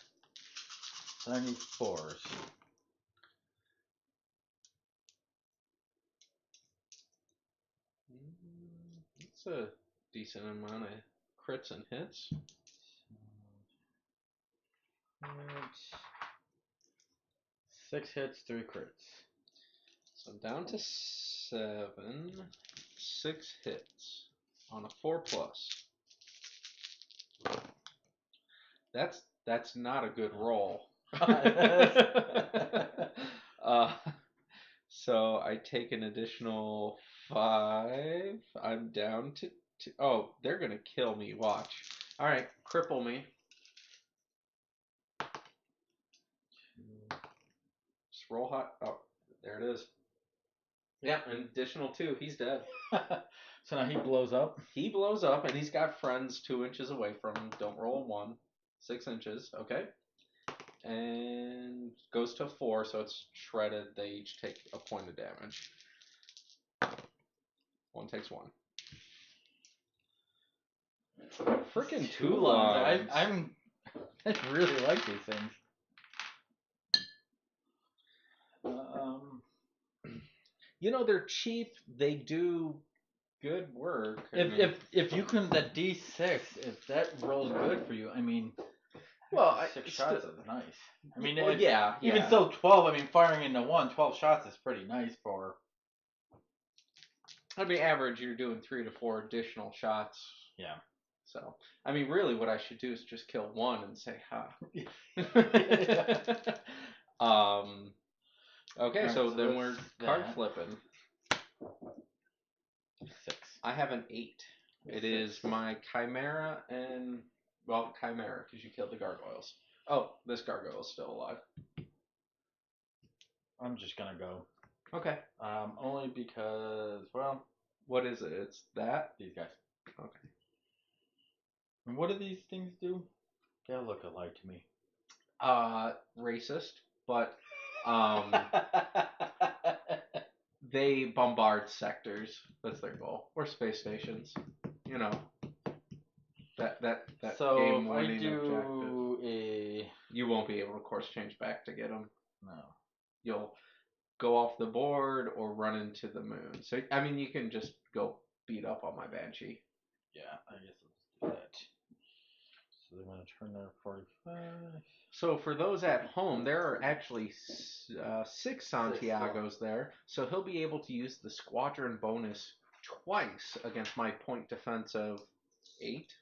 So I need 4s. It's a decent amount of crits and hits. 6 hits, 3 crits. So down to 7, 6 hits on a 4+. That's not a good roll. So I take an additional 5. I'm down to 2. Oh, they're gonna kill me. Watch. All right, cripple me. Just roll hot. Oh, there it is. Yeah, an additional 2. He's dead. So now he blows up. He blows up, and he's got friends 2 inches away from him. Don't roll a 1. 6 inches. Okay. And goes to 4, so it's shredded. They each take a point of damage. 1 takes 1. Freaking Toulon. I really like these things. You know, they're cheap. They do good work. If you can the D6, if that rolls good for you, I mean, well, 6 shots is nice. I mean, well, yeah. Even so, 12. I mean, firing into 12 shots is pretty nice for. I mean, average, you're doing 3 to 4 additional shots. Yeah. So, I mean, really, what I should do is just kill one and say ha. Okay, Alright, so so then we're that's card that. flipping. 6. I have an 8. It is my Chimera and, well, Chimera, because you killed the gargoyles. Oh, this gargoyle is still alive. I'm just gonna go. Okay. Only because, well, What is it? It's that? these guys. Okay. And what do these things do? They all look alike to me. Racist, but, they bombard sectors. That's their goal. Or space stations. You know. That So game if I winning do objective. You won't be able to course change back to get them. No. You'll go off the board or run into the moon. So I mean, you can just go beat up on my Banshee. Yeah, I guess let's do that. So they're gonna turn their 45. So for those at home, there are actually 6 Santiagos there. So he'll be able to use the squadron bonus twice against my point defense of 8.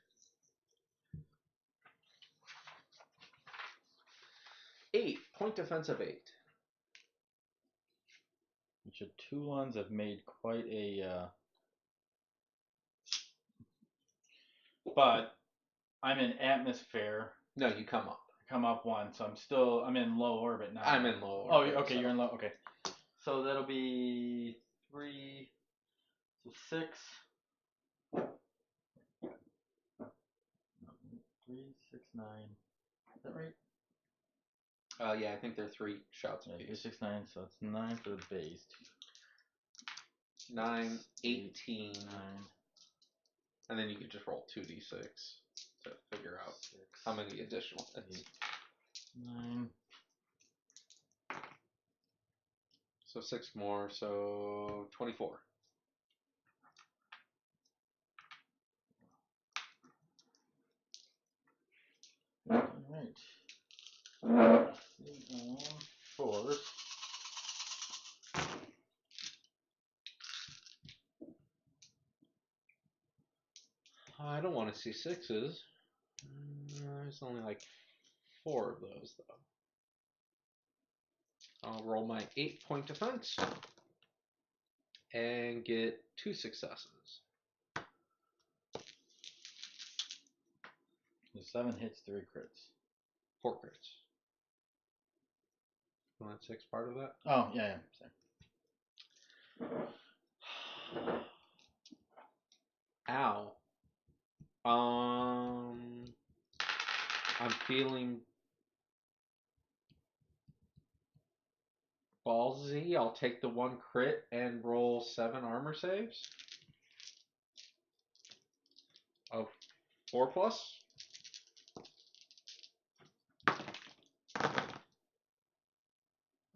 8 point defense of 8. Which the Toulons have made quite a. But I'm in atmosphere. No, you come up. Come up 1, so I'm in low orbit now. I'm in low Oh, orbit. okay, so. you're in low. Okay, so that'll be 3, so 6. 3, 6, 9. Is that right? Yeah, I think they're 3 shots Yeah, apiece. 3, 6, 9. So it's 9 for the base. 9, 18. 9. And then you can just roll 2d6 to figure out 6, how many additional hits. 9. So 6 more, so 24. Alright. 4. I don't want to see 6s. There's only like 4 of those, though. I'll roll my 8 point defense and get 2 successes. So 7 hits, 3 crits. 4 crits. You want 6 part of that? Oh, yeah, same. Ow. I'm feeling ballsy. I'll take the 1 crit and roll 7 armor saves of 4 plus.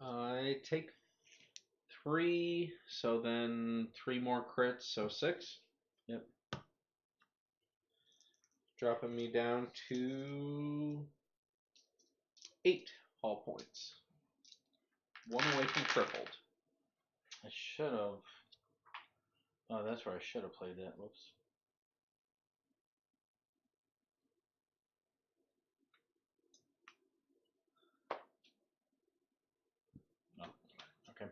I take 3, so then 3 more crits, so 6. Yep. Dropping me down to 8 hull points. 1 away from crippled. I should have. Oh, that's where I should have played that. Whoops. Oh, okay.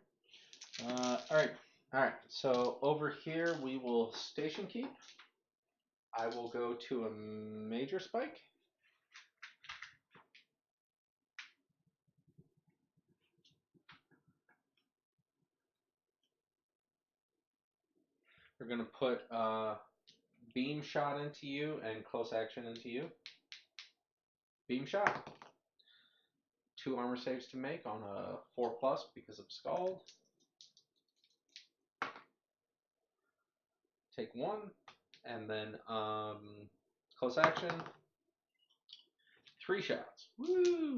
Alright. Alright, so over here we will station keep. I will go to a major spike. We're going to put beam shot into you and close action into you. Beam shot. 2 armor saves to make on a 4 plus because of Scald. Take 1, and then close action. 3 shots. Woo!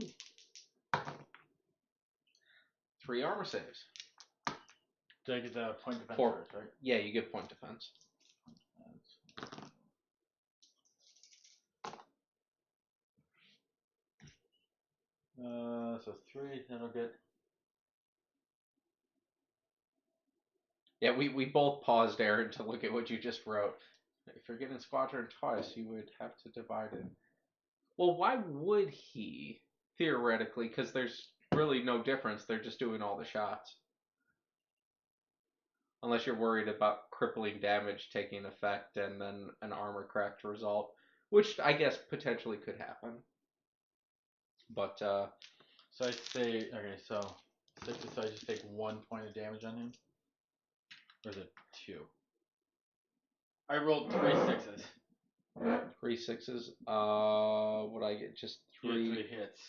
3 armor saves. Did I get the point defense 4. first, right? Yeah, you get point defense. So 3, that'll get. Yeah, we both paused, Aaron, to look at what you just wrote. If you're getting squadron twice, you would have to divide it. Well, why would he, theoretically? Because there's really no difference. They're just doing all the shots. Unless you're worried about crippling damage taking effect and then an armor crack to result, which I guess potentially could happen. But, so I say, okay, so 6, so I just take 1 point of damage on him? Or is it 2? I rolled 3 6s. 3 6s. What I get? Just 3. 3 hits.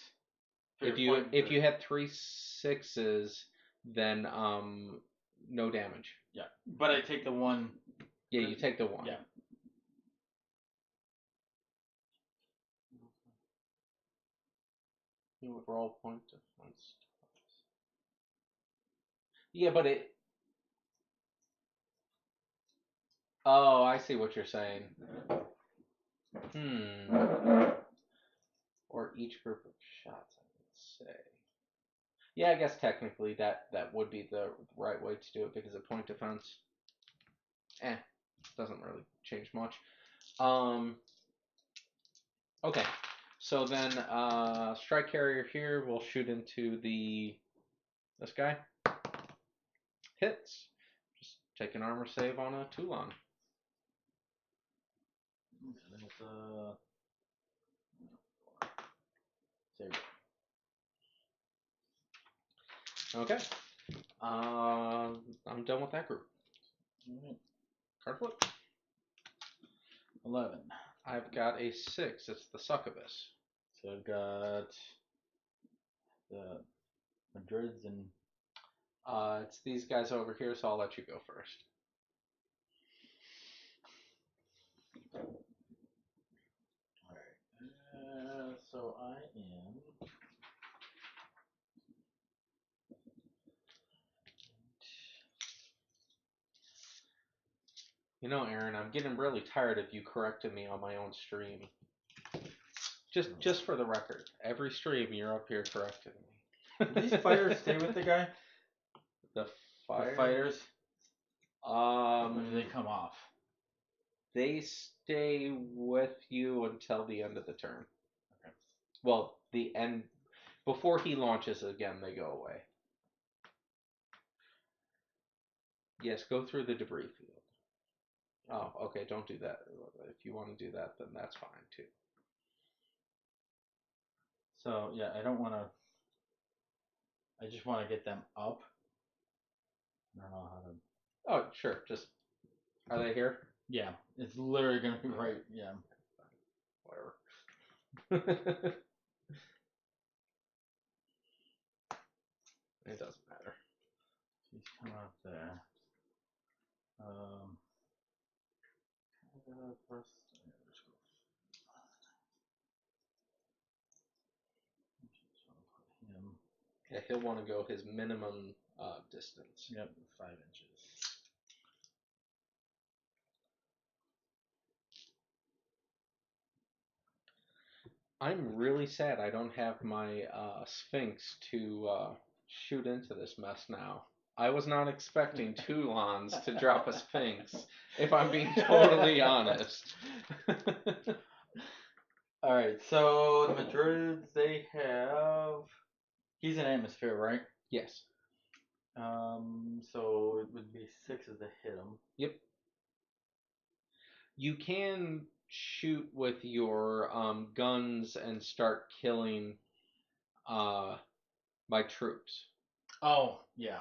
If you had 3 6s, then no damage. Yeah, but I take the 1. Yeah, you take the 1. Yeah. You would roll point defense. Yeah, but it. Oh, I see what you're saying. Or each group of shots, I would say. Yeah, I guess technically that would be the right way to do it because of point defense. Doesn't really change much. Okay, so then strike carrier here will shoot into this guy. Hits. Just take an armor save on a Toulon. Save. Okay. I'm done with that group. Alright. Card flip. 11. I've got a 6. It's the succubus. So I've got the Madrids and it's these guys over here, so I'll let you go first. Alright. So I am. You know, Aaron, I'm getting really tired of you correcting me on my own stream. Just for the record, every stream you're up here correcting me. Do these fighters stay with the guy? The The fighters? Or do they come off? They stay with you until the end of the turn. Okay. Well, the end before he launches again, they go away. Yes, go through the debris field. Oh, okay, don't do that. If you want to do that, then that's fine too. So yeah, I don't want to. I just want to get them up. I don't know how to. Oh, sure. Just are they here? Yeah, it's literally gonna be right. Yeah. Whatever. It doesn't matter. He's coming up there. First, him. Yeah, he'll want to go his minimum distance. Yep, 5 inches. I'm really sad I don't have my Sphinx to shoot into this mess now. I was not expecting Toulons to drop a Sphinx, if I'm being totally honest. Alright, so the Madrids, they have. He's an atmosphere, right? Yes. So it would be 6 as to hit him. Yep. You can shoot with your guns and start killing my troops. Oh, yeah.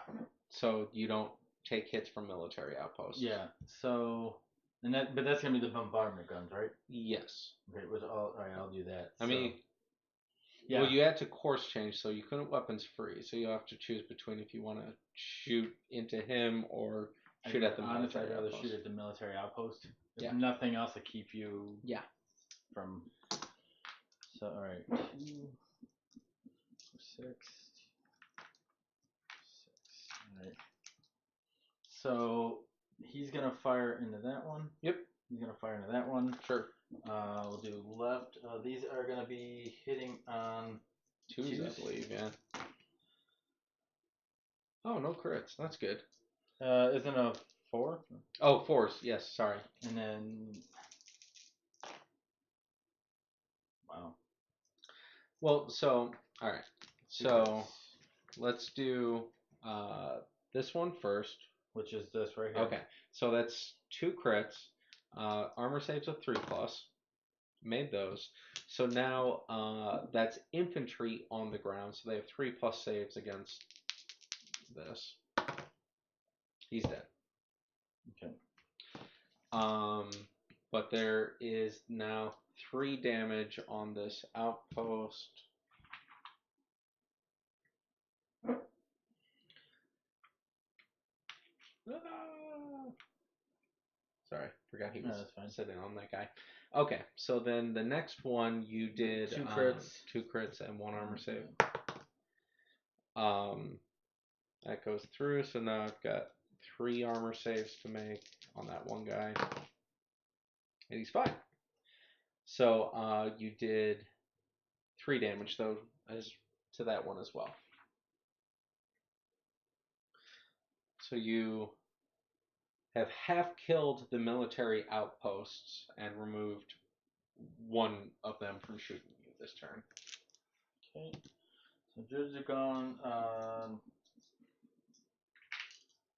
So you don't take hits from military outposts. Yeah. So, but that's gonna be the bombardment guns, right? Yes. Okay. All right. I'll do that. I mean, yeah. Well, you had to course change, so you couldn't weapons free. So you have to choose between if you want to shoot into him or shoot at the military I'd rather outpost. shoot at the military outpost. There's Yeah. nothing else to keep you. Yeah. From. So all right. 2, 6. All right. So he's gonna fire into that one. Yep. He's gonna fire into that one. Sure. We'll do left. These are gonna be hitting on twos, I believe. Yeah. Oh, no crits. That's good. Isn't a 4. Oh, 4s. Yes, sorry. And then. Wow. Well, so all right. So let's do this one first. Which is this right here. Okay, so that's 2 crits. Armor saves of 3+. Made those. So now that's infantry on the ground. So they have 3+ saves against this. He's dead. Okay. But there is now 3 damage on this outpost. Sorry, forgot he was sitting on that guy. Okay, so then the next one you did 2 crits, 2 crits and 1 armor save. That goes through. So now I've got 3 armor saves to make on that one guy, and he's fine. So you did 3 damage though as to that one as well. So you have half killed the military outposts and removed 1 of them from shooting you this turn. Okay. So Druids are gone.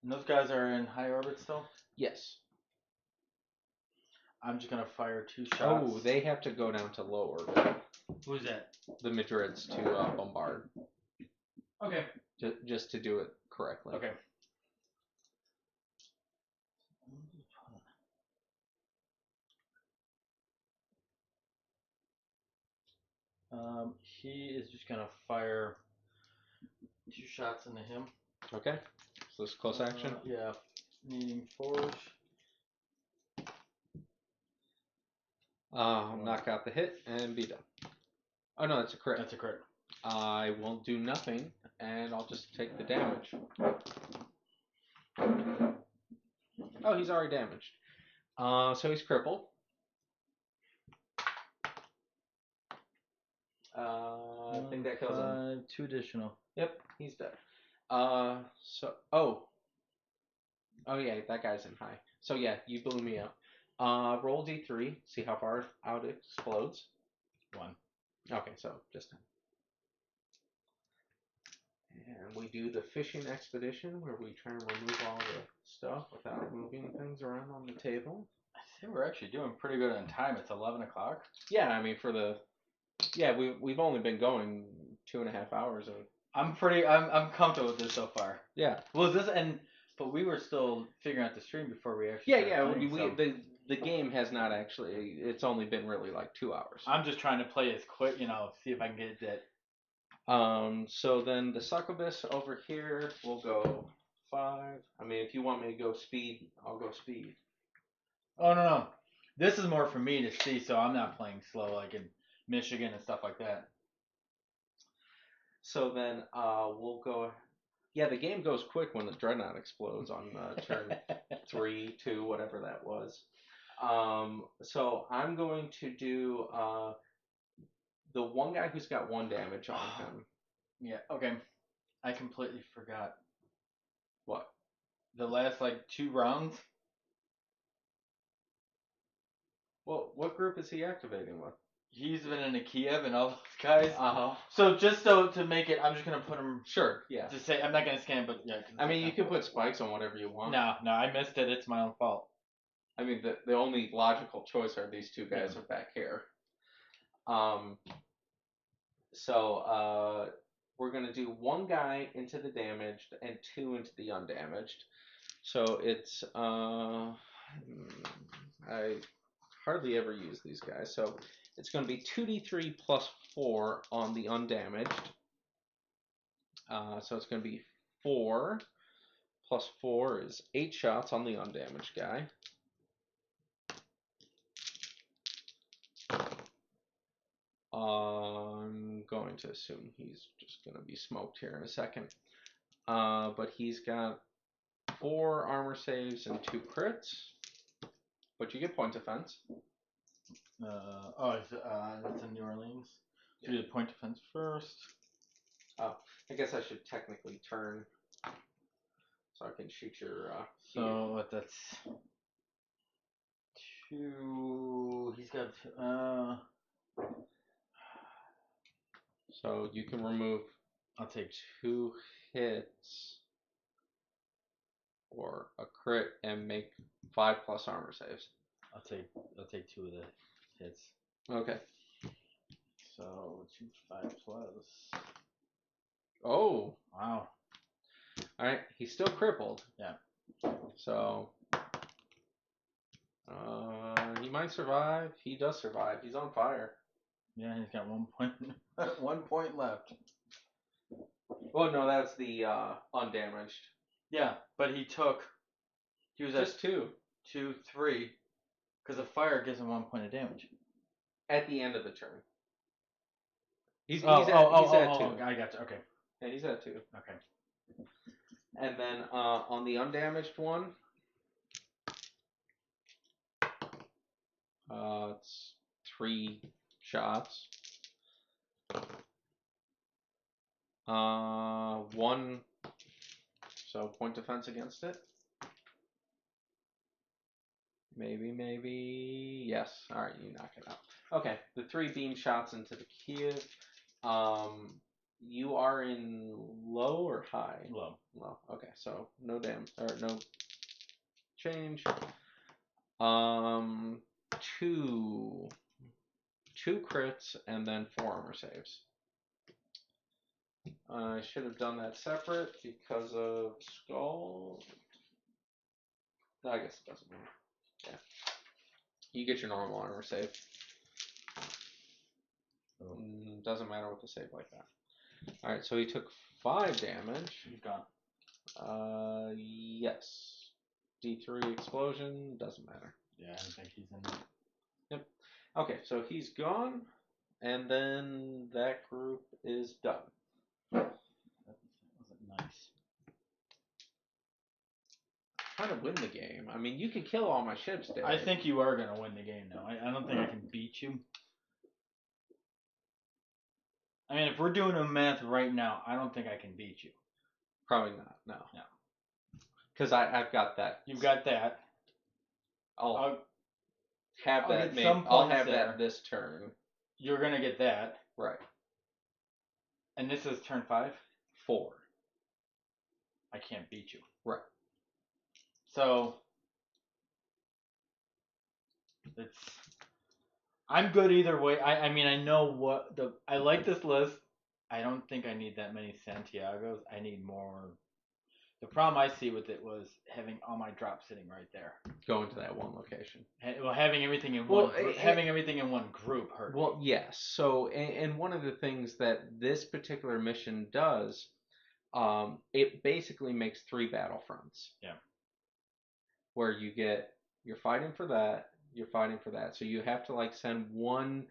And those guys are in high orbit still? Yes. I'm just gonna fire 2 shots. Oh, they have to go down to low orbit. Who's that? The Madrids to bombard. Okay. Just to do it correctly. Okay. He is just gonna fire 2 shots into him. Okay. So this close action? Yeah. Needing forge. Knock out the hit and be done. Oh no, that's a crit. That's a crit. I will do nothing and I'll just take the damage. Oh, he's already damaged. So he's crippled. I think that kills him. 2 additional. Yep, he's dead. Oh yeah, that guy's in high. So yeah, you blew me up. Roll D3, see how far out it explodes. 1. Okay, so just 10. And we do the fishing expedition where we try and remove all the stuff without moving things around on the table. I think we're actually doing pretty good on time. It's 11 o'clock. Yeah, I mean we've only been going 2.5 hours. I'm comfortable with this so far. Yeah. Well, but we were still figuring out the stream before we actually. The game has not actually. It's only been really like 2 hours. I'm just trying to play as quick, see if I can get that. So then the succubus over here will go 5. I mean, if you want me to go speed, I'll go speed. Oh no. This is more for me to see, so I'm not playing slow like in Michigan and stuff like that. So then we'll go. Yeah, the game goes quick when the Dreadnought explodes on turn 3, 2, whatever that was. So I'm going to do the one guy who's got 1 damage on him. Yeah, okay. I completely forgot. What? The last 2 rounds? Well, what group is he activating with? He's been in a Kiev and all those guys. Uh-huh. So just to make it, I'm just going to put him... Sure, yeah. To say, I'm not going to scan, but yeah. I mean, you can put spikes on whatever you want. No, I missed it. It's my own fault. I mean, the only logical choice are these 2 guys are back here. So we're going to do 1 guy into the damaged and 2 into the undamaged. So it's... I hardly ever use these guys. So it's going to be 2d3 plus 4 on the undamaged. So it's going to be 4 plus 4 is 8 shots on the undamaged guy. I'm going to assume he's just going to be smoked here in a second. But he's got 4 armor saves and 2 crits. But you get point defense. That's in New Orleans. Yeah. Do the point defense first. Oh, I guess I should technically turn So I can shoot your. So that's 2. He's got. So you can remove. I'll take 2 hits or a crit and make 5+ armor saves. I'll take 2 of the hits. Okay. So 2 5 plus. Oh. Wow. All right. He's still crippled. Yeah. So. He might survive. He does survive. He's on fire. Yeah, he's got 1 point. 1 point left. Well, no, that's the undamaged. Yeah, but he was just at 2. 2, 3, because the fire gives him 1 point of damage. At the end of the turn. He's at 2. I got you. Okay. Yeah, he's at 2. Okay. And then on the undamaged one, it's 3 shots. 1, so point defense against it. Maybe, yes. All right, you knock it out. Okay, the 3 beam shots into the Kiev. You are in low or high? Low. Low. Okay, so no damage or no change. 2 crits and then 4 armor saves. I should have done that separate because of skull. I guess it doesn't matter. Yeah. You get your normal armor save. Doesn't matter what to save like that. Alright, so he took 5 damage. He's gone. Yes. D3 explosion, doesn't matter. Yeah, I don't think he's in there. Yep. Okay, so he's gone, and then that group is done. That wasn't nice. Trying to win the game. I mean, you could kill all my ships, Dave. I think you are going to win the game now. I don't think I can beat you. I mean, if we're doing a math right now, I don't think I can beat you. Probably not, no. No. Because I've got that. You've got that. I'll have I'll that get some I'll points have there. that this turn. You're going to get that. Right. And this is turn 5? 4. I can't beat you. Right. So I'm good either way. I mean, I know I like this list. I don't think I need that many Santiagos. I need more. The problem I see with it was having all my drops sitting right there. Going to that one location. Well, having everything in one group, having everything in one group hurt. Well, yes. So, and one of the things that this particular mission does, it basically makes 3 battle fronts. Yeah. Where you're fighting for that, you're fighting for that. So you have to send one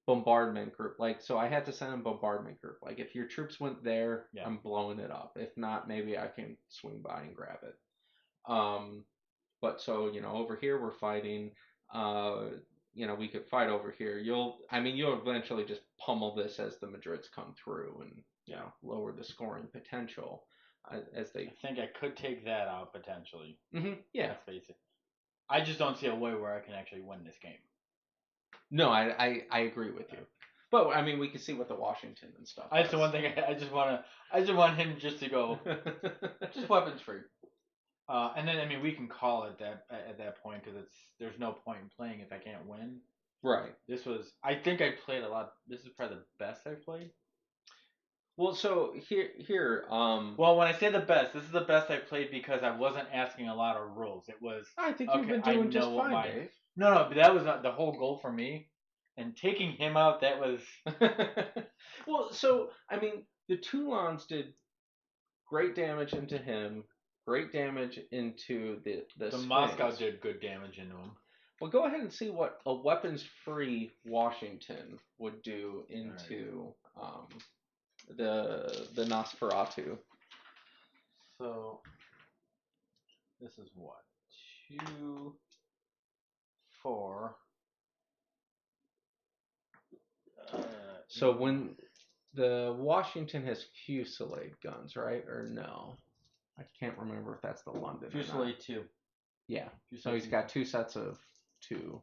bombardment group. So I had to send a bombardment group. If your troops went there, yeah, I'm blowing it up. If not, maybe I can swing by and grab it. But so, over here we're fighting, we could fight over here. You'll eventually just pummel this as the Madrids come through and, lower the scoring potential as they... I think I could take that out potentially. Mm-hmm. Yeah. Let's face it. I just don't see a way where I can actually win this game. No, I agree with you. But I mean, we can see what the Washington and stuff. That's the one thing I just want him just to go, just weapons free. And then we can call it that at that point because there's no point in playing if I can't win. Right. I think I played a lot. This is probably the best I've played. Well, so here. Well, when I say the best, this is the best I've played because I wasn't asking a lot of rules. It was. I think you've been doing just fine, Dave. No, but that was not the whole goal for me. And taking him out, that was... Well, so, the Toulons did great damage into him, great damage into the Sphinx. Moscow did good damage into him. Well, go ahead and see what a weapons-free Washington would do into the Nosferatu. So, this is what? 2, 4... So when the Washington has fusillade guns, right? Or no? I can't remember if that's the London. Fusilier 2. Yeah. So he's got 2 sets of 2.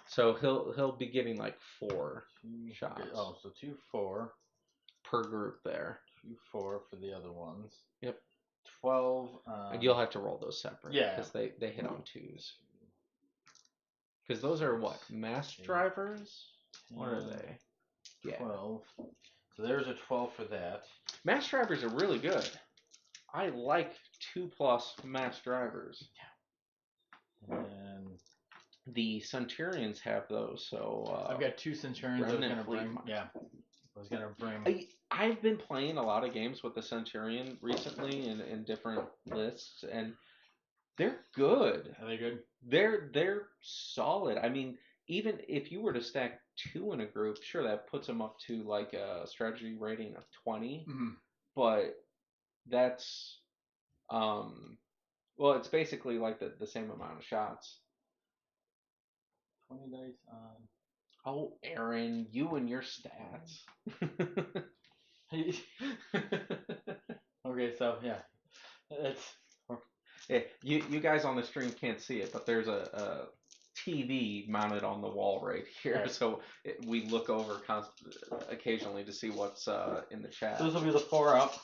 So he'll be getting like 4 shots. Okay. Oh, so 2, 4 per group there. 2, 4 for the other ones. Yep. 12. And you'll have to roll those separate. Yeah. Because they hit on 2s. Because those are what? Mass drivers? What are they? Yeah. 12. So there's a 12 for that. Mass drivers are really good. I like 2+ mass drivers. And the Centurions have those, so I've got 2 Centurions I was gonna bring. Yeah. I was gonna bring. I've been playing a lot of games with the Centurion recently in different lists, and they're good. Are they good? They're solid. I mean, even if you were to stack 2 in a group, sure, that puts them up to like a strategy rating of 20. Mm-hmm. But that's well, it's basically like the same amount of shots. 20 dice on. Oh, Aaron, you and your stats. Okay, so yeah, it's. Yeah, you guys on the stream can't see it, but there's a TV mounted on the wall right here, right. So we look over occasionally to see what's in the chat. Those will be the 4 up.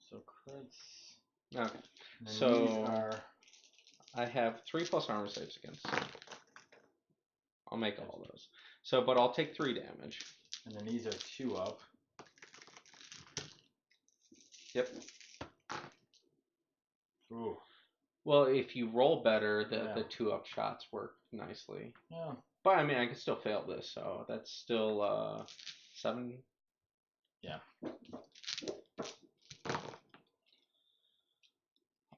So crits. Okay. So I have 3+ armor saves against. I'll make all those. So, but I'll take 3 damage. And then these are 2 up. Yep. Ooh. Well, if you roll better, the 2 up shots work nicely. Yeah. But I mean, I can still fail this, so that's still 7. Yeah.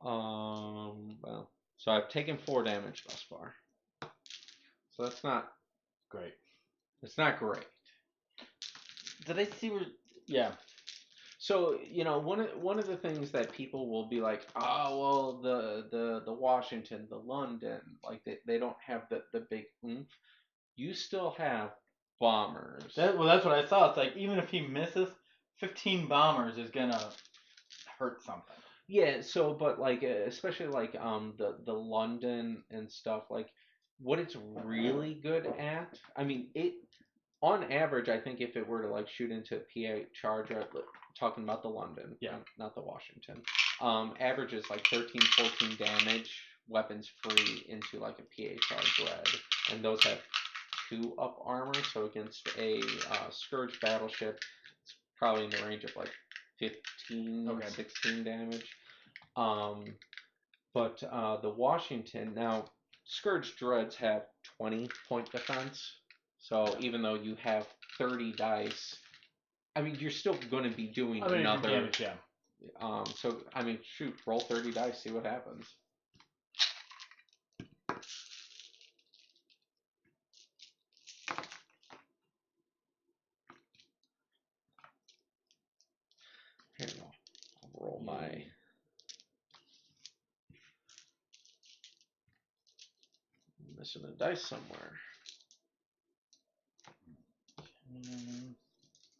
Well, so I've taken 4 damage thus far. So that's not great. It's not great. Did I see where? Yeah. So one of the things that people will be like, oh well, the Washington, the London, like they don't have the big oomph. You still have bombers. That's what I saw. It's like even if he misses, 15 bombers is gonna hurt something. Yeah. So, but like especially like the London and stuff, like what it's really good at. I mean it. On average, I think if it were to like shoot into a PA charge, talking about the London, not the Washington, averages like 13, 14 damage, weapons free into like a PA charge red, and those have 2 up armor, so against a Scourge battleship, it's probably in the range of like 15, 16 damage. But the Washington, now Scourge dreads have 20 point defense. So even though you have 30 dice, I mean, you're still going to be doing another damage, yeah. So I mean, shoot, roll 30 dice, see what happens. Here, I'll roll my. I'm missing a dice somewhere.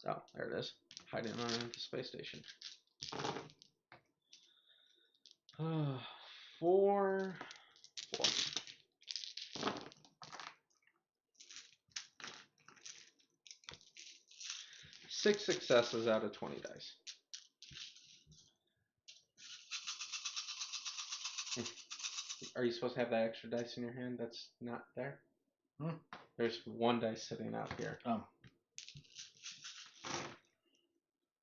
Oh, there it is. Hiding on the space station. 4. 6 successes out of 20 dice. Are you supposed to have that extra dice in your hand that's not there? There's 1 dice sitting out here.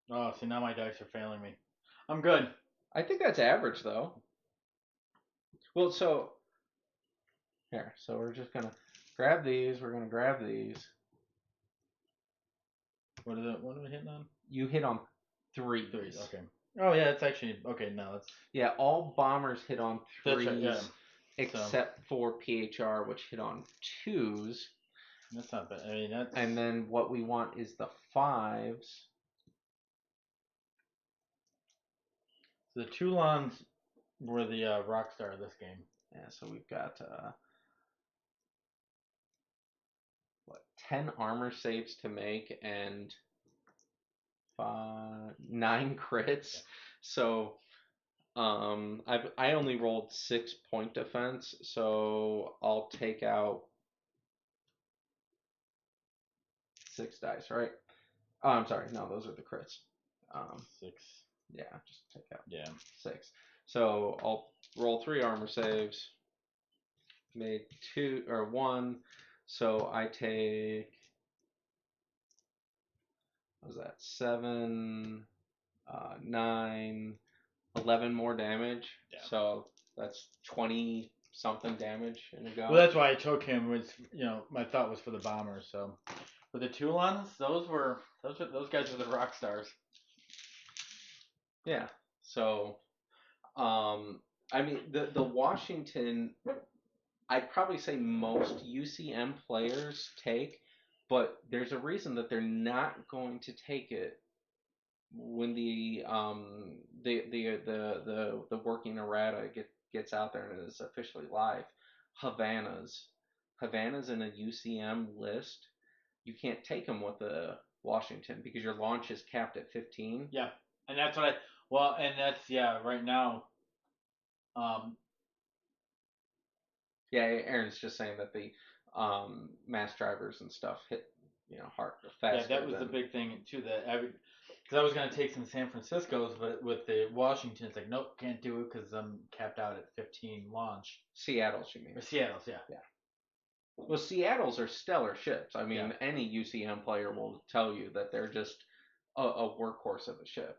Oh, see, now my dice are failing me. I'm good. I think that's average, though. Well, so... Here, so we're just going to grab these. We're going to grab these. What am I hitting on? You hit on 3s. Okay. Oh, yeah, it's actually... Okay, no, it's... Yeah, all bombers hit on 3s, right, yeah. except for PHR, which hit on 2s. That's not bad. I mean, that's. And then what we want is the 5s. The Toulons were the rock star of this game. Yeah, so we've got 10 armor saves to make and 9 crits. Yeah. So I only rolled 6 point defense, so I'll take out 6 dice, right? Oh, I'm sorry. No, those are the crits. 6. Yeah, just take out 6. 6. So I'll roll 3 armor saves. Made 2 or 1. So I take, what was that? 7, 9, 11 more damage. Yeah. So that's 20 something damage in a go. Well, that's why I took him. Was my thought was for the bombers. So for the Toulons, those guys were the rock stars. Yeah. So, I mean the Washington, I'd probably say most UCM players take, but there's a reason that they're not going to take it when the working errata gets out there and is officially live. Havana's in a UCM list. You can't take them with the Washington because your launch is capped at 15. Yeah, and that's what right now. Yeah, Aaron's just saying that the mass drivers and stuff hit hard faster. Yeah, that was the big thing too. Because I was gonna take some San Franciscos, but with the Washington, it's like nope, can't do it because I'm capped out at 15 launch. Seattle's, you mean? Or Seattle's, yeah. Yeah. Well, Seattle's are stellar ships. I mean, any UCM player will tell you that they're just a workhorse of a ship.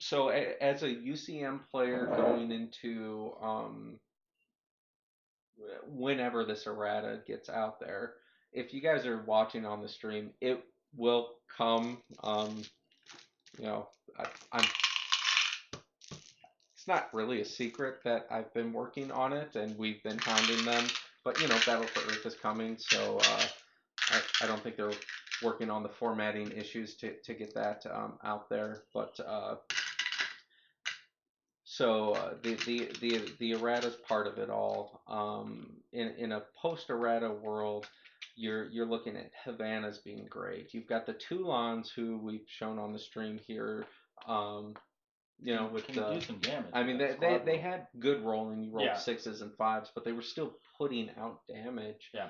So as a UCM player going into whenever this errata gets out there, if you guys are watching on the stream, it will come. I'm. It's not really a secret that I've been working on it, and we've been hounding them. But Battle for Earth is coming, so I don't think they're working on the formatting issues to get that out there. But the errata's part of it all. In a post errata world, you're looking at Havana's being great. You've got the Toulons, who we've shown on the stream here. With do some damage. I mean, they had good rolling. You rolled 6s and 5s, but they were still putting out damage. Yeah.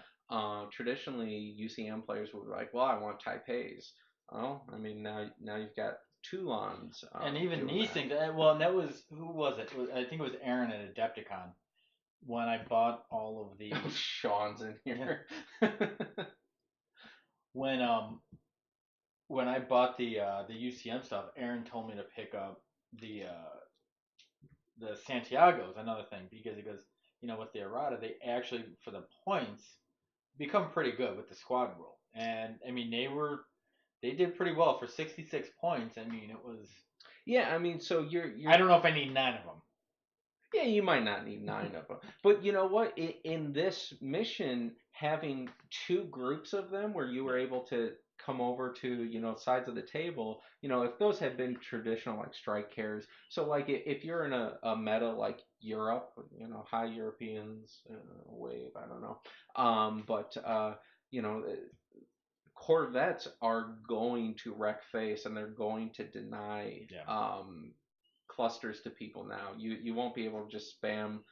Traditionally, UCM players would be like, well, I want Taipei's. Well, I mean, now you've got Toulons. And even these things. Well, and that was, who was it? I think it was Aaron at Adepticon when I bought all of the. Oh, Sean's in here. When I bought the UCM stuff, Aaron told me to pick up the Santiago's, another thing, because he goes, with the errata, they actually, for the points, become pretty good with the squad rule. And I mean, they did pretty well for 66 points. I mean, it was. Yeah, I mean, so you're. I don't know if I need 9 of them. Yeah, you might not need 9 of them. But you know what? In this mission, having 2 groups of them where you were able to come over to, sides of the table, if those had been traditional, like, strike carriers. So, like, if you're in a meta like Europe, high Europeans, wave, I don't know. But Corvettes are going to wreck face and they're going to deny clusters to people now. You won't be able to just spam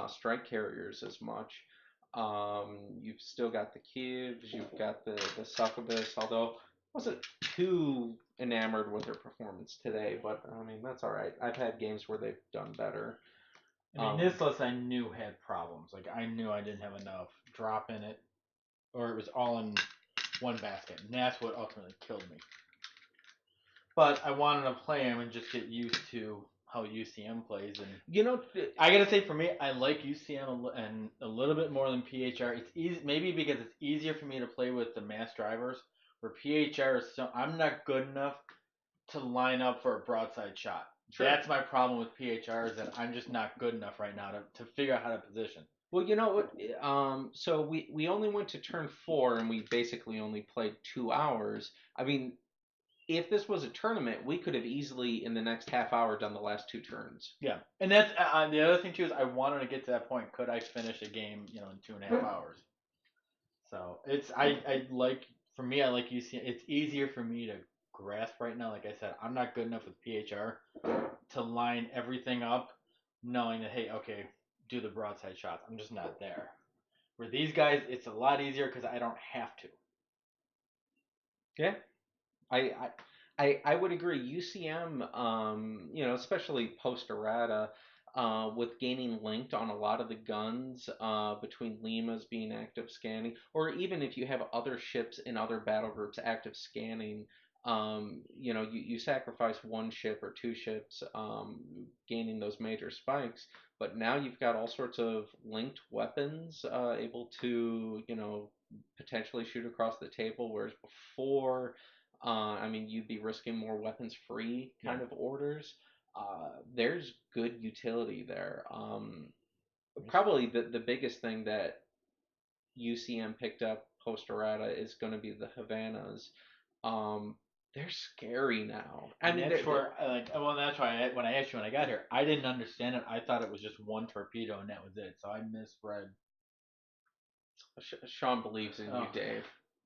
strike carriers as much. You've still got the Kievs, you've got the Succubus, although I wasn't too enamored with their performance today, but I mean, that's alright. I've had games where they've done better. I mean, this list I knew had problems. Like, I knew I didn't have enough drop in it, or it was all in one basket, and that's what ultimately killed me. But I wanted to play him and just get used to how UCM plays, and I gotta say, for me, I like UCM and a little bit more than PHR. It's easy, maybe because it's easier for me to play with the mass drivers. Where PHR is I'm not good enough to line up for a broadside shot. Sure. That's my problem with PHR is that I'm just not good enough right now to figure out how to position. Well, you know what? So we only went to turn 4 and we basically only played 2 hours. I mean, if this was a tournament, we could have easily in the next half hour done the last 2 turns. Yeah, and that's the other thing too is I wanted to get to that point. Could I finish a game, in 2.5 hours? So it's I like for me I like UCM. It's easier for me to grasp right now. Like I said, I'm not good enough with PHR to line everything up, knowing that hey, okay, do the broadside shots. I'm just not there. For these guys, it's a lot easier because I don't have to. Yeah, I would agree. UCM, especially post errata, with gaining linked on a lot of the guns, between Lima's being active scanning, or even if you have other ships in other battle groups active scanning, you sacrifice 1 ship or 2 ships, gaining those major spikes, but now you've got all sorts of linked weapons, able to, potentially shoot across the table, whereas before, you'd be risking more weapons free kind of orders. There's good utility there. Probably the biggest thing that UCM picked up post errata is going to be the Havanas. They're scary now. That's why when I asked you when I got here, I didn't understand it. I thought it was just 1 torpedo and that was it. So I misread. Sean believes in you, Dave.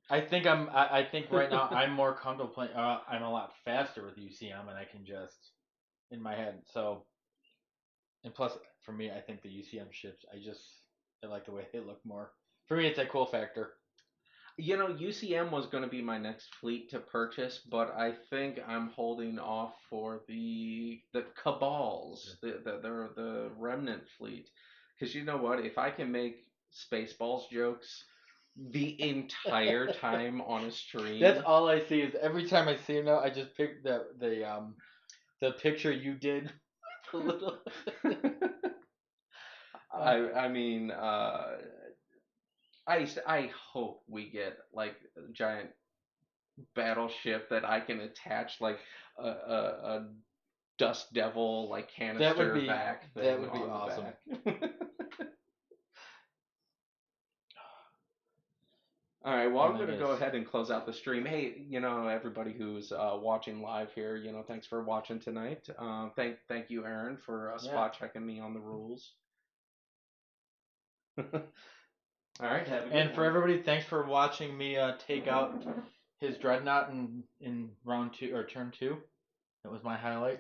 I think right now I'm more comfortable playing. I'm a lot faster with UCM, and I can just in my head. So, and plus for me, I think the UCM ships. I like the way they look more. For me, it's a cool factor. UCM was going to be my next fleet to purchase, but I think I'm holding off for the Cabals, the remnant fleet, because you know what? If I can make Spaceballs jokes the entire time on a stream, that's all I see. Is every time I see him now, I just pick the picture you did. A little. I hope we get like a giant battleship that I can attach like a Dust Devil like canister back thing. That would be awesome. All right, well, I'm going to go ahead and close out the stream. Hey, everybody who's watching live here, thanks for watching tonight. Thank you, Aaron, for spot checking me on the rules. All right, and for everybody, thanks for watching me take out his Dreadnought in round 2 or turn 2. That was my highlight.